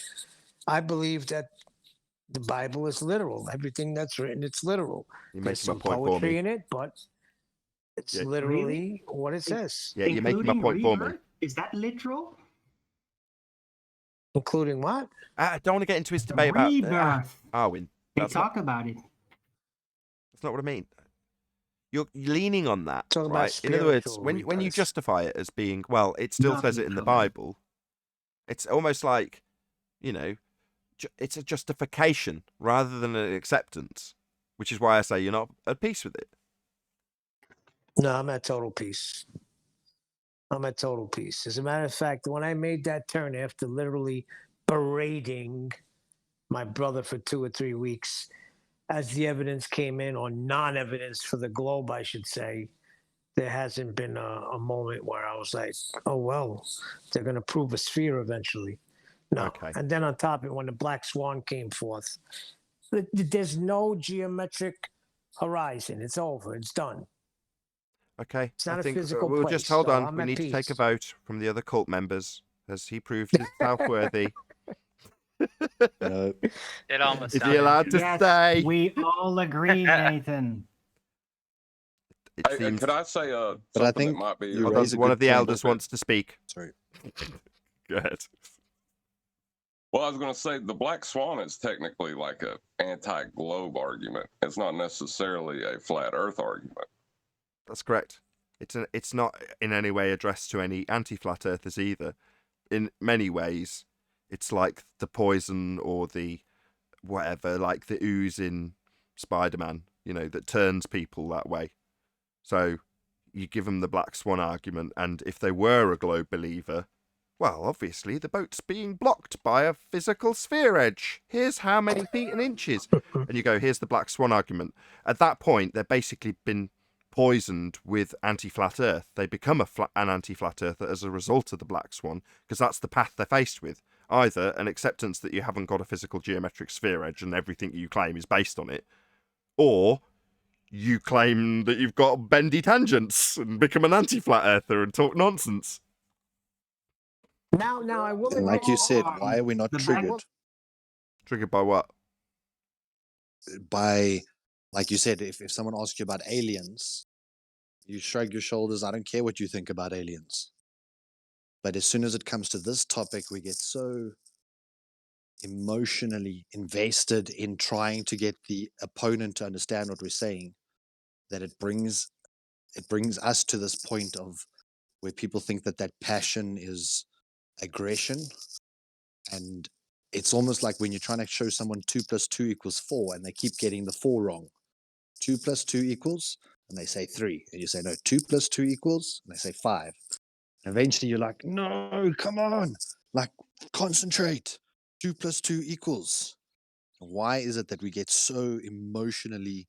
I believe that the Bible is literal. Everything that's written, it's literal. You're There's making my some point for poetry me. in it, but it's Yeah. literally what it says. Yeah, you're making my Including point for me. rebirth? Is that literal? Including what? I don't want to get into his debate about Rebirth. Arwin. They That's talk about it. That's not what I mean. You're leaning on that, Talking about right? In other words, spiritual when you rebirth. justify it as being, well, it still Not says it in the literal. Bible. It's almost like, you know, it's a justification rather than an acceptance, which is why I say you're not at peace with it. No, I'm at total peace. I'm at total peace. As a matter of fact, when I made that turn after literally berating my brother for 2 or 3 weeks, as the evidence came in, or non-evidence for the globe, I should say, there hasn't been a moment where I was like, oh, well, they're going to prove a sphere eventually. No. Okay. And then on top of it, when the black swan came forth, there's no geometric horizon. It's over. It's done. Okay. It's not I a think physical we'll place, just hold so on. I'm We at need to take a peace. vote from the other cult members. Has he proved himself worthy? No. It almost Is he sounded- allowed to Yes, stay? we all agree, Nathan. It Hey, seems. could I say But I something think that might be you Hold on, raise a one good of the point. elders wants to speak. Sorry. Go ahead. Well, I was going to say the black swan is technically like a anti-globe argument. It's not necessarily a flat Earth argument. That's correct. It's not in any way addressed to any anti-flat earthers either. In many ways, it's like the poison or the whatever, like the ooze in Spider-Man, you know, that turns people that way. So you give them the black swan argument, and if they were a globe believer, well, obviously the boat's being blocked by a physical sphere edge. Here's how many feet and inches. And you go, here's the black swan argument. At that point, they've basically been poisoned with anti-flat earth. They become an anti-flat earther as a result of the black swan, because that's the path they're faced with. Either an acceptance that you haven't got a physical geometric sphere edge and everything you claim is based on it, or you claim that you've got bendy tangents and become an anti-flat earther and talk nonsense. Now I will And like you said, Oh, why are we not the triggered Triggered by what? by, like you said, if someone asks you about aliens, you shrug your shoulders. I don't care what you think about aliens. But as soon as it comes to this topic, we get so emotionally invested in trying to get the opponent to understand what we're saying that it brings us to this point of where people think that passion is aggression. And it's almost like when you're trying to show someone 2 + 2 = 4 and they keep getting the 4 wrong. 2 + 2 = and they say 3, and you say no, 2 + 2 = and they say 5. And eventually you're like, no, come on, like concentrate. 2 + 2 =. Why is it that we get so emotionally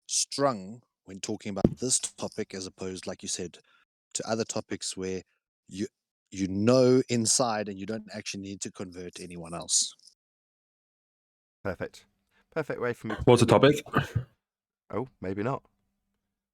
strung when talking about this topic, as opposed, like you said, to other topics where you know inside and you don't actually need to convert anyone else? Perfect way for me to... What's the topic? Oh, maybe not.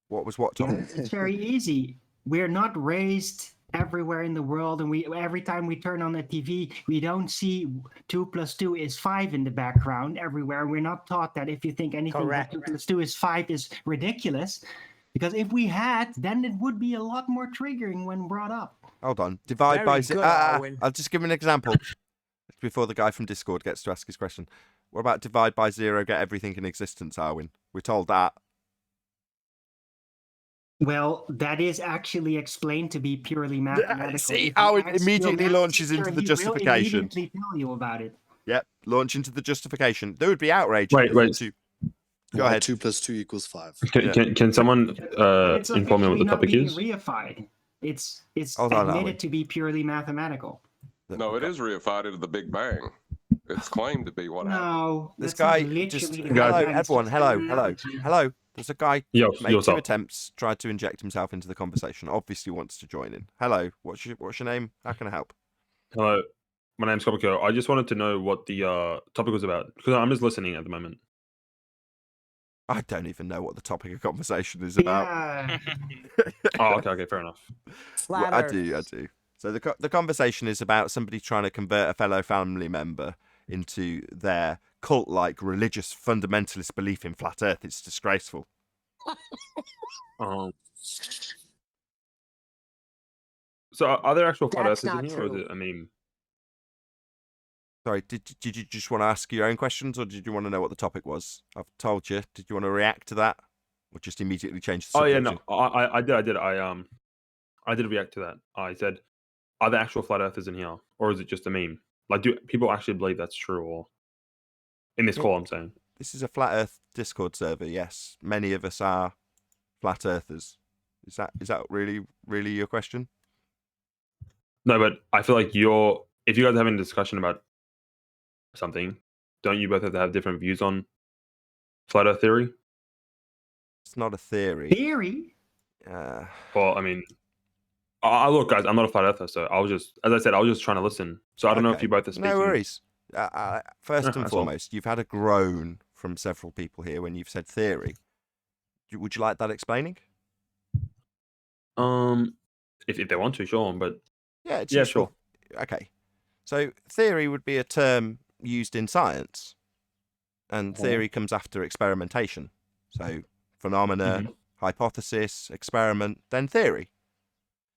What was what Yeah, topic? it's very easy. We're not raised everywhere in the world, and every time we turn on the TV, we don't see 2 + 2 = 5 in the background everywhere. We're not taught that if you think anything Correct. that 2 + 2 = 5 is ridiculous, because if we had, then it would be a lot more triggering when brought up. Hold on. Divide by Very good, Arwin. I'll just give an example before the guy from Discord gets to ask his question. What about divide by 0, get everything in existence, Arwin? We're told that. Well, that is actually explained to be purely mathematical. See If how you it ask immediately your math launches into teacher, the he will justification. immediately tell you about it. Yep, launch into the justification. There would be outrage. Wait. Go ahead. 2 + 2 = 5. Can someone It's inform me what officially the not topic being is? reified. It's Hold on, admitted Arwin. to be purely mathematical. No, it is reified into the Big Bang. It's claimed to be what happened. No, This that's not guy literally just... the Hello, Big Bang, it's everyone. just Hello. an analogy. Hello. There's a guy made Yourself. 2 attempts, tried to inject himself into the conversation. Obviously wants to join in. Hello, what's your name? How can I help? Hello, my name's Kopiko. I just wanted to know what the topic was about because I'm just listening at the moment. I don't even know what the topic of conversation is about. Yeah. Oh, okay, fair enough. Flat I Earth. do. So the conversation is about somebody trying to convert a fellow family member into their cult-like religious fundamentalist belief in flat Earth. It's disgraceful. So are there actual flat That's earthers in not here, or is true. it a meme? Sorry, did you just want to ask your own questions, or did you want to know what the topic was? I've told you. Did you want to react to that, or just immediately change the Oh subject? yeah, no, I did. I did react to that. I said, are there actual flat earthers in here, or is it just a meme? Like, do people actually believe that's true, or in this call, I'm saying? This is a flat Earth Discord server. Yes, many of us are flat earthers. Is that really your question? No, but I feel like if you guys are having a discussion about something, don't you both have to have different views on flat Earth theory? It's not a theory. Theory? Well, I mean, look, guys, I'm not a flat earther, so I was just trying to listen. So I don't know if you both are speaking. No worries. First and that's all. foremost, you've had a groan from several people here when you've said theory. Would you like that explaining? If they want to, sure, but yeah, it's yeah, useful. sure. Okay, so theory would be a term used in science, and theory comes after experimentation. So phenomena, hypothesis, experiment, then theory.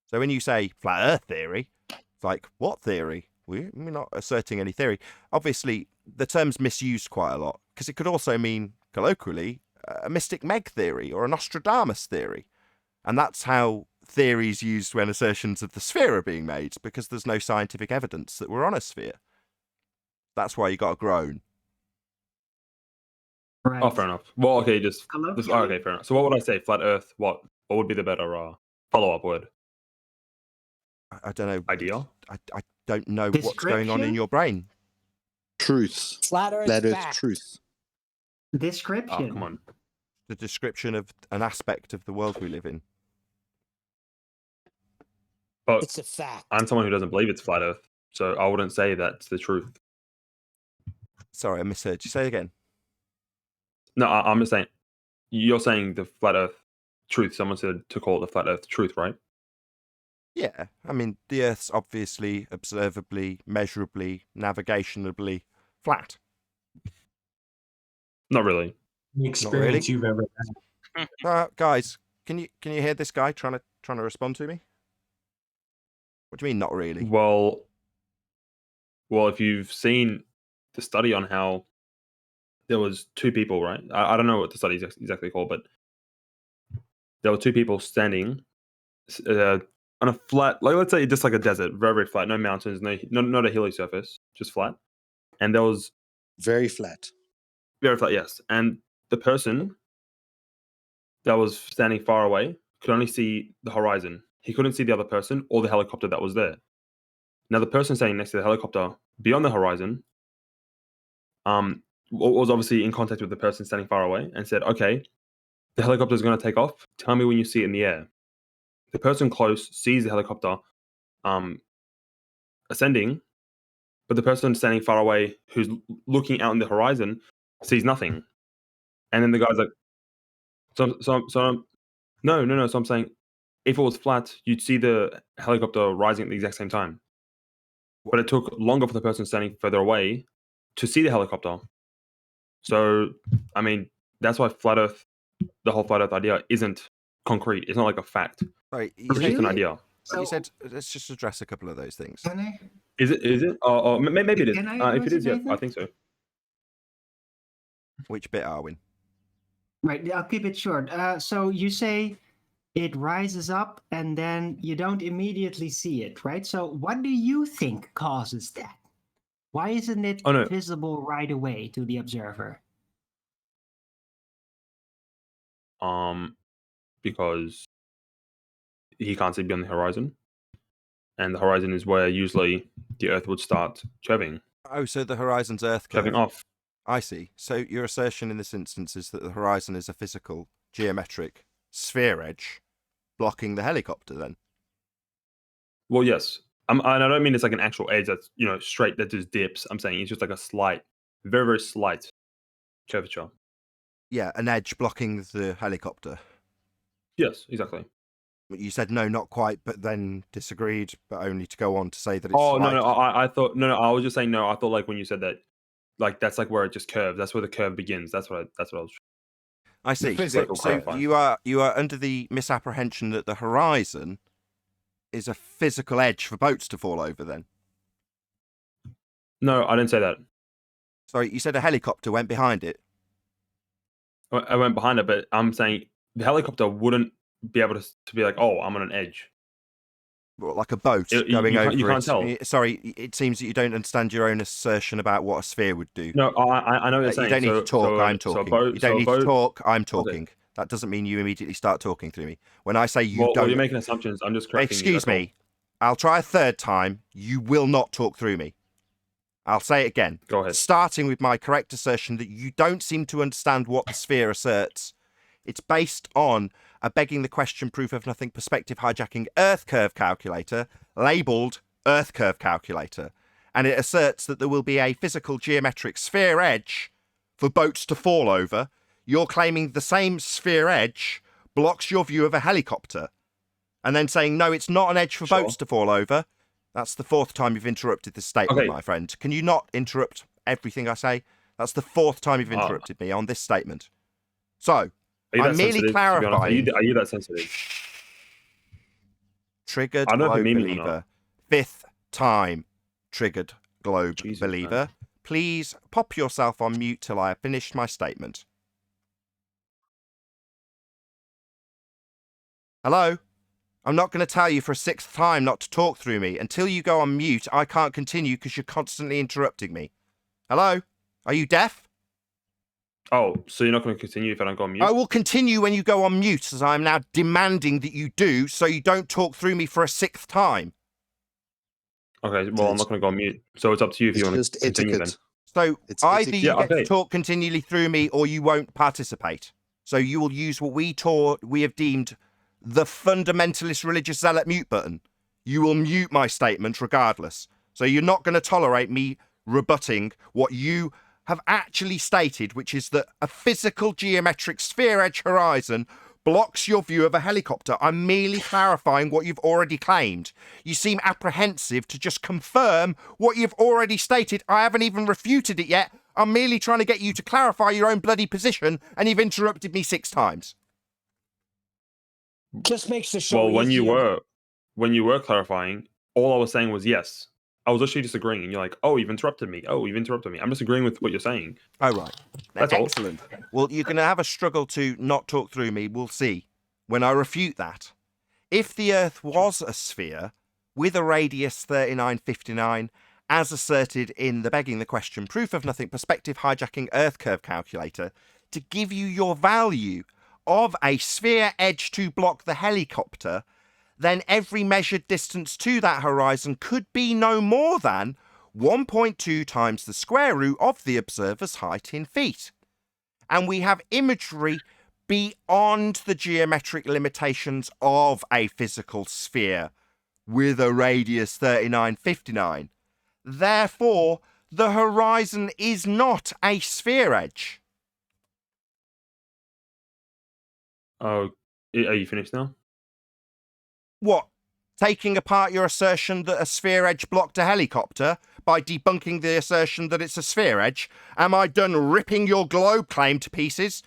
So when you say flat Earth theory, it's like, what theory? We're not asserting any theory. Obviously, the term's misused quite a lot, because it could also mean, colloquially, a Mystic Meg theory or a Nostradamus theory. And that's how theory's used when assertions of the sphere are being made, because there's no scientific evidence that we're on a sphere. That's why you got a groan. Right. Oh, fair enough. Well, okay, okay, fair enough. So what would I say? Flat Earth, what would be the better follow-up word? I don't know. Idea? I don't know what's going on in your brain. Truth. Flat Earth Flat Earth fact. truth. Description. Oh, come on. The description of an aspect of the world we live in. But It's a fact. I'm someone who doesn't believe it's flat Earth, so I wouldn't say that's the truth. Sorry, I misheard you. Say it again. No, I'm just saying, you're saying the flat Earth truth. Someone said to call it the flat Earth truth, right? Yeah, I mean, the Earth's obviously, observably, measurably, navigationably flat. Not really. The experience you've ever had. Guys, can you hear this guy trying to respond to me? What do you mean, not really? Well, if you've seen the study on how there was 2 people, right? I don't know what the study is exactly called, but there were 2 people standing on a flat, like let's say just like a desert, very, very flat, no mountains, not a hilly surface, just flat. And there was very flat, yes. And the person that was standing far away could only see the horizon. He couldn't see the other person or the helicopter that was there. Now the person standing next to the helicopter beyond the horizon was obviously in contact with the person standing far away and said, okay, the helicopter is going to take off. Tell me when you see it in the air. The person close sees the helicopter ascending, but the person standing far away who's looking out in the horizon sees nothing. And then the guy's like, no. So I'm saying, if it was flat, you'd see the helicopter rising at the exact same time. But it took longer for the person standing further away to see the helicopter. So, I mean, that's why the whole flat Earth idea isn't concrete. It's not like a fact. Right, It's just an idea. So you said, let's just address a couple of those things. Can I? Is it? Or maybe it is. Can I If it is, yeah, Nathan? I think so. Which bit, Arwin? Right, I'll keep it short. So you say it rises up and then you don't immediately see it, right? So what do you think causes that? Why isn't it visible right away to the observer? Because he can't see beyond the horizon. And the horizon is where usually the Earth would start curving. Oh, so the horizon's Earth curve. Curving off. I see. So your assertion in this instance is that the horizon is a physical geometric sphere edge blocking the helicopter then? Well, yes. And I don't mean it's like an actual edge that's, straight that just dips. I'm saying it's just like a slight, very, very slight curvature. Yeah, an edge blocking the helicopter. Yes, exactly. You said no, not quite, but then disagreed, but only to go on to say that it's Oh, slight. no, I thought, no, I was just saying no. I thought like when you said that, like that's like where it just curves. That's where the curve begins. That's what I was. I see. Physical So clarifying. you are under the misapprehension that the horizon is a physical edge for boats to fall over then? No, I didn't say that. Sorry, you said a helicopter went behind it. I went behind it, but I'm saying the helicopter wouldn't be able to be like, oh, I'm on an edge. Well, like a boat You going over can't- you can't it. tell. Sorry, it seems that you don't understand your own assertion about what a sphere would do. No, I know what you're saying. You don't need to talk, I'm So a talking. boat- You so don't a need to boat- talk, I'm Okay. talking. That doesn't mean you immediately start talking through me. When I say you Well, don't... you're making assumptions. I'm just correcting you. Excuse that's all. me. I'll try a third time. You will not talk through me. I'll say it again. Go ahead. Starting with my correct assertion that you don't seem to understand what the sphere asserts. It's based on a begging the question proof of nothing perspective hijacking Earth curve calculator labelled Earth curve calculator. And it asserts that there will be a physical geometric sphere edge for boats to fall over. You're claiming the same sphere edge blocks your view of a helicopter. And then saying, no, it's not an edge for boats to fall over. That's the fourth time you've interrupted this statement, Okay. my friend. Can you not interrupt everything I say? That's the fourth time you've interrupted me on this statement. So, Are you I'm that merely sensitive, to be honest? clarifying. Are you that sensitive? Triggered I don't know if globe it means it or believer. not. Fifth time triggered globe Jesus, believer. man. Please pop yourself on mute till I have finished my statement. Hello? I'm not going to tell you for a sixth time not to talk through me. Until you go on mute, I can't continue because you're constantly interrupting me. Hello? Are you deaf? Oh, so you're not going to continue if I don't go on mute? I will continue when you go on mute, as I am now demanding that you do, so you don't talk through me for a sixth time. Okay, well, I'm not going to go on mute. So it's up to you if you want to continue then. So either you get okay. to talk continually through me or you won't participate. So you will use what we have deemed the fundamentalist religious zealot mute button. You will mute my statement regardless. So you're not going to tolerate me rebutting what you have actually stated, which is that a physical geometric sphere edge horizon blocks your view of a helicopter. I'm merely clarifying what you've already claimed. You seem apprehensive to just confirm what you've already stated. I haven't even refuted it yet. I'm merely trying to get you to clarify your own bloody position, and you've interrupted me 6 times. Just makes the show Well, when easier. you were clarifying, all I was saying was yes. I was actually disagreeing, and you're like, "Oh, you've interrupted me. Oh, you've interrupted me." I'm disagreeing with what you're saying. Oh, right. That's all. Excellent. Well, you're going to have a struggle to not talk through me. We'll see when I refute that. If the Earth was a sphere with a radius 3959, as asserted in the begging the question proof of nothing perspective hijacking Earth curve calculator, to give you your value of a sphere edge to block the helicopter, then every measured distance to that horizon could be no more than 1.2 times the square root of the observer's height in feet. And we have imagery beyond the geometric limitations of a physical sphere with a radius 3959. Therefore, the horizon is not a sphere edge. Oh, are you finished now? What? Taking apart your assertion that a sphere edge blocked a helicopter by debunking the assertion that it's a sphere edge? Am I done ripping your globe claim to pieces?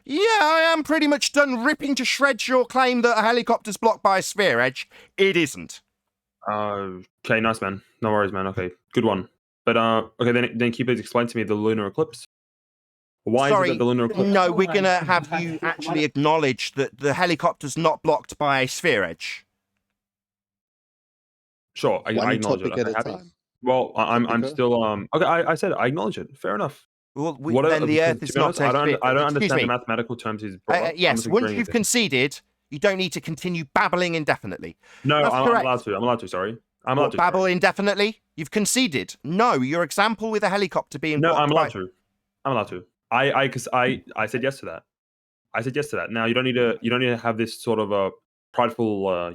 Yeah, I am pretty much done ripping to shreds your claim that a helicopter's blocked by a sphere edge. It isn't. Okay, nice, man. No worries, man. Okay, good one. But okay, then can you please explain to me the lunar eclipse? Why is it that the lunar eclipse? No, we're going to have you actually acknowledge that the helicopter's not blocked by a sphere edge. Sure, I One acknowledge it. topic at Okay, a happy. time. Well, I'm Topical. still okay. I said it. I acknowledge it. Fair enough. Well, What then the because Earth to is be honest, not a sphere. I don't Excuse understand me. the mathematical terms he's brought up. I'm Yes, just once agreeing you've with him. conceded, you don't need to continue babbling indefinitely. No, That's I'm correct. allowed to. I'm allowed to. Sorry, I'm allowed What, to. babble Sorry. indefinitely? You've conceded. No, your example with a helicopter being No, blocked I'm by... allowed to. I'm allowed to. I said yes to that. I said yes to that. Now you don't need to have this sort of a prideful,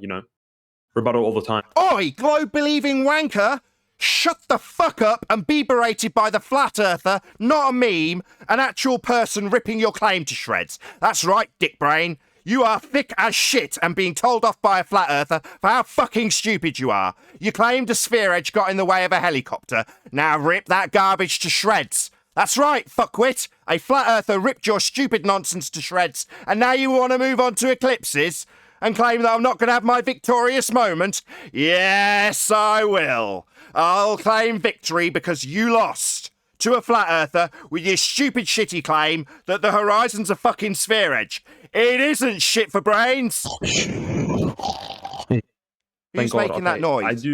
rebuttal all the time. Oi, globe-believing wanker! Shut the fuck up and be berated by the flat earther, not a meme, an actual person ripping your claim to shreds. That's right, dick brain. You are thick as shit and being told off by a flat earther for how fucking stupid you are. You claimed a sphere edge got in the way of a helicopter. Now rip that garbage to shreds. That's right, fuckwit. A flat earther ripped your stupid nonsense to shreds, and now you want to move on to eclipses and claim that I'm not going to have my victorious moment? Yes, I will. I'll claim victory because you lost to a flat earther with your stupid shitty claim that the horizon's a fucking sphere edge. It isn't shit for brains. Who's making that noise?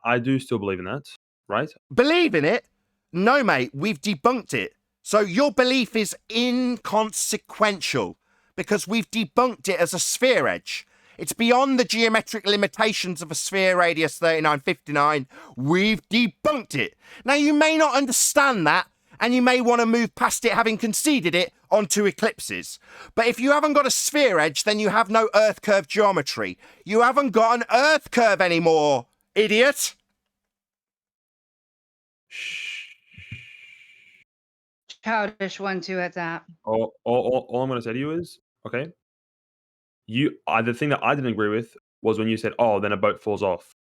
I do still believe in that, right? Believe in it? No, mate, we've debunked it. So your belief is inconsequential because we've debunked it as a sphere edge. It's beyond the geometric limitations of a sphere radius 3959. We've debunked it. Now, you may not understand that, and you may want to move past it having conceded it onto eclipses. But if you haven't got a sphere edge, then you have no Earth curve geometry. You haven't got an Earth curve anymore, idiot. Childish 1-2 at that. All I'm going to say to you is, okay, the thing that I didn't agree with was when you said, oh, then a boat falls off.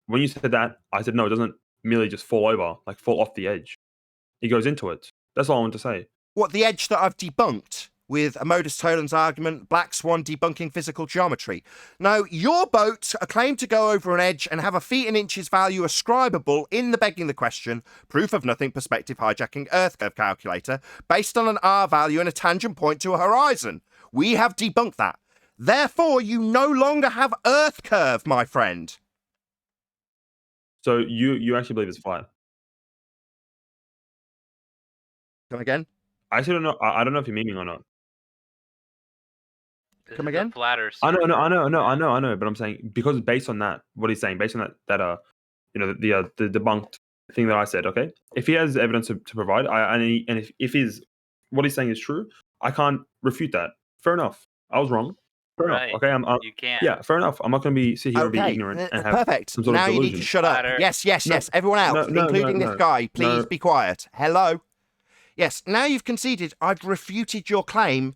When you said that, I said, no, it doesn't merely just fall over, like fall off the edge. It goes into it. That's all I want to say. What, the edge that I've debunked with a modus tollens argument, Black Swan debunking physical geometry? No, your boat are claimed to go over an edge and have a feet and inches value ascribable in the begging the question, proof of nothing perspective hijacking Earth curve calculator based on an R value and a tangent point to a horizon. We have debunked that. Therefore, you no longer have Earth curve, my friend. So you actually believe it's flat? Come again? I actually don't know. I don't know if you're memeing or not. Come again? Flatter. I know. But I'm saying because based on that, what he's saying, based on that the debunked thing that I said, okay, if he has evidence to provide, if he's what he's saying is true, I can't refute that. Fair enough. I was wrong. Fair enough. Okay, you can't. Yeah, fair enough. I'm not going to sit here and be ignorant and have perfect. some sort now of you delusion. need to shut up. Yes. Everyone else, including this guy, please be quiet. Hello. Yes. Now you've conceded. I've refuted your claim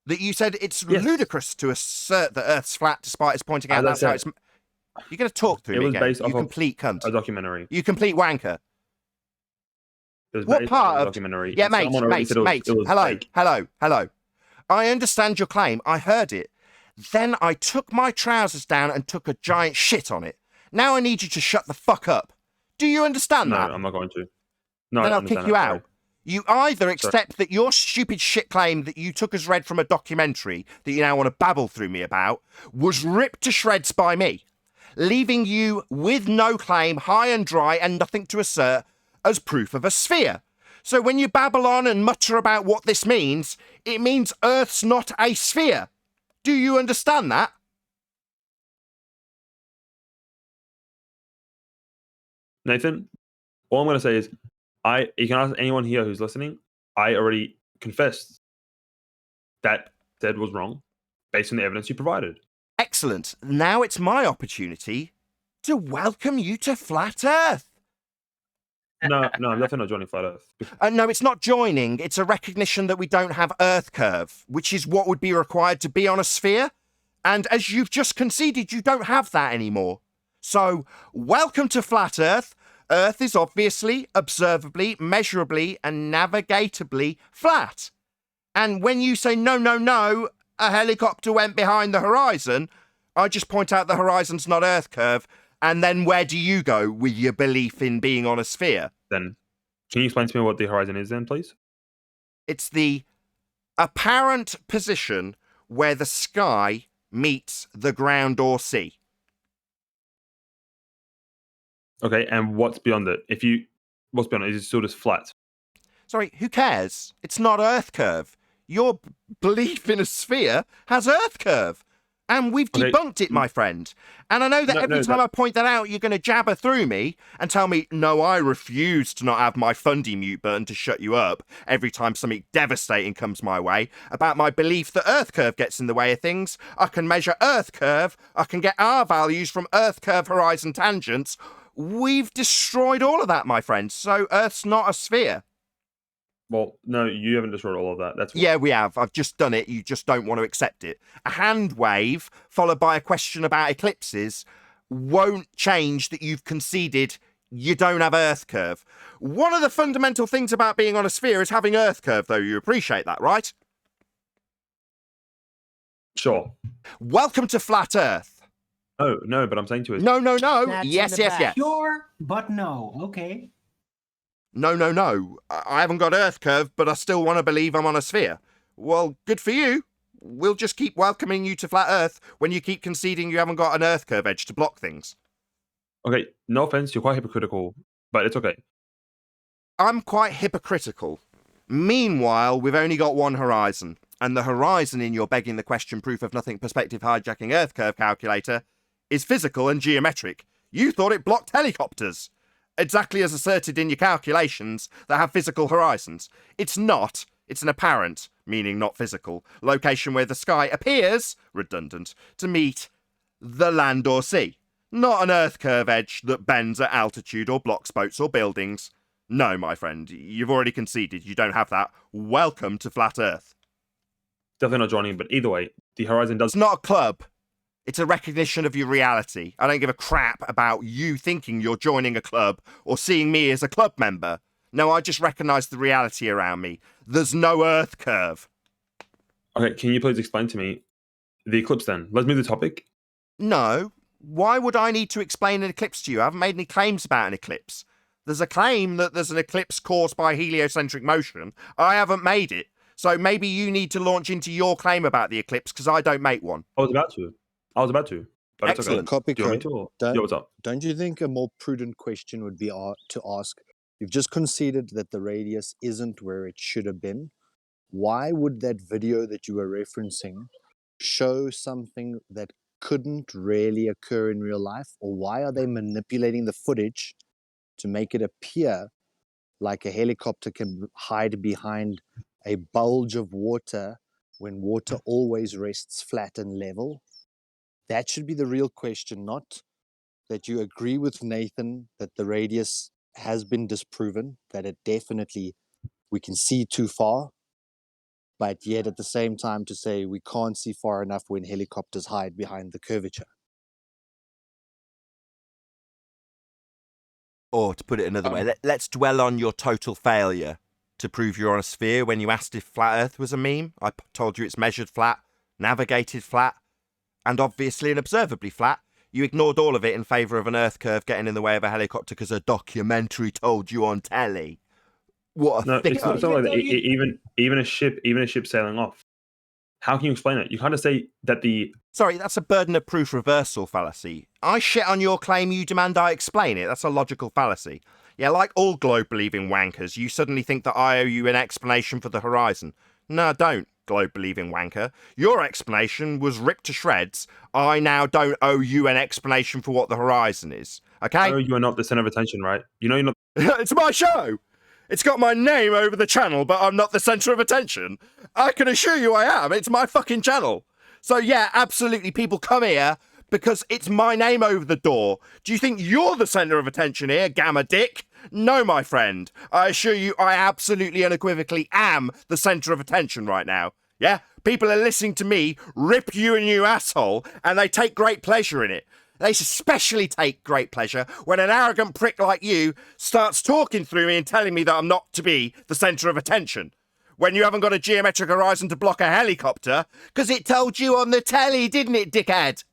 that you said it's ludicrous to assert that Earth's flat, despite us pointing out that's how it's. You're going to talk through me again. Based You complete cunt. A documentary. You complete wanker. It was What based part on a of documentary? Yeah, mate. Hello. I understand your claim. I heard it. Then I took my trousers down and took a giant shit on it. Now I need you to shut the fuck up. Do you understand that? No, I'm not going to. No, then I I'll kick you out. You either accept that your stupid shit claim that you took as read from a documentary that you now want to babble through me about was ripped to shreds by me, leaving you with no claim, high and dry and nothing to assert as proof of a sphere. So when you babble on and mutter about what this means, it means Earth's not a sphere. Do you understand that? Nathan, all I'm going to say is, you can ask anyone here who's listening, I already confessed that said was wrong based on the evidence you provided. Excellent. Now it's my opportunity to welcome you to Flat Earth. No, I'm definitely not joining Flat Earth. No, it's not joining. It's a recognition that we don't have Earth curve, which is what would be required to be on a sphere. And as you've just conceded, you don't have that anymore. So, welcome to Flat Earth. Earth is obviously, observably, measurably, and navigatably flat. And when you say, no, a helicopter went behind the horizon, I just point out the horizon's not Earth curve. And then where do you go with your belief in being on a sphere? Then, can you explain to me what the horizon is then, please? It's the apparent position where the sky meets the ground or sea. Okay, and what's beyond it? What's beyond it? Is it still just flat? Sorry, who cares? It's not Earth curve. Your belief in a sphere has Earth curve. And we've debunked it, my friend. And I know that every time I point that out, you're going to jabber through me and tell me, no, I refuse to not have my fundy mute button to shut you up every time something devastating comes my way about my belief that Earth curve gets in the way of things. I can measure Earth curve. I can get R values from Earth curve horizon tangents. We've destroyed all of that, my friend. So Earth's not a sphere. Well, no, you haven't destroyed all of that. That's Yeah, we have. I've just done it. You just don't want to accept it. A hand wave followed by a question about eclipses won't change that you've conceded you don't have Earth curve. One of the fundamental things about being on a sphere is having Earth curve, though. You appreciate that, right? Sure. Welcome to Flat Earth. Oh, no, but I'm saying to it. No. Snatch in Yes. the back. Sure, but no. Okay. No. I haven't got Earth curve, but I still want to believe I'm on a sphere. Well, good for you. We'll just keep welcoming you to Flat Earth when you keep conceding you haven't got an Earth curve edge to block things. Okay, no offense, you're quite hypocritical, but it's okay. I'm quite hypocritical. Meanwhile, we've only got one horizon, and the horizon in your begging the question proof of nothing perspective hijacking Earth curve calculator is physical and geometric. You thought it blocked helicopters. Exactly as asserted in your calculations that have physical horizons. It's not. It's an apparent, meaning not physical, location where the sky appears, redundant, to meet the land or sea. Not an Earth curve edge that bends at altitude or blocks boats or buildings. No, my friend, you've already conceded you don't have that. Welcome to Flat Earth. Definitely not joining, but either way, the horizon does... It's not a club. It's a recognition of your reality. I don't give a crap about you thinking you're joining a club or seeing me as a club member. No, I just recognise the reality around me. There's no Earth curve. Okay, can you please explain to me the eclipse then? Let's move the topic. No. Why would I need to explain an eclipse to you? I haven't made any claims about an eclipse. There's a claim that there's an eclipse caused by heliocentric motion. I haven't made it. So maybe you need to launch into your claim about the eclipse because I don't make one. I was about to. But excellent. It's okay. Do you want me to? Yo, what's up? Don't you think a more prudent question would be to ask, you've just conceded that the radius isn't where it should have been. Why would that video that you were referencing show something that couldn't really occur in real life? Or why are they manipulating the footage to make it appear like a helicopter can hide behind a bulge of water when water always rests flat and level? That should be the real question, not that you agree with Nathan that the radius has been disproven, that it definitely, we can see too far, but yet at the same time to say we can't see far enough when helicopters hide behind the curvature. Or to put it another way, let's dwell on your total failure to prove you're on a sphere when you asked if Flat Earth was a meme. I told you it's measured flat, navigated flat, and obviously and observably flat. You ignored all of it in favour of an Earth curve getting in the way of a helicopter because a documentary told you on telly. What a it's not like that. Even a ship sailing off. How can you explain it? You kind of say that the... Sorry, that's a burden of proof reversal fallacy. I shit on your claim, you demand I explain it. That's a logical fallacy. Yeah, like all globe-believing wankers, you suddenly think that I owe you an explanation for the horizon. No, I don't, globe-believing wanker. Your explanation was ripped to shreds. I now don't owe you an explanation for what the horizon is. Okay? No, you are not the centre of attention, right? You know you're not... It's my show! It's got my name over the channel, but I'm not the centre of attention. I can assure you I am. It's my fucking channel. So yeah, absolutely, people come here because it's my name over the door. Do you think you're the centre of attention here, Gamma Dick? No, my friend. I assure you I absolutely unequivocally am the centre of attention right now. Yeah? People are listening to me rip you a new asshole, and they take great pleasure in it. They especially take great pleasure when an arrogant prick like you starts talking through me and telling me that I'm not to be the centre of attention. When you haven't got a geometric horizon to block a helicopter, because it told you on the telly, didn't it, dickhead?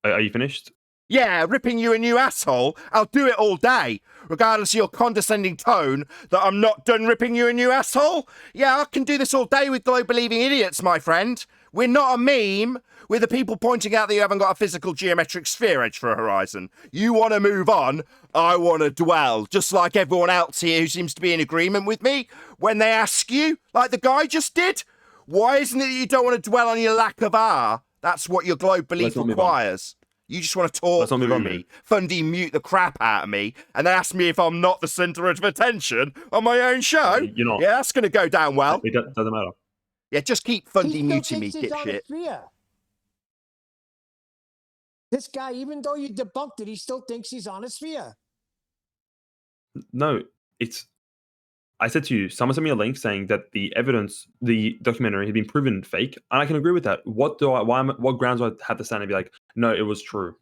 Are you finished? Yeah, ripping you a new asshole. I'll do it all day, regardless of your condescending tone, that I'm not done ripping you a new asshole. Yeah, I can do this all day with globe-believing idiots, my friend. We're not a meme. We're the people pointing out that you haven't got a physical geometric sphere edge for a horizon. You want to move on, I want to dwell, just like everyone else here who seems to be in agreement with me. When they ask you, like the guy just did, Why isn't it that you don't want to dwell on your lack of R? That's what your globe belief Let's not move on. requires. You just want to talk Let's not move through on, me, then. Fundy mute the crap out of me, and then ask me if I'm not the centre of attention on my own show. You're not. Yeah, that's going to go down well. It doesn't matter. Yeah, just keep He Fundy still muting me, thinks he's on a dipshit. sphere. This guy, even though you debunked it, he still thinks he's on a sphere. No, it's. I said to you, someone sent me a link saying that the evidence, the documentary, had been proven fake, and I can agree with that. What grounds do I have to stand and be like, no, it was true?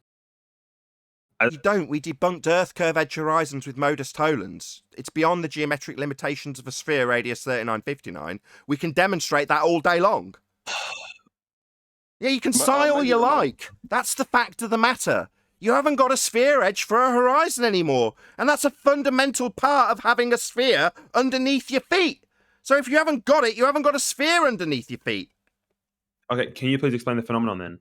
You don't. We debunked Earth curve edge horizons with modus tollens. It's beyond the geometric limitations of a sphere radius 3959. We can demonstrate that all day long. Yeah, you can sigh all you like. That's the fact of the matter. You haven't got a sphere edge for a horizon anymore. And that's a fundamental part of having a sphere underneath your feet. So if you haven't got it, you haven't got a sphere underneath your feet. Okay, can you please explain the phenomenon then?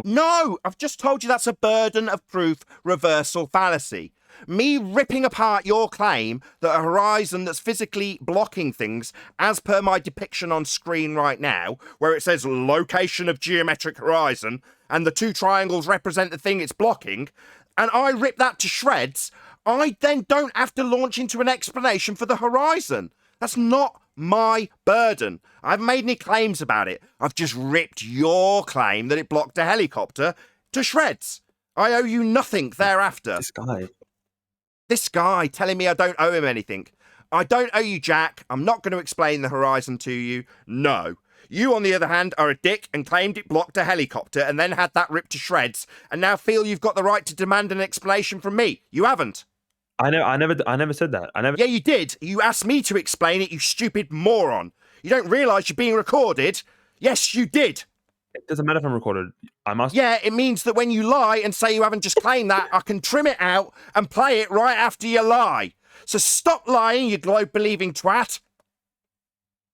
No, I've just told you that's a burden of proof reversal fallacy. Me ripping apart your claim that a horizon that's physically blocking things, as per my depiction on screen right now, where it says location of geometric horizon, and the two triangles represent the thing it's blocking, and I rip that to shreds, I then don't have to launch into an explanation for the horizon. That's not my burden. I haven't made any claims about it. I've just ripped your claim that it blocked a helicopter to shreds. I owe you nothing thereafter. This guy telling me I don't owe him anything. I don't owe you jack. I'm not going to explain the horizon to you. No. You, on the other hand, are a dick and claimed it blocked a helicopter and then had that ripped to shreds and now feel you've got the right to demand an explanation from me. You haven't. I never said that. Yeah, you did. You asked me to explain it, you stupid moron. You don't realise you're being recorded? Yes, you did. It doesn't matter if I'm recorded. I must. Yeah, it means that when you lie and say you haven't just claimed that, I can trim it out and play it right after you lie. So stop lying, you globe-believing twat.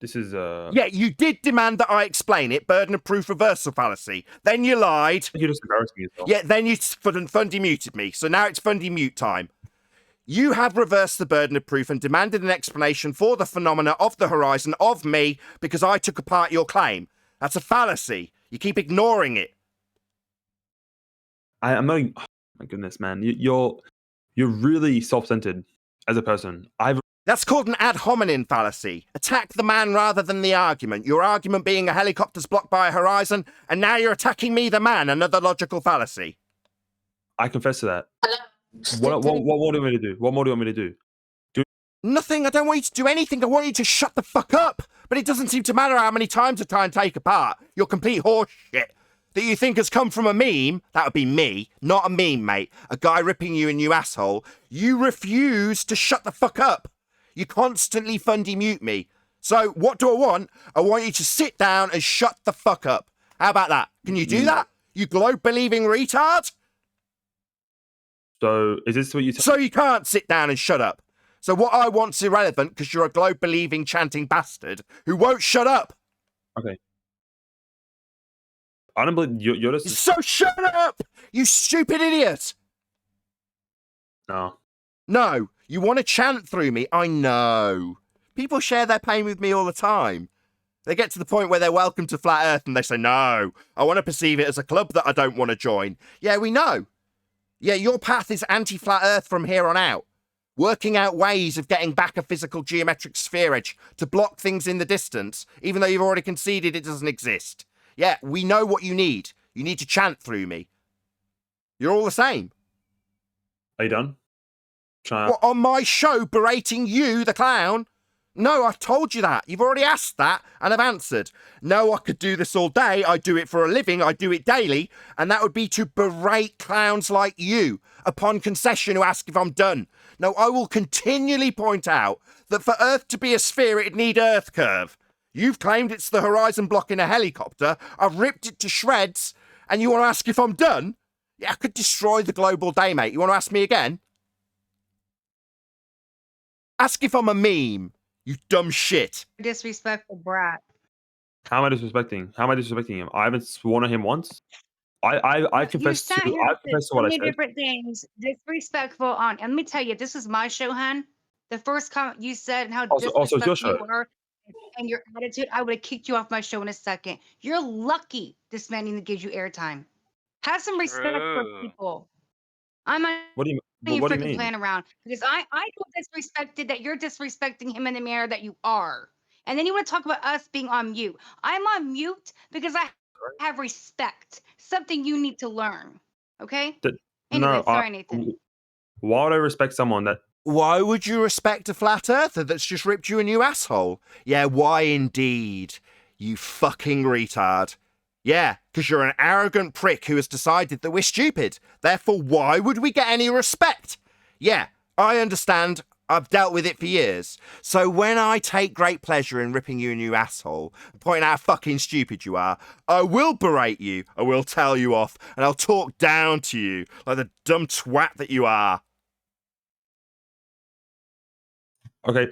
This is Yeah, you did demand that I explain it, burden of proof reversal fallacy. Then you lied. You just embarrassed me yourself. Yeah, then you Fundy muted me. So now it's Fundy mute time. You have reversed the burden of proof and demanded an explanation for the phenomena of the horizon of me because I took apart your claim. That's a fallacy. You keep ignoring it. I'm not. Oh my goodness, man, you're really self-centered as a person. That's called an ad hominem fallacy. Attack the man rather than the argument. Your argument being a helicopter's blocked by a horizon, and now you're attacking me, the man. Another logical fallacy. I confess to that. What more do you want me to do? What more do you want me to do? Nothing. I don't want you to do anything. I want you to shut the fuck up. But it doesn't seem to matter how many times I try and take apart your complete horse shit that you think has come from a meme. That would be me, not a meme, mate. A guy ripping you a new asshole. You refuse to shut the fuck up. You constantly Fundy mute me. So what do I want? I want you to sit down and shut the fuck up. How about that? Can you do that? You globe-believing retard? So is this what you? So you can't sit down and shut up. So what I want's irrelevant because you're a globe-believing chanting bastard who won't shut up. Okay. I don't believe you're just. So shut up, you stupid idiot. No, you want to chant through me. I know. People share their pain with me all the time. They get to the point where they're welcome to Flat Earth and they say, no, I want to perceive it as a club that I don't want to join. Yeah, we know. Yeah, your path is anti-Flat Earth from here on out. Working out ways of getting back a physical geometric sphere edge to block things in the distance, even though you've already conceded it doesn't exist. Yeah, we know what you need. You need to chant through me. You're all the same. Are you done? What, on my show berating you, the clown? No, I've told you that. You've already asked that, and I've answered. No, I could do this all day. I do it for a living. I do it daily. And that would be to berate clowns like you upon concession who ask if I'm done. No, I will continually point out that for Earth to be a sphere, it'd need Earth curve. You've claimed it's the horizon blocking a helicopter. I've ripped it to shreds. And you want to ask if I'm done? Yeah, I could destroy the global day, mate. You want to ask me again? Ask if I'm a meme. You dumb shit. Disrespectful brat. How am I disrespecting? How am I disrespecting him? I haven't sworn at him once. I confess to what I said. Different things. Disrespectful on. And let me tell you, this is my show, hun. The first comment you said and how Also, it's your disrespectful show. you were. and your attitude, I would have kicked you off my show in a second. You're lucky this man even gives you airtime. Have some respect for True. people. I'm not What do you even what do you freaking mean? playing around because I feel disrespected that you're disrespecting him in the manner that you are. And then you want to talk about us being on mute. I'm on mute because I have respect. Something you need to learn. Okay? Anyway, No, sorry, Nathan. why would I respect someone that? Why would you respect a flat earther that's just ripped you a new asshole? Yeah, why indeed? You fucking retard. Yeah, because you're an arrogant prick who has decided that we're stupid. Therefore, why would we get any respect? Yeah, I understand. I've dealt with it for years. So when I take great pleasure in ripping you a new asshole, pointing out how fucking stupid you are, I will berate you, I will tell you off, and I'll talk down to you like the dumb twat that you are. Okay.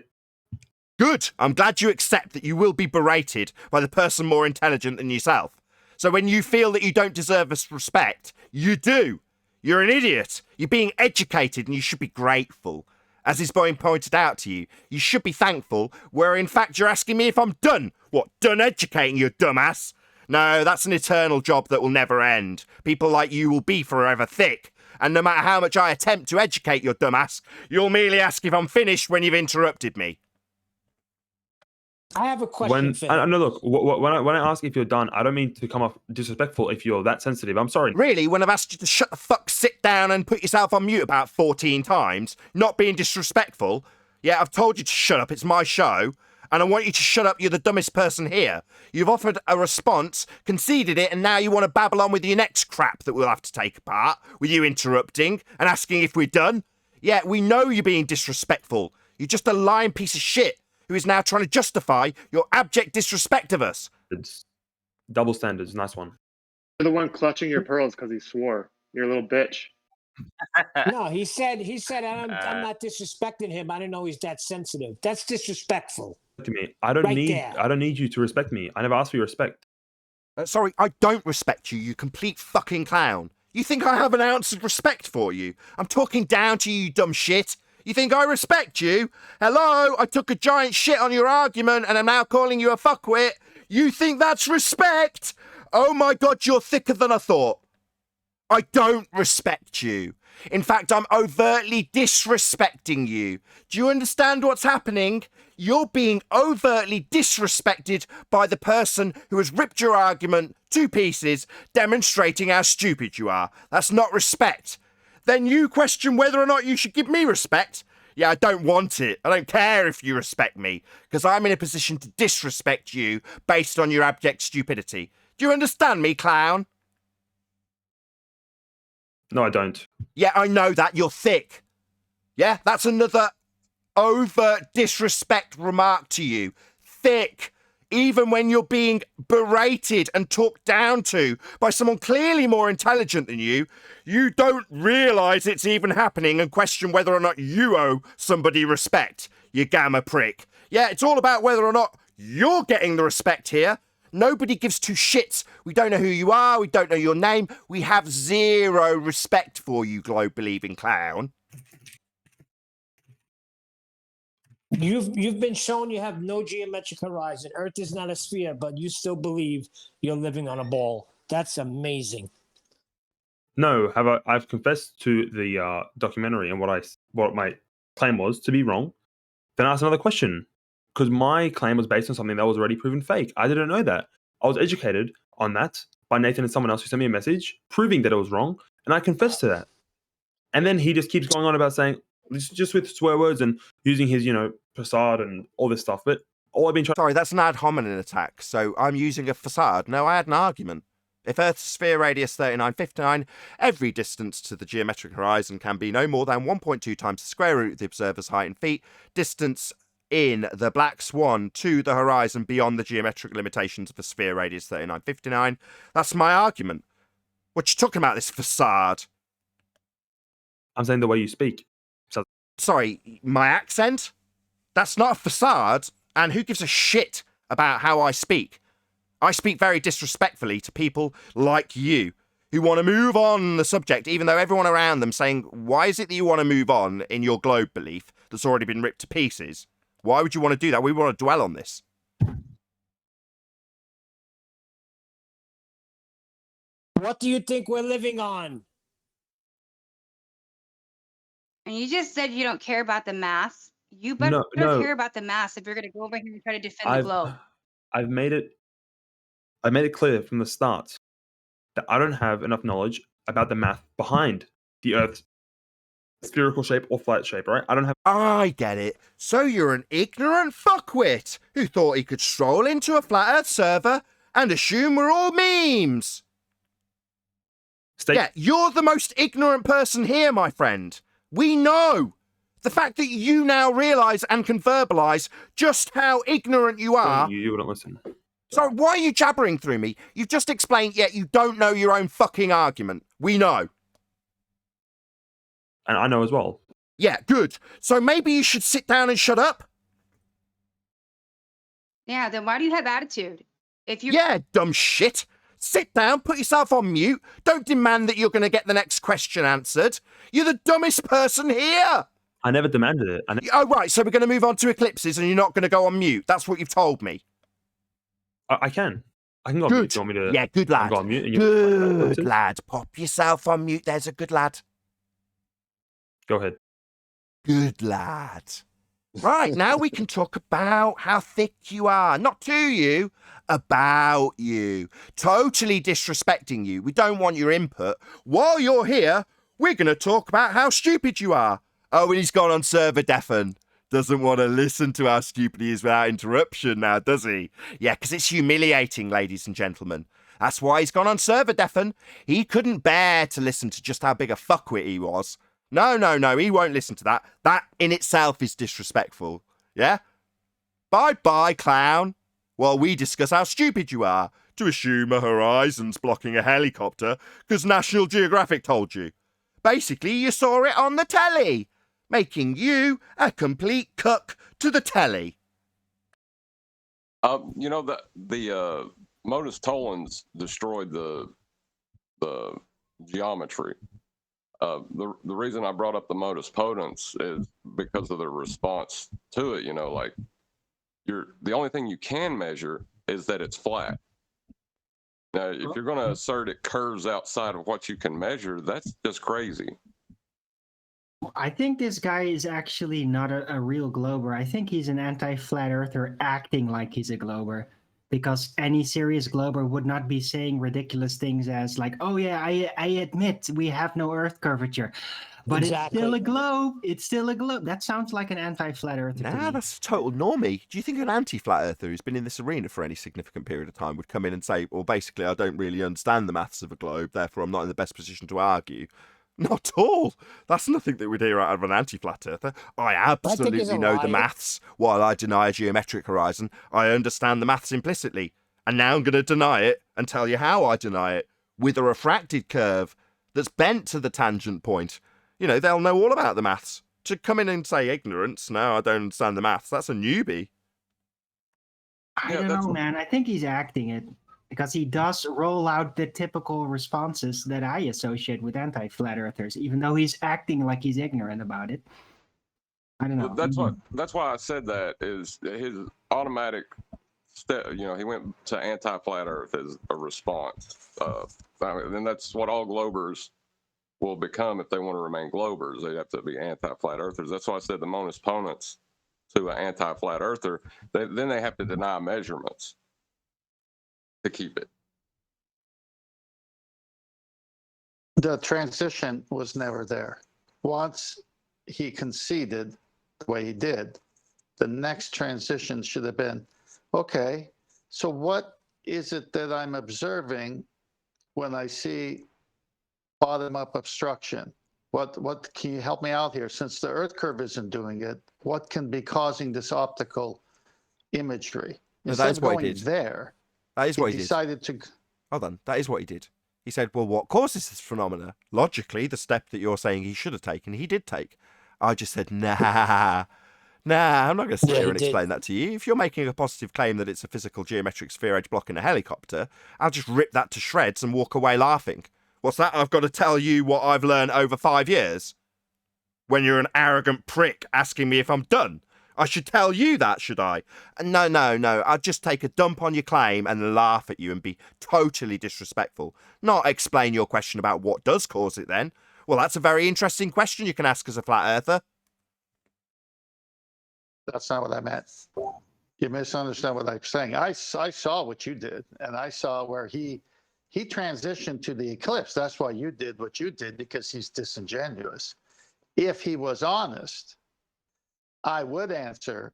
Good. I'm glad you accept that you will be berated by the person more intelligent than yourself. So when you feel that you don't deserve respect, you do. You're an idiot. You're being educated and you should be grateful. As is being pointed out to you, you should be thankful, where in fact you're asking me if I'm done. What, done educating you, dumbass? No, that's an eternal job that will never end. People like you will be forever thick. And no matter how much I attempt to educate your dumbass, you'll merely ask if I'm finished when you've interrupted me. I have a question for him. No, look, when I ask if you're done, I don't mean to come off disrespectful if you're that sensitive. I'm sorry. Really, when I've asked you to shut the fuck, sit down and put yourself on mute about 14 times, not being disrespectful, yeah, I've told you to shut up, it's my show, and I want you to shut up, you're the dumbest person here. You've offered a response, conceded it, and now you want to babble on with your next crap that we'll have to take apart, with you interrupting and asking if we're done. Yeah, we know you're being disrespectful. You're just a lying piece of shit who is now trying to justify your abject disrespect of us. It's double standards. Nice one. You're the one clutching your pearls because he swore. You're a little bitch. No, he said I'm not disrespecting him. I didn't know he's that sensitive. That's disrespectful. To me, I don't Right need there. I don't need you to respect me. I never asked for your respect. Sorry, I don't respect you, you complete fucking clown. You think I have an ounce of respect for you? I'm talking down to you, you dumb shit. You think I respect you? Hello, I took a giant shit on your argument and I'm now calling you a fuckwit. You think that's respect? Oh my god, you're thicker than I thought. I don't respect you. In fact, I'm overtly disrespecting you. Do you understand what's happening? You're being overtly disrespected by the person who has ripped your argument to pieces, demonstrating how stupid you are. That's not respect. Then you question whether or not you should give me respect. Yeah, I don't want it. I don't care if you respect me, because I'm in a position to disrespect you based on your abject stupidity. Do you understand me, clown? No, I don't. Yeah, I know that. You're thick. Yeah, that's another overt disrespect remark to you. Thick. Even when you're being berated and talked down to by someone clearly more intelligent than you, you don't realise it's even happening and question whether or not you owe somebody respect, you gamma prick. Yeah, it's all about whether or not you're getting the respect here. Nobody gives two shits. We don't know who you are. We don't know your name. We have zero respect for you, globe-believing clown. You've been shown you have no geometric horizon. Earth is not a sphere, but you still believe you're living on a ball. That's amazing. No, I've confessed to the documentary and what my claim was to be wrong. Then I asked another question because my claim was based on something that was already proven fake. I didn't know that. I was educated on that by Nathan and someone else who sent me a message proving that it was wrong, and I confessed to that. And then he just keeps going on about saying just with swear words and using his facade and all this stuff. But all I've been trying. Sorry, that's an ad hominem attack. So I'm using a facade. No, I had an argument. If Earth's sphere radius 3959, every distance to the geometric horizon can be no more than 1.2 times the square root of the observer's height in feet. Distance in the black swan to the horizon beyond the geometric limitations of a sphere radius 3959. That's my argument. What you talking about, this facade? I'm saying the way you speak. Sorry, my accent? That's not a facade, and who gives a shit about how I speak? I speak very disrespectfully to people like you, who want to move on the subject, even though everyone around them saying, why is it that you want to move on in your globe belief that's already been ripped to pieces? Why would you want to do that? We want to dwell on this. What do you think we're living on? And you just said you don't care about the mass. You better No, care about the mass if you're going to go over here and try to defend the I've globe. I've made it clear from the start that I don't have enough knowledge about the math behind the Earth's spherical shape or flat shape, right? I don't have. I get it. So you're an ignorant fuckwit who thought he could stroll into a flat Earth server and assume we're all memes. Yeah, you're the most ignorant person here, my friend. We know. The fact that you now realise and can verbalise just how ignorant you are. You wouldn't listen. So why are you jabbering through me? You've just explained, yet you don't know your own fucking argument. We know. And I know as well. Yeah, good. So maybe you should sit down and shut up? Yeah, then why do you have attitude? If you Yeah, dumb shit. Sit down, put yourself on mute. Don't demand that you're going to get the next question answered. You're the dumbest person here. I never demanded it. Oh, right, so we're going to move on to eclipses and you're not going to go on mute. That's what you've told me. I can. I can go on mute. Do you want me to? Yeah, good lad. Go on mute and Good lad. Pop yourself on mute. There's a good lad. Go ahead. Good lad. Right, now we can talk about how thick you are. Not to you, about you. Totally disrespecting you. We don't want your input. While you're here, we're going to talk about how stupid you are. Oh, and he's gone on server deafen. Doesn't want to listen to how stupid he is without interruption now, does he? Yeah, because it's humiliating, ladies and gentlemen. That's why he's gone on server deafen. He couldn't bear to listen to just how big a fuckwit he was. No, he won't listen to that. That in itself is disrespectful. Yeah? Bye-bye, clown. While we discuss how stupid you are to assume a horizon's blocking a helicopter because National Geographic told you. Basically, you saw it on the telly, making you a complete cuck to the telly. You know, the Modus Tollens destroyed the geometry. The reason I brought up the modus ponens is because of the response to it. You know, like the only thing you can measure is that it's flat. Now, if you're going to assert it curves outside of what you can measure, that's just crazy. I think this guy is actually not a real glober. I think he's an anti-flat earther acting like he's a glober. Because any serious glober would not be saying ridiculous things as like, oh yeah, I admit we have no Earth curvature. But Exactly. it's still a globe. It's still a globe. That sounds like an anti-flat earther to Nah, me. that's a total normie. Do you think an anti-flat earther who's been in this arena for any significant period of time would come in and say, well, basically, I don't really understand the maths of a globe, therefore I'm not in the best position to argue? Not at all. That's nothing that we'd hear out of an anti-flat earther. I absolutely know the maths. While I deny a geometric horizon, I understand the maths implicitly. And now I'm going to deny it and tell you how I deny it. With a refracted curve that's bent to the tangent point. You know, they'll know all about the maths. To come in and say ignorance, no, I don't understand the maths, that's a newbie. I don't know, man. I think he's acting it. Because he does roll out the typical responses that I associate with anti-flat earthers, even though he's acting like he's ignorant about it. I don't know. That's why I said that is his automatic step. You know, he went to anti-flat Earth as a response. And that's what all globers will become if they want to remain globers. They have to be anti-flat earthers. That's why I said the modus ponens to an anti-flat earther. Then they have to deny measurements to keep it. The transition was never there. Once he conceded the way he did, the next transition should have been, okay, so what is it that I'm observing when I see bottom-up obstruction? What can you help me out here? Since the Earth curve isn't doing it, what can be causing this optical imagery? No, that is what he did. There, that is what he decided did. to. Hold on, that is what he did. He said, well, what causes this phenomena? Logically, the step that you're saying he should have taken, he did take. I just said, nah, I'm not going to sit here and explain that to you. If you're making a positive claim that it's a physical geometric sphere edge blocking a helicopter, I'll just rip that to shreds and walk away laughing. What's that? I've got to tell you what I've learned over 5 years? When you're an arrogant prick asking me if I'm done? I should tell you that, should I? No. I'd just take a dump on your claim and laugh at you and be totally disrespectful. Not explain your question about what does cause it then. Well, that's a very interesting question you can ask as a flat earther. That's not what I meant. You misunderstand what I'm saying. I saw what you did, and I saw where he transitioned to the eclipse. That's why you did what you did, because he's disingenuous. If he was honest, I would answer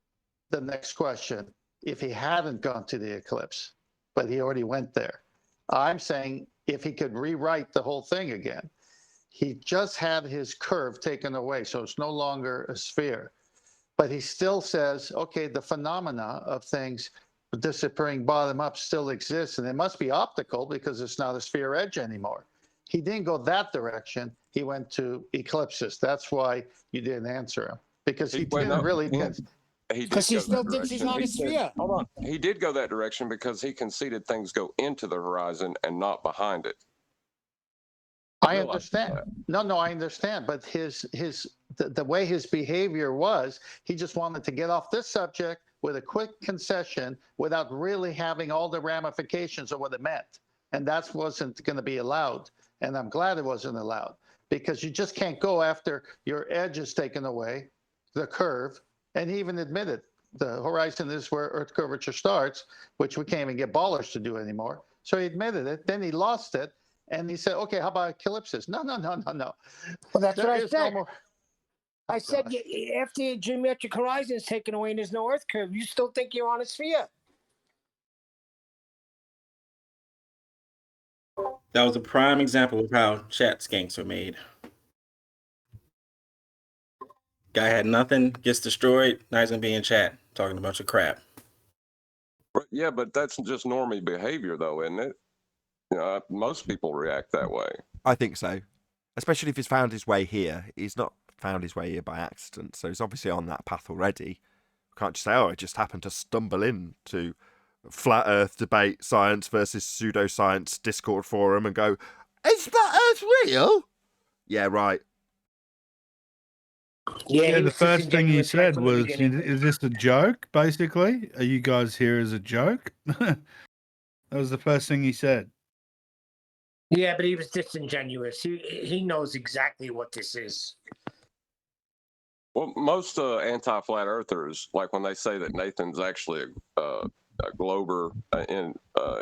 the next question if he hadn't gone to the eclipse, but he already went there. I'm saying if he could rewrite the whole thing again. He just had his curve taken away, so it's no longer a sphere. But he still says, okay, the phenomena of things disappearing bottom up still exists, and it must be optical because it's not a sphere edge anymore. He didn't go that direction. He went to eclipses. That's why you didn't answer him, because he didn't really. Because he still thinks he's on a sphere. Hold on. He did go that direction because he conceded things go into the horizon and not behind it. I understand. No, I understand. But the way his behavior was, he just wanted to get off this subject with a quick concession without really having all the ramifications of what it meant. And that wasn't going to be allowed. And I'm glad it wasn't allowed, because you just can't go after your edge is taken away, the curve, and he even admitted the horizon is where Earth curvature starts, which we can't even get ballers to do anymore. So he admitted it. Then he lost it. And he said, okay, how about eclipses? No. Well, that's what I said. I said, after your geometric horizon is taken away and there's no Earth curve, you still think you're on a sphere. That was a prime example of how chat skanks are made. Guy had nothing, gets destroyed, now he's gonna be in chat talking about your crap. Yeah, but that's just normie behavior, though, isn't it? Most people react that way. I think so. Especially if he's found his way here. He's not found his way here by accident, so he's obviously on that path already. You can't just say, I just happened to stumble into flat earth debate, science versus pseudoscience Discord forum and go, is flat earth real? Yeah, right. Yeah, the first thing he said was, is this a joke, basically? Are you guys here as a joke? That was the first thing he said. Yeah, but he was disingenuous. He knows exactly what this is. Well, most anti-flat earthers, like when they say that Nathan's actually a glober and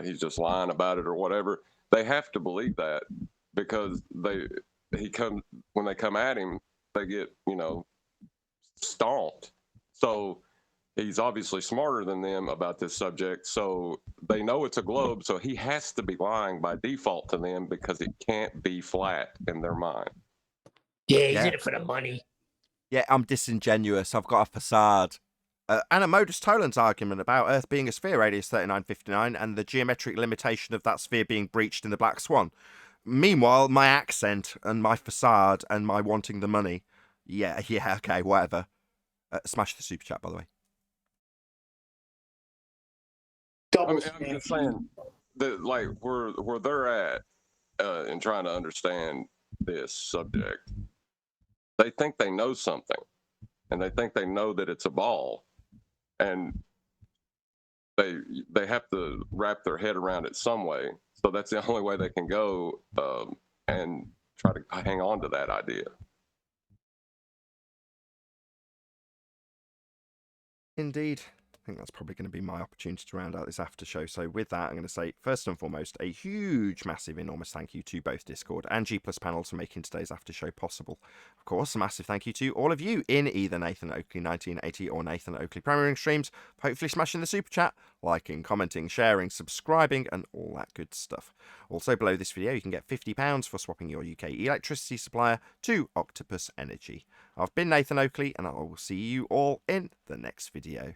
he's just lying about it or whatever, they have to believe that, because when they come at him, they get stomped. So he's obviously smarter than them about this subject, so they know it's a globe, so he has to be lying by default to them because it can't be flat in their mind. Yeah, he's in it for the money. Yeah, I'm disingenuous. I've got a facade. Anna Modus Toland's argument about Earth being a sphere radius 3959 and the geometric limitation of that sphere being breached in the Black Swan. Meanwhile, my accent and my facade and my wanting the money. Yeah, okay, whatever. Smash the super chat, by the way. I'm just saying that, like, where they're at in trying to understand this subject, they think they know something, and they think they know that it's a ball, and they have to wrap their head around it some way. So that's the only way they can go and try to hang on to that idea. Indeed. I think that's probably going to be my opportunity to round out this after show. So with that, I'm going to say, first and foremost, a huge, massive, enormous thank you to both Discord and G+ panels for making today's after show possible. Of course, a massive thank you to all of you in either Nathan Oakley 1980 or Nathan Oakley Premiering streams, hopefully smashing the super chat, liking, commenting, sharing, subscribing, and all that good stuff. Also, below this video, you can get £50 for swapping your UK electricity supplier to Octopus Energy. I've been Nathan Oakley, and I will see you all in the next video.